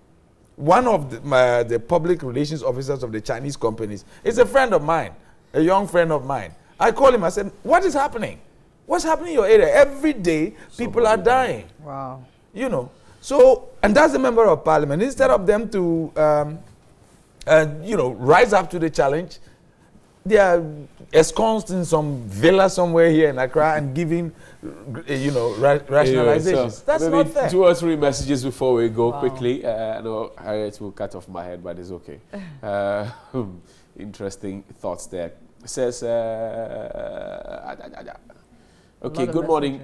One of the public relations officers of the Chinese companies is a friend of mine, a young friend of mine. I called him, I said, what is happening? What's happening in your area? Every day, people are dying. Wow. You know, so, and that's the member of parliament. Instead of them to, you know, rise up to the challenge, they are ensconced in some villa somewhere here in Accra and giving, you know, rationalizations. So that's not fair. 2 or 3 messages before we go quickly. No, Harriet will cut off my head, but it's okay. Interesting thoughts there. It says, okay, good morning.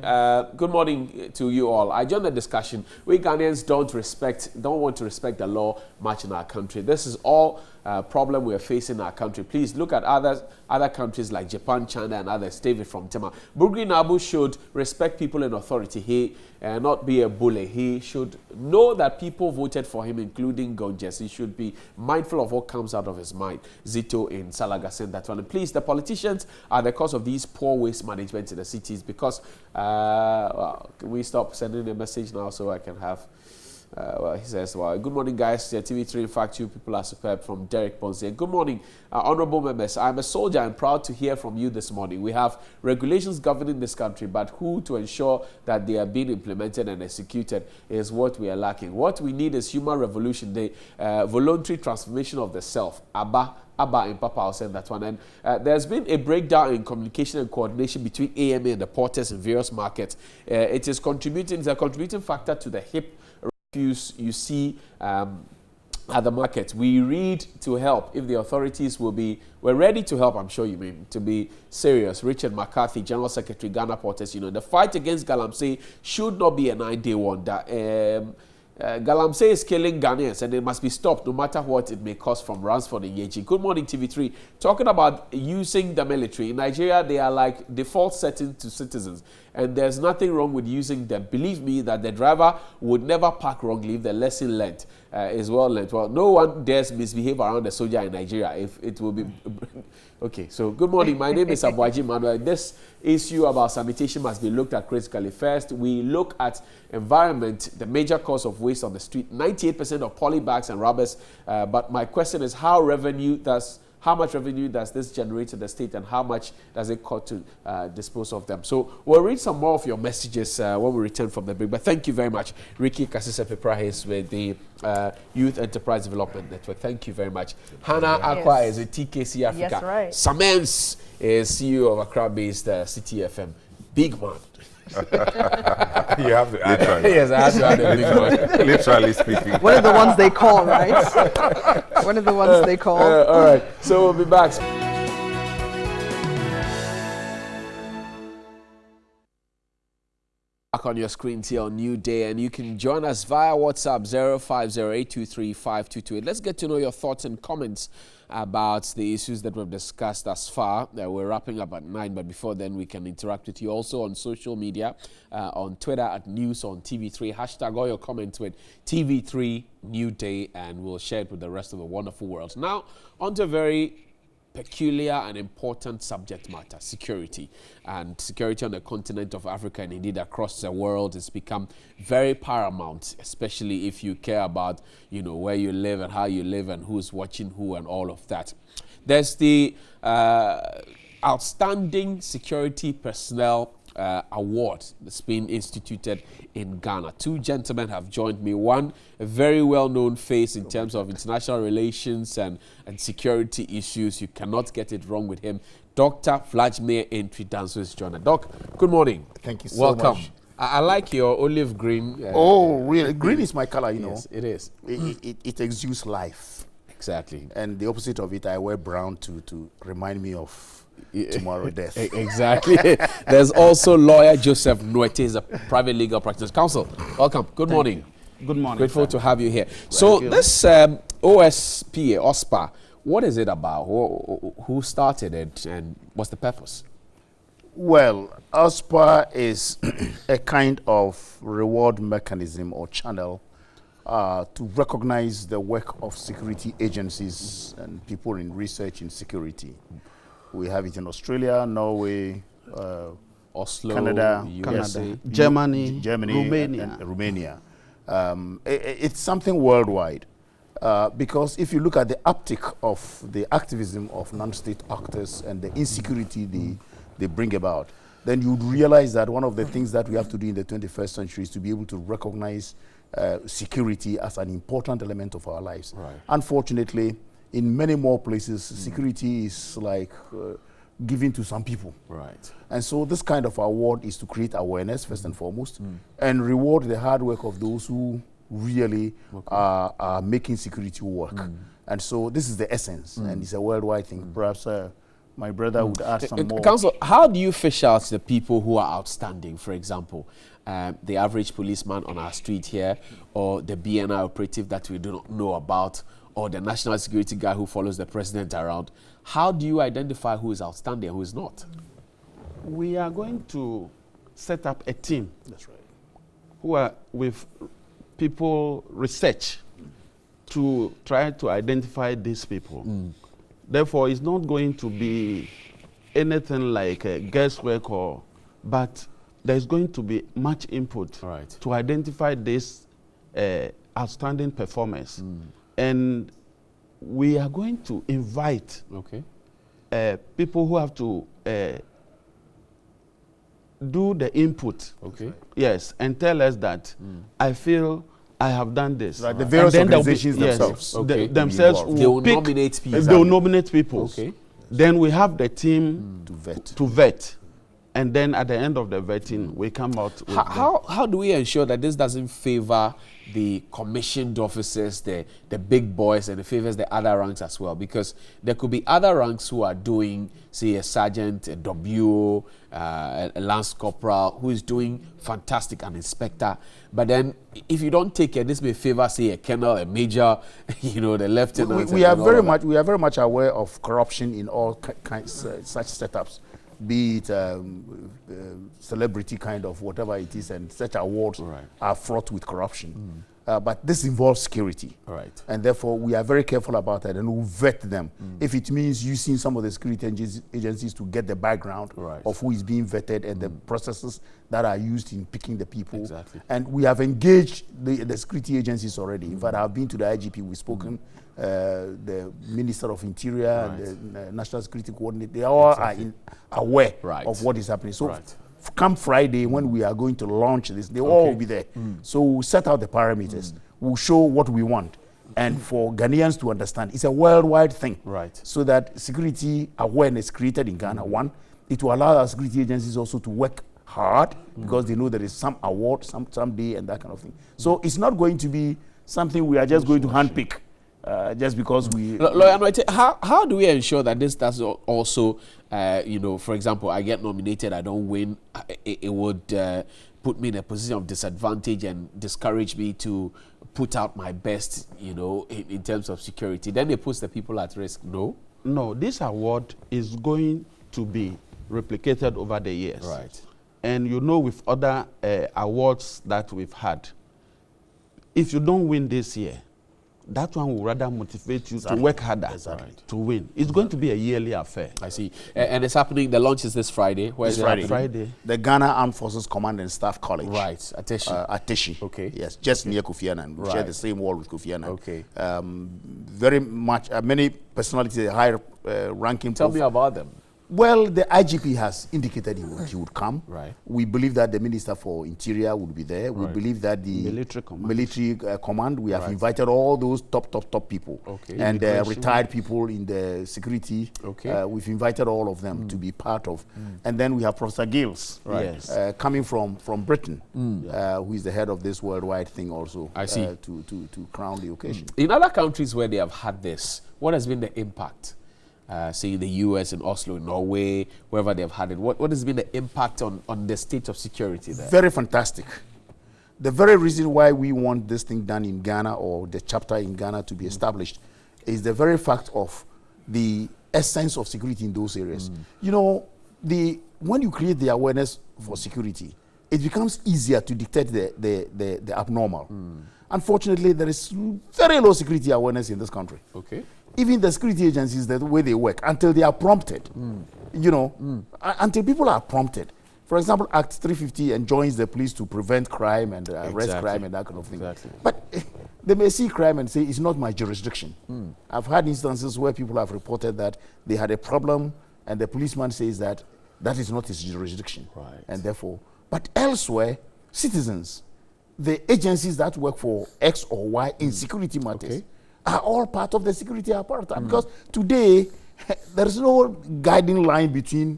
Good morning to you all. I joined the discussion. We Ghanaians don't want to respect the law much in our country. This is all problem we are facing in our country. Please look at other countries like Japan, China, and others. David from Tema. Burgi Nabu should respect people in authority. He not be a bully. He should know that people voted for him, including Gonjes. He should be mindful of what comes out of his mind. Zito in Salaga sent that one. And please, the politicians are the cause of these poor waste management in the cities, because well, can we stop sending a message now so I can have well, he says, well, good morning, guys. TV3, in fact, you people are superb, from Derek Ponce. Good morning, honorable members. I'm a soldier and proud to hear from you this morning. We have regulations governing this country, but who to ensure that they are being implemented and executed is what we are lacking. What we need is human revolution, the voluntary transformation of the self. Abba and Papa, I'll send that one. And there's been a breakdown in communication and coordination between AMA and the porters in various markets. It's a contributing factor to the hip you see at the market. We read to help if the authorities we're ready to help, I'm sure you mean, to be serious. Richard McCarthy, General Secretary, Ghana Porters Union. The fight against Galamsey should not be a 9-day wonder. Galamsey is killing Ghanaians and it must be stopped no matter what it may cost from Ransford and Yeji. Good morning, TV3. Talking about using the military. In Nigeria, they are like default settings to citizens. And there's nothing wrong with using them. Believe me that the driver would never park wrongly if the lesson learned is well learned. Well, no one dares misbehave around a soldier in Nigeria if it will be... Okay, so good morning. My name is Abuaji Manuel. This issue about sanitation must be looked at critically. First, we look at environment, the major cause of waste on the street. 98% of poly bags and rubbers. But my question is how much revenue does this generate to the state and how much does it cost to dispose of them? So we'll read some more of your messages when we return from the break. But thank you very much. Ricky Kasisa-Peprahis with the Youth Enterprise Development Network. Thank you very much. Hannah Akwa is a TKC Africa. Yes, right. Samens is CEO of Accra-based City FM. Big man. You have to add that. Yes, I have to add a big man. Literally speaking. One of the ones they call, right? One of the ones they call. All right, so we'll be back. Back on your screens here on New Day, and you can join us via WhatsApp 0508235228. Let's get to know your thoughts and comments about the issues that we've discussed thus far. We're wrapping up at 9, but before then we can interact with you also on social media, on Twitter at News on TV3. Hashtag all your comments with TV3 New Day, and we'll share it with the rest of the wonderful world. Now, on to a very peculiar and important subject matter, security. And security on the continent of Africa and indeed across the world has become very paramount, especially if you care about, where you live and how you live and who's watching who and all of that. There's the Outstanding Security Personnel award that's been instituted in Ghana. 2 gentlemen have joined me. One, a very well-known face in terms of international relations and security issues. You cannot get it wrong with him. Dr. Vladimir Entry Danso is joining us. Doc, good morning. Thank you so Welcome. much. I like your olive green. Really? Green is my color, Yes, it is. It exudes life. Exactly. And the opposite of it, I wear brown to remind me of tomorrow death. Exactly. There's also lawyer Joseph Nwete, is a private legal practice counsel. Welcome. Good morning. Good morning. Grateful to have you here. So this OSPA, what is it about? Who started it and what's the purpose? Well, OSPA is a kind of reward mechanism or channel to recognize the work of security agencies and people in research in security. We have it in Australia, Norway, Oslo, Canada, Germany, Romania. And Romania. It's something worldwide because if you look at the uptick of the activism of non-state actors and the insecurity they bring about, then you'd realize that one of the things that we have to do in the 21st century is to be able to recognize security as an important element of our lives. Right. Unfortunately, in many more places, security is like given to some people. Right. And so this kind of award is to create awareness, first and foremost, and reward the hard work of those who really are making security work. And so this is the essence, and it's a worldwide thing. Perhaps my brother would add some more. Counsel, how do you fish out the people who are outstanding? For example, the average policeman on our street here, or the BNI operative that we do not know about, or the national security guy who follows the president around. How do you identify who is outstanding and who is not? We are going to set up a team. That's right. Who are with people research to try to identify these people. Therefore, it's not going to be anything like guesswork but there's going to be much input to identify this outstanding performance. And we are going to invite people who have to do the input. Yes, and tell us that I feel I have done this. Right, the various organizations themselves. Themselves will nominate people. They will nominate people. Then we have the team to vet. and then at the end of the vetting, we come out with how do we ensure that this doesn't favor the commissioned officers, the big boys, and it favors the other ranks as well? Because there could be other ranks who are doing, say, a sergeant, a WO, a lance corporal, who is doing fantastic, an inspector. But then, if you don't take it, this may favor, say, a colonel, a major, you know, the lieutenant. We are very much aware of corruption in all kinds such setups, be it celebrity kind of whatever it is, and such awards are fraught with corruption. But this involves security. And therefore, we are very careful about that, and we vet them. If it means using some of the security agencies to get the background of who is being vetted and the processes that are used in picking the people. And we have engaged the security agencies already. In fact, I've been to the IGP, we've spoken, the Minister of Interior, and the National Security Coordinator, they all are aware of what is happening. So come Friday, when we are going to launch this, they all will be there. So we'll set out the parameters. We'll show what we want. And for Ghanaians to understand, it's a worldwide thing. So that security awareness created in Ghana, one, it will allow our security agencies also to work hard because they know there is some award, someday, and that kind of thing. So it's not going to be something we are just going to handpick. Just because we... How do we ensure that this does also, you know, for example, I get nominated, I don't win, it would put me in a position of disadvantage and discourage me to put out my best, you know, in terms of security. Then it puts the people at risk, no? No, this award is going to be replicated over the years. And you know, with other awards that we've had, if you don't win this year, that one will rather motivate you to work harder to win. It's going to be a yearly affair. I see. And it's happening, the launch is this Friday. Where is it Friday. The Ghana Armed Forces Command and Staff College. At Teshi. Yes, just near Kofi Annan. We share the same wall with Kofi Annan. Very much, many personalities, high ranking. Tell me about them. Well, the IGP has indicated he would come. We believe that the Minister for Interior would be there. We believe that the military command, we have invited all those top people. And retired people in the security. We've invited all of them to be part of. And then we have Professor Gills coming from Britain, who is the head of this worldwide thing also. I see. To crown the occasion. In other countries where they have had this, what has been the impact? Say in the US, in Oslo, in Norway, wherever they have had it. What has been the impact on the state of security there? Very fantastic. The very reason why we want this thing done in Ghana, or the chapter in Ghana to be established, is the very fact of the essence of security in those areas. You know, when you create the awareness for security, it becomes easier to detect the abnormal. Unfortunately, there is very low security awareness in this country. Even the security agencies, the way they work, until they are prompted, you know, until people are prompted. For example, Act 350 enjoins the police to prevent crime and arrest crime and that kind of thing. But they may see crime and say, it's not my jurisdiction. I've had instances where people have reported that they had a problem and the policeman says that that is not his jurisdiction. And therefore, but elsewhere, citizens, the agencies that work for X or Y in security matters, are all part of the security apparatus. Because today, there is no guiding line between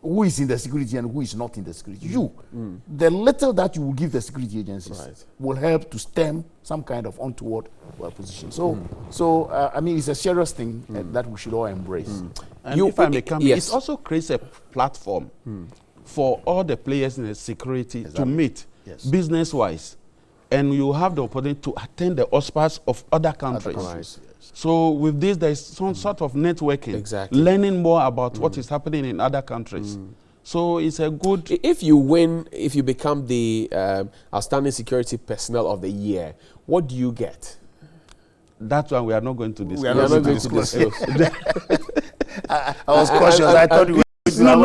who is in the security and who is not in the security. The little that you will give the security agencies will help to stem some kind of untoward position. So, I mean, it's a serious thing that we should all embrace. And if I may come, it also creates a platform for all the players in the security to meet business-wise. And you have the opportunity to attend the auspices of other countries. So with this, there is some sort of networking, learning more about what is happening in other countries. So it's a good... If you win, if you become the Outstanding Security Personnel of the Year, what do you get? That one we are not going to disclose. We are not going to disclose. I was cautious. I thought you were... No.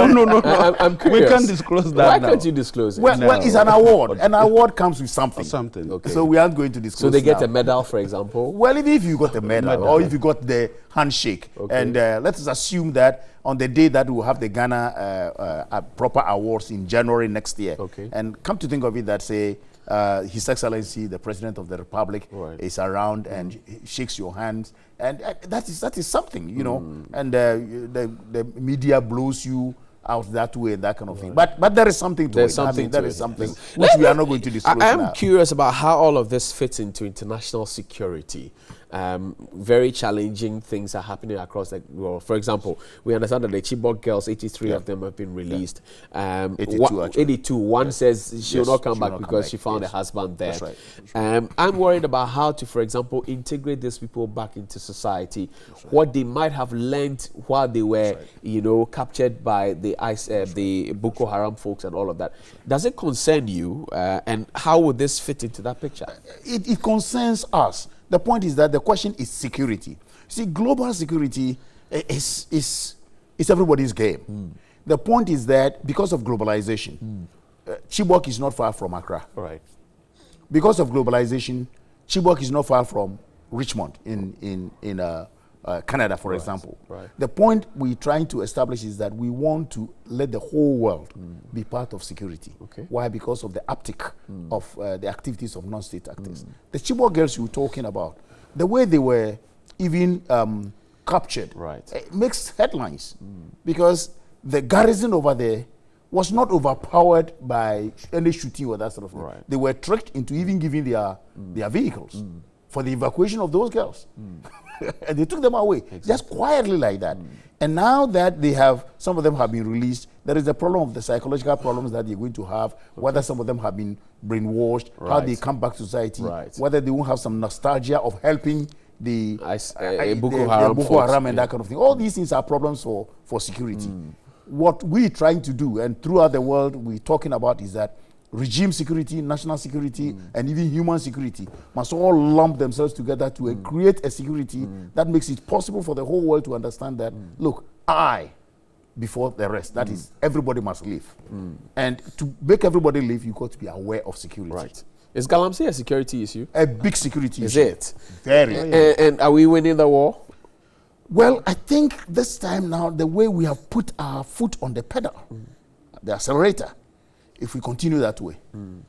I'm curious. We can't disclose that. Why now. can't you disclose it? Well, it's an award. An award comes with something. So we aren't going to disclose. So they get a medal, for example? Well, even if you got a medal or if you got the handshake, and let's assume that on the day that we'll have the Ghana proper awards in January next year, and come to think of it that, say, His Excellency, the President of the Republic, is around and shakes your hands, and that is something, you know. And the media blows you out that way, that kind of thing. But there is something to it. I mean, there is something which we are not going to disclose I am now. curious about how all of this fits into international security. Very challenging things are happening across the world. For example, we understand that the Chibok girls, 83 of them have been released. 82. One says she will not come back because she found a husband there. That's right. I'm worried about how to, for example, integrate these people back into society. What they might have learned while they were, you know, captured by the Boko Haram folks and all of that. Does it concern you? And how would this fit into that picture? It concerns us. The point is that the question is security. See, global security is everybody's game. The point is that because of globalization, Chibok is not far from Accra. Right. Because of globalization, Chibok is not far from Richmond in Canada, for example. Right. The point we're trying to establish is that we want to let the whole world be part of security. Okay. Why? Because of the uptick of the activities of non-state actors. The Chibok girls you were talking about, the way they were even captured, makes headlines because the garrison over there was not overpowered by any shooting or that sort of thing. Right. They were tricked into even giving their vehicles for the evacuation of those girls. And they took them away, just quietly like that. And now that they have, some of them have been released, there is the problem of the psychological problems that they're going to have, whether some of them have been brainwashed, how they come back to society, whether they won't have some nostalgia of helping the Boko Haram and that kind of thing. All these things are problems for security. What we're trying to do, and throughout the world we're talking about, is that regime security, national security, and even human security must all lump themselves together to create a security that makes it possible for the whole world to understand that, look, I, before the rest, that is, everybody must live. And to make everybody live, you've got to be aware of security. Right. Is Galamsey a security issue? A big security issue. Is it? Very. And are we winning the war? Well, I think this time now, the way we have put our foot on the pedal, the accelerator, if we continue that way,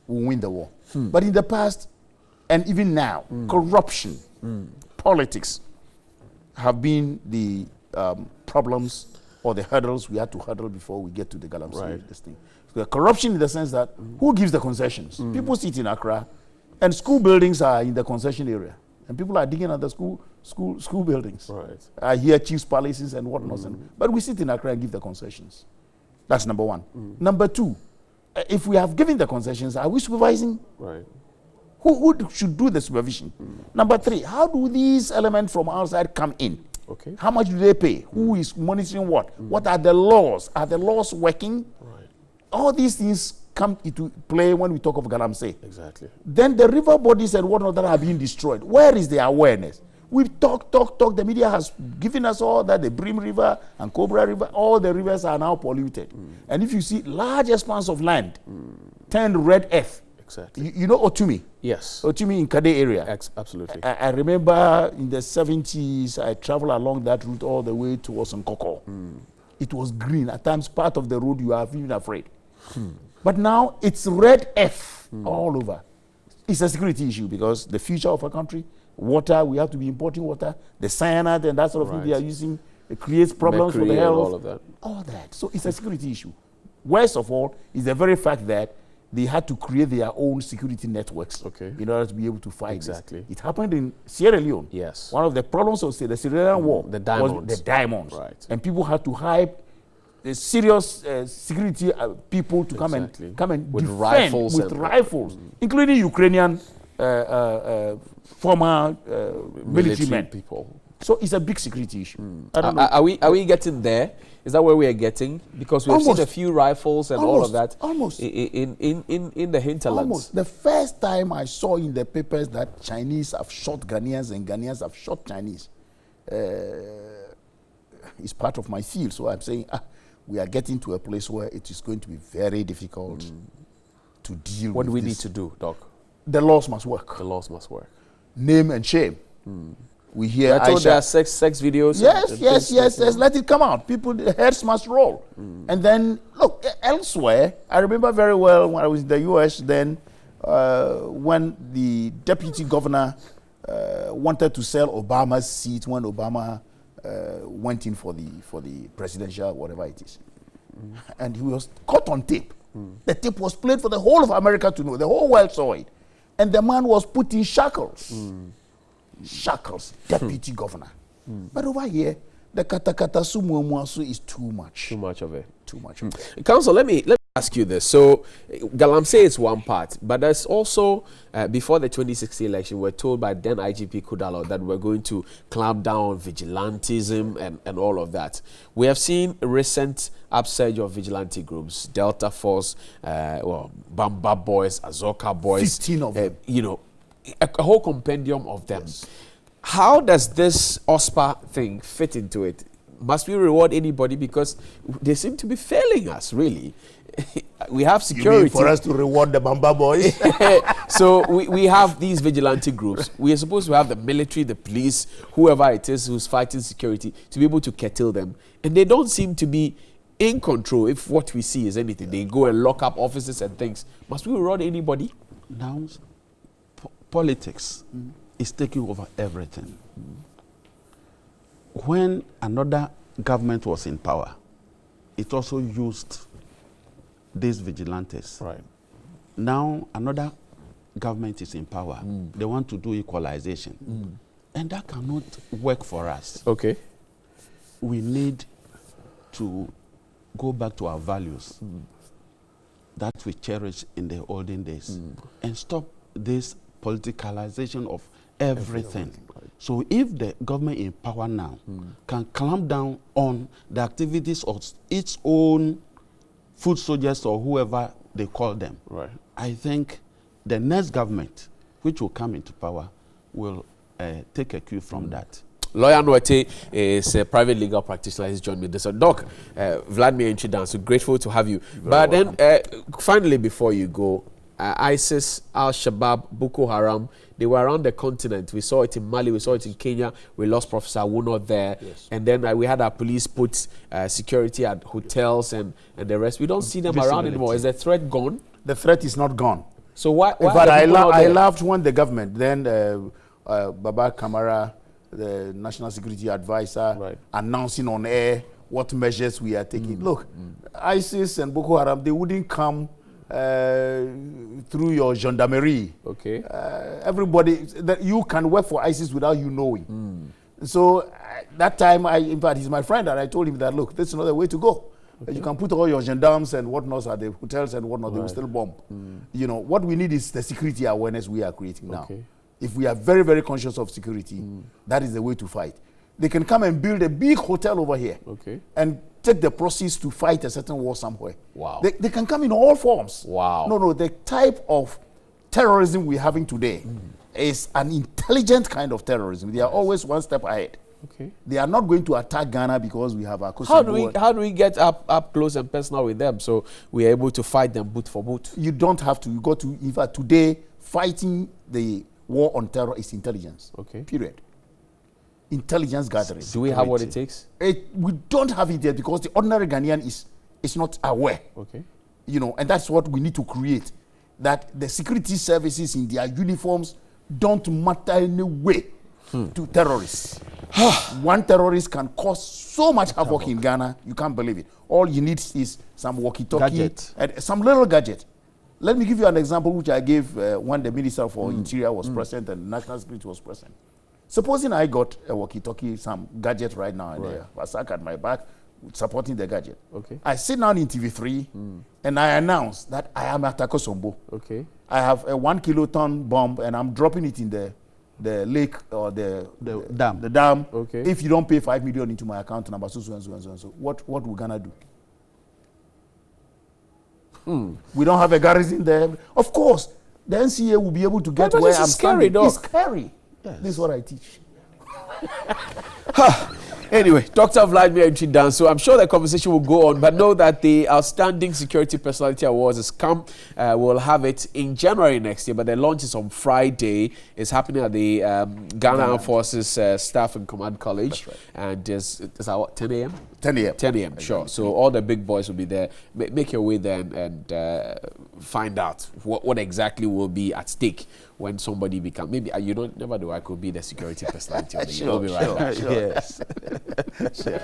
we'll win the war. But in the past, and even now, corruption, politics have been the problems or the hurdles we had to hurdle before we get to the Galamsey this thing. So the corruption in the sense that who gives the concessions? People sit in Accra, and school buildings are in the concession area, and people are digging at the school buildings. I hear chiefs' palaces and whatnot, but we sit in Accra and give the concessions. That's number one. Number two, if we have given the concessions, are we supervising? Right. Who should do the supervision? Number three, how do these elements from outside come in? Okay. How much do they pay? Who is monitoring what? What are the laws? Are the laws working? Right. All these things come into play when we talk of Galamsey. Exactly. Then the river bodies and whatnot that are being destroyed. Where is the awareness? We've talked. The media has given us all that the Brim River and Cobra River, all the rivers are now polluted. And if you see large expanse of land turned red earth. Exactly. You know Otumi? Yes. Otumi in Kade area. Absolutely. I remember in the 70s, I traveled along that route all the way towards Nkoko. It was green. At times, part of the road, you are even afraid. But now, it's red earth all over. It's a security issue because the future of a country, water, we have to be importing water. The cyanide and that sort of thing they are using, it creates problems for the health. All of that. All that. So it's a security issue. Worst of all is the very fact that they had to create their own security networks in order to be able to fight this. It happened in Sierra Leone. Yes. One of the problems of the Sierra Leone war was the diamonds. Right. And people had to hire serious security people to come and with defend rifles with rifles, including Ukrainian former military men. People. So it's a big security issue. I don't know. Are we getting there? Is that where we are getting? Because we have seen a few rifles and all of that in the hinterlands. Almost. The first time I saw in the papers that Chinese have shot Ghanaians and Ghanaians have shot Chinese is part of my field. So I'm saying we are getting to a place where it is going to be very difficult to deal with. What do we need to do, Doc? The laws must work. The laws must work. Name and shame. We hear I told there are sex videos. Yes. Let it come out. People, the heads must roll. And then, look, elsewhere, I remember very well when I was in the U.S. then, when the deputy governor wanted to sell Obama's seat when Obama went in for the presidential, whatever it is. and he was caught on tape. The tape was played for the whole of America to know. The whole world saw it. And the man was put in shackles. Shackles, deputy governor. But over here, the katakata sumuamuasu is too much. Too much of it. Too much of it. Council, let me ask you this. So, Galamsey is one part, but there's also, before the 2016 election, we're told by then IGP Kudalo that we're going to clamp down on vigilantism and all of that. We have seen a recent upsurge of vigilante groups, Delta Force, Bamba Boys, Azoka Boys. 15 of them. You know, a whole compendium of them. Yes. How does this OSPA thing fit into it? Must we reward anybody? Because they seem to be failing us, really. We have security. You mean for us to reward the Bamba Boys? So we have these vigilante groups. We are supposed to have the military, the police, whoever it is who's fighting security, to be able to curtail them. And they don't seem to be in control if what we see is anything. They go and lock up offices and things. Must we reward anybody? Now, politics is taking over everything. When another government was in power, it also used these vigilantes. Right. Now another government is in power. They want to do equalization. And that cannot work for us. Okay. We need to go back to our values that we cherished in the olden days and stop this politicalization of everything. So if the government in power now can clamp down on the activities of its own foot soldiers or whoever they call them, right, I think the next government which will come into power will take a cue from that. Lawyer Nwete is a private legal practitioner. He's joined me this. So, Doc, Vladimir Nchidan, so grateful to have you. But then, finally, before you go, ISIS, Al-Shabaab, Boko Haram, they were around the continent. We saw it in Mali, we saw it in Kenya. We lost Professor Awuno there. Yes. And then we had our police put security at hotels and the rest. We don't see them around anymore. Is the threat gone? The threat is not gone. So why but I laughed when the government, then Baba Kamara, the National Security Advisor, announcing on air what measures we are taking. Look, ISIS and Boko Haram, they wouldn't come through your gendarmerie. Okay. Everybody, that you can work for ISIS without you knowing. So that time, in fact, he's my friend, and I told him that, look, that's another way to go. Okay. You can put all your gendarmes and whatnot at the hotels and whatnot, they will still bomb. You know, what we need is the security awareness we are creating now. If we are very, very conscious of security, that is the way to fight. They can come and build a big hotel over here and take the proceeds to fight a certain war somewhere. Wow. They can come in all forms. Wow. No, the type of terrorism we're having today is an intelligent kind of terrorism. They are always one step ahead. Okay. They are not going to attack Ghana because we have our How do we get up close and personal with them so we are able to fight them boot for boot? You don't have to. You got to. In fact, today fighting the war on terror is intelligence. Okay. Period. Intelligence gathering. Do we have what it takes? We don't have it yet because the ordinary Ghanaian is not aware. Okay. You know, and that's what we need to create. That the security services in their uniforms don't matter in any way to terrorists. One terrorist can cause so much havoc in Ghana, you can't believe it. All you need is some walkie-talkie and some little gadget. Let me give you an example which I gave when the Minister for Interior was present and National Security was present. Supposing I got a walkie-talkie, some gadget right now, and a sack at my back, supporting the gadget. Okay. I sit down in TV3 and I announce that I am at Akosombo. Okay. I have a 1 kiloton bomb and I'm dropping it in the lake or the dam. The dam. Okay. If you don't pay 5 million into my account number, so and so, what we gonna do? We don't have a garrison there. Of course, the NCA will be able to get where I'm scary, standing. It's scary. Yes. This is what I teach. Anyway, Dr. Vladimir Nchidan, so I'm sure the conversation will go on, but know that the Outstanding Security Personality Awards has come. We'll have it in January next year, but the launch is on Friday. It's happening at the Ghana Armed Forces Staff and Command College. Right. And it's at 10 a.m.? 10 a.m. 10 a.m., sure. So all the big boys will be there. Make your way there and find out what exactly will be at stake when somebody becomes, maybe you don't never know, I could be the security personality of the year. We'll be right back. Sure. Yes. Sure.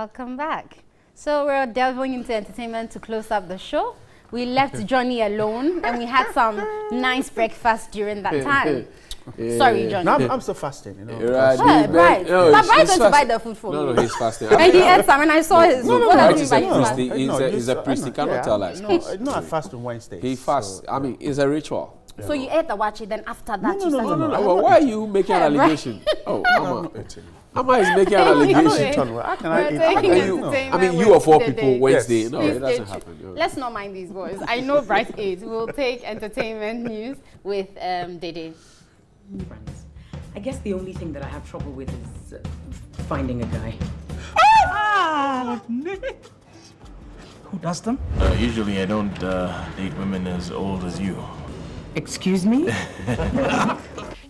Welcome back. So we're delving into entertainment to close up the show. We left Johnny alone and we had some nice breakfast during that time. Sorry, Johnny. No, I'm still fasting, you know. Right. Bright going to buy the food for me. No, he's fasting. And he ate some and I saw his food. What does he buy? He's a priest. He cannot tell us. No, I fast on Wednesdays. He fasts. I mean, it's a ritual. So you ate the wachi, then after that you started. No. Why are you making an allegation? Oh, Amma is making an allegation. I mean, you of all people, Wednesday. No, it doesn't happen. Let's not mind these boys. I know Bright 8 will take entertainment news with NewDay. I guess the only thing that I have trouble with is finding a guy. Who does them? Usually I don't date women as old as you. Excuse me?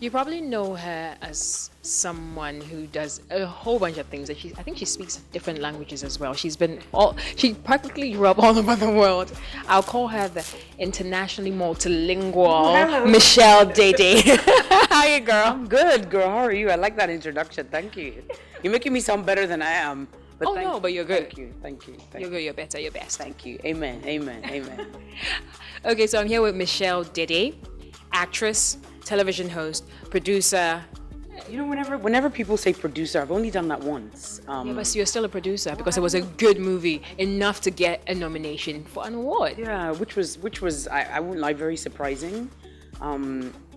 You probably know her as someone who does a whole bunch of things. I think she speaks different languages as well. She practically grew up all over the world. I'll call her the internationally multilingual Michelle NewDay. How are you, girl? I'm good, girl. How are you? I like that introduction. Thank you. You're making me sound better than I am. But but you're good. Thank you. You're good. You're better. You're best. Thank you. Amen. Okay, so I'm here with Michelle NewDay, actress, television host, producer. You know, whenever people say producer, I've only done that once. But you're still a producer because it was a good movie, enough to get a nomination for an award. Yeah, which was I won't lie, very surprising.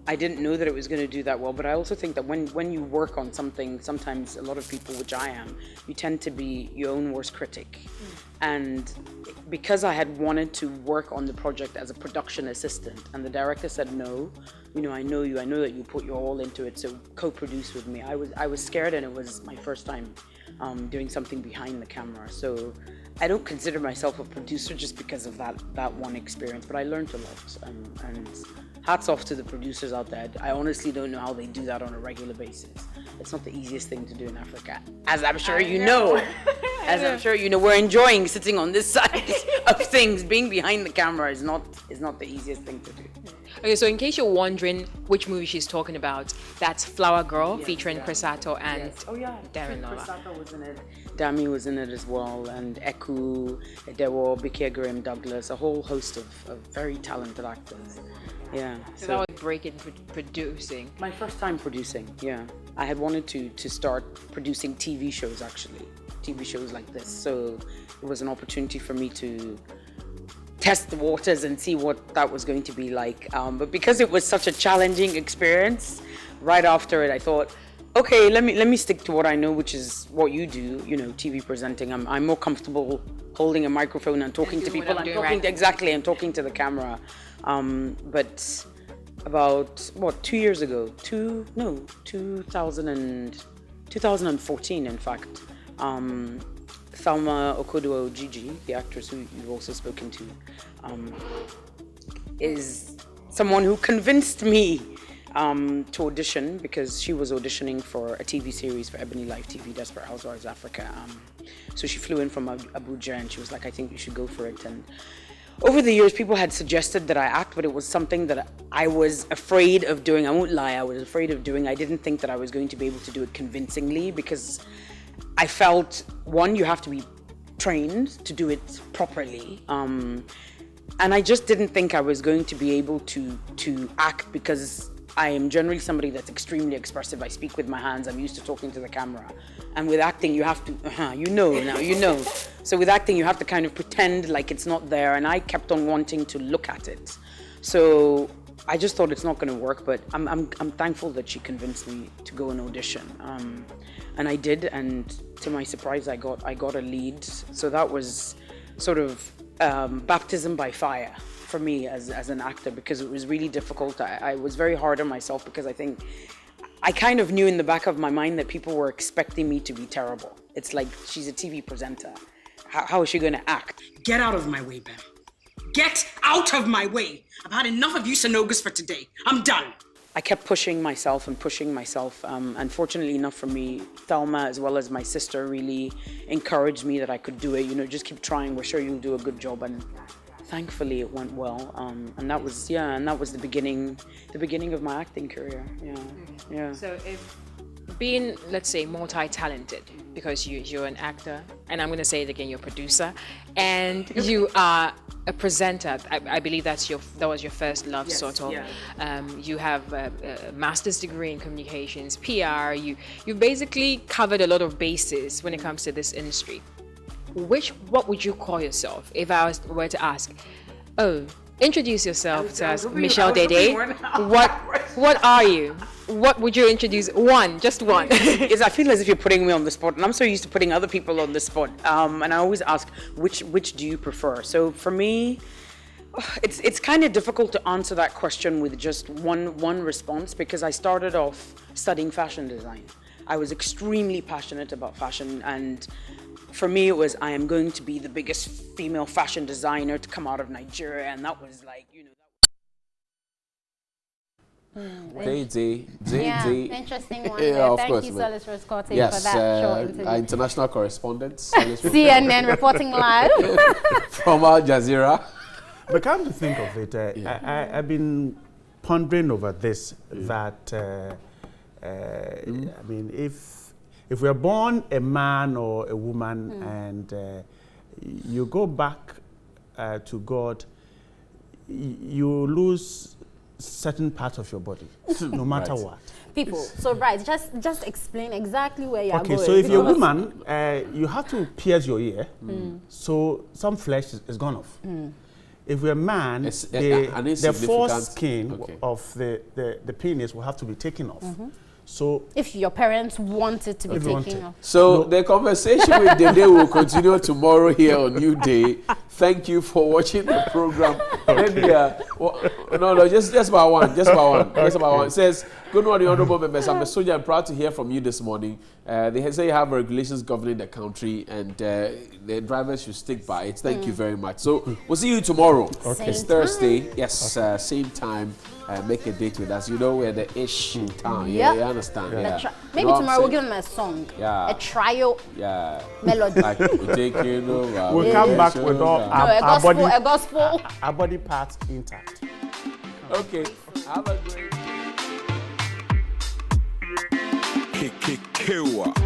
I didn't know that it was going to do that well, but I also think that when you work on something, sometimes a lot of people, which I am, you tend to be your own worst critic. And because I had wanted to work on the project as a production assistant, and the director said, no, I know you, I know that you put your all into it, so co-produce with me. I was scared, and it was my first time doing something behind the camera. So I don't consider myself a producer just because of that one experience, but I learned a lot. And hats off to the producers out there. I honestly don't know how they do that on a regular basis. It's not the easiest thing to do in Africa, as I'm sure you know. As I'm sure you know, we're enjoying sitting on this side of things. Being behind the camera is not the easiest thing to do. Okay, so in case you're wondering which movie she's talking about, that's Flower Girl, featuring Chris Sato and Darren Nola. Chris Sato was in it. Dami was in it as well, and Eku, Edewo, Bikia Graham Douglas, a whole host of very talented actors. Yeah. So that was breaking producing. My first time producing, yeah. I had wanted to start producing TV shows, actually. TV shows like this. So it was an opportunity for me to test the waters and see what that was going to be like. But because it was such a challenging experience, right after it, I thought, okay, let me stick to what I know, which is what you do, TV presenting. I'm more comfortable holding a microphone and talking to people. I'm talking to the camera. But about 2 years ago, 2014, in fact, Thelma Okoduo Gigi, the actress who you've also spoken to, is someone who convinced me to audition, because she was auditioning for a TV series for Ebony Life TV, Desperate Housewives Africa. So she flew in from Abuja and she was like, I think you should go for it. And over the years, people had suggested that I act, but it was something that I was afraid of doing. I won't lie, I was afraid of doing. I didn't think that I was going to be able to do it convincingly, because I felt, one, you have to be trained to do it properly. And I just didn't think I was going to be able to act, because I am generally somebody that's extremely expressive. I speak with my hands. I'm used to talking to the camera. And with acting, you have to, So with acting, you have to kind of pretend like it's not there. And I kept on wanting to look at it. So I just thought it's not going to work. But I'm thankful that she convinced me to go and audition. And I did. And to my surprise, I got a lead. So that was sort of baptism by fire for me as an actor, because it was really difficult. I was very hard on myself, because I think I kind of knew in the back of my mind that people were expecting me to be terrible. It's like, she's a TV presenter. How is she going to act? Get out of my way, Bam. Get out of my way. I've had enough of you Sanogas for today. I'm done. I kept pushing myself. And fortunately enough for me, Thelma, as well as my sister, really encouraged me that I could do it. Just keep trying. We're sure you'll do a good job. And thankfully it went well. And that was the beginning of my acting career. Yeah. So if being, let's say, multi-talented, because you're an actor, and I'm going to say it again, you're a producer, and you are a presenter. I believe that was your first love, Yes, sort of. yeah. You have a master's degree in communications, PR. You've basically covered a lot of bases when it comes to this industry. What would you call yourself if I were to ask? Oh, introduce yourself to us, Michelle Dede. What are you? What would you introduce? Just one. Yes, I feel as if you're putting me on the spot, and I'm so used to putting other people on the spot. And I always ask, which do you prefer? So for me, it's kind of difficult to answer that question with just one response, because I started off studying fashion design. I was extremely passionate about fashion, and for me it was, I am going to be the biggest female fashion designer to come out of Nigeria, and that was like, you know. Interesting one. Yeah, of Thank course, you, man. Solis Roscoe, Yes, for that short interview. our international correspondent, CNN reporting live from Al Jazeera. But come to think of it, I've been pondering over this, that I mean, if we're born a man or a woman and you go back to God, you lose certain parts of your body, no matter what. People, so just explain exactly where you're going. Okay, so if you're a woman, you have to pierce your ear, so some flesh is gone off. If you're a man, the foreskin of the penis will have to be taken off. So if your parents want it to be taken off. So the conversation with Dede will continue tomorrow here on New Day. Thank you for watching the program. Just about one. It says, good morning, honorable members. I'm a soldier. I'm proud to hear from you this morning. They say you have regulations governing the country, and the drivers should stick by it. Thank you very much. So we'll see you tomorrow. Okay. It's Thursday. Yes, same time. Make a date with us. You know where the ish town. Yeah, you understand. Yeah. Maybe tomorrow we'll give them a song. Yeah. A trial. Yeah. Melody. Like, we take you over. We'll come back with all a gospel. Our body parts intact. Okay. Have a great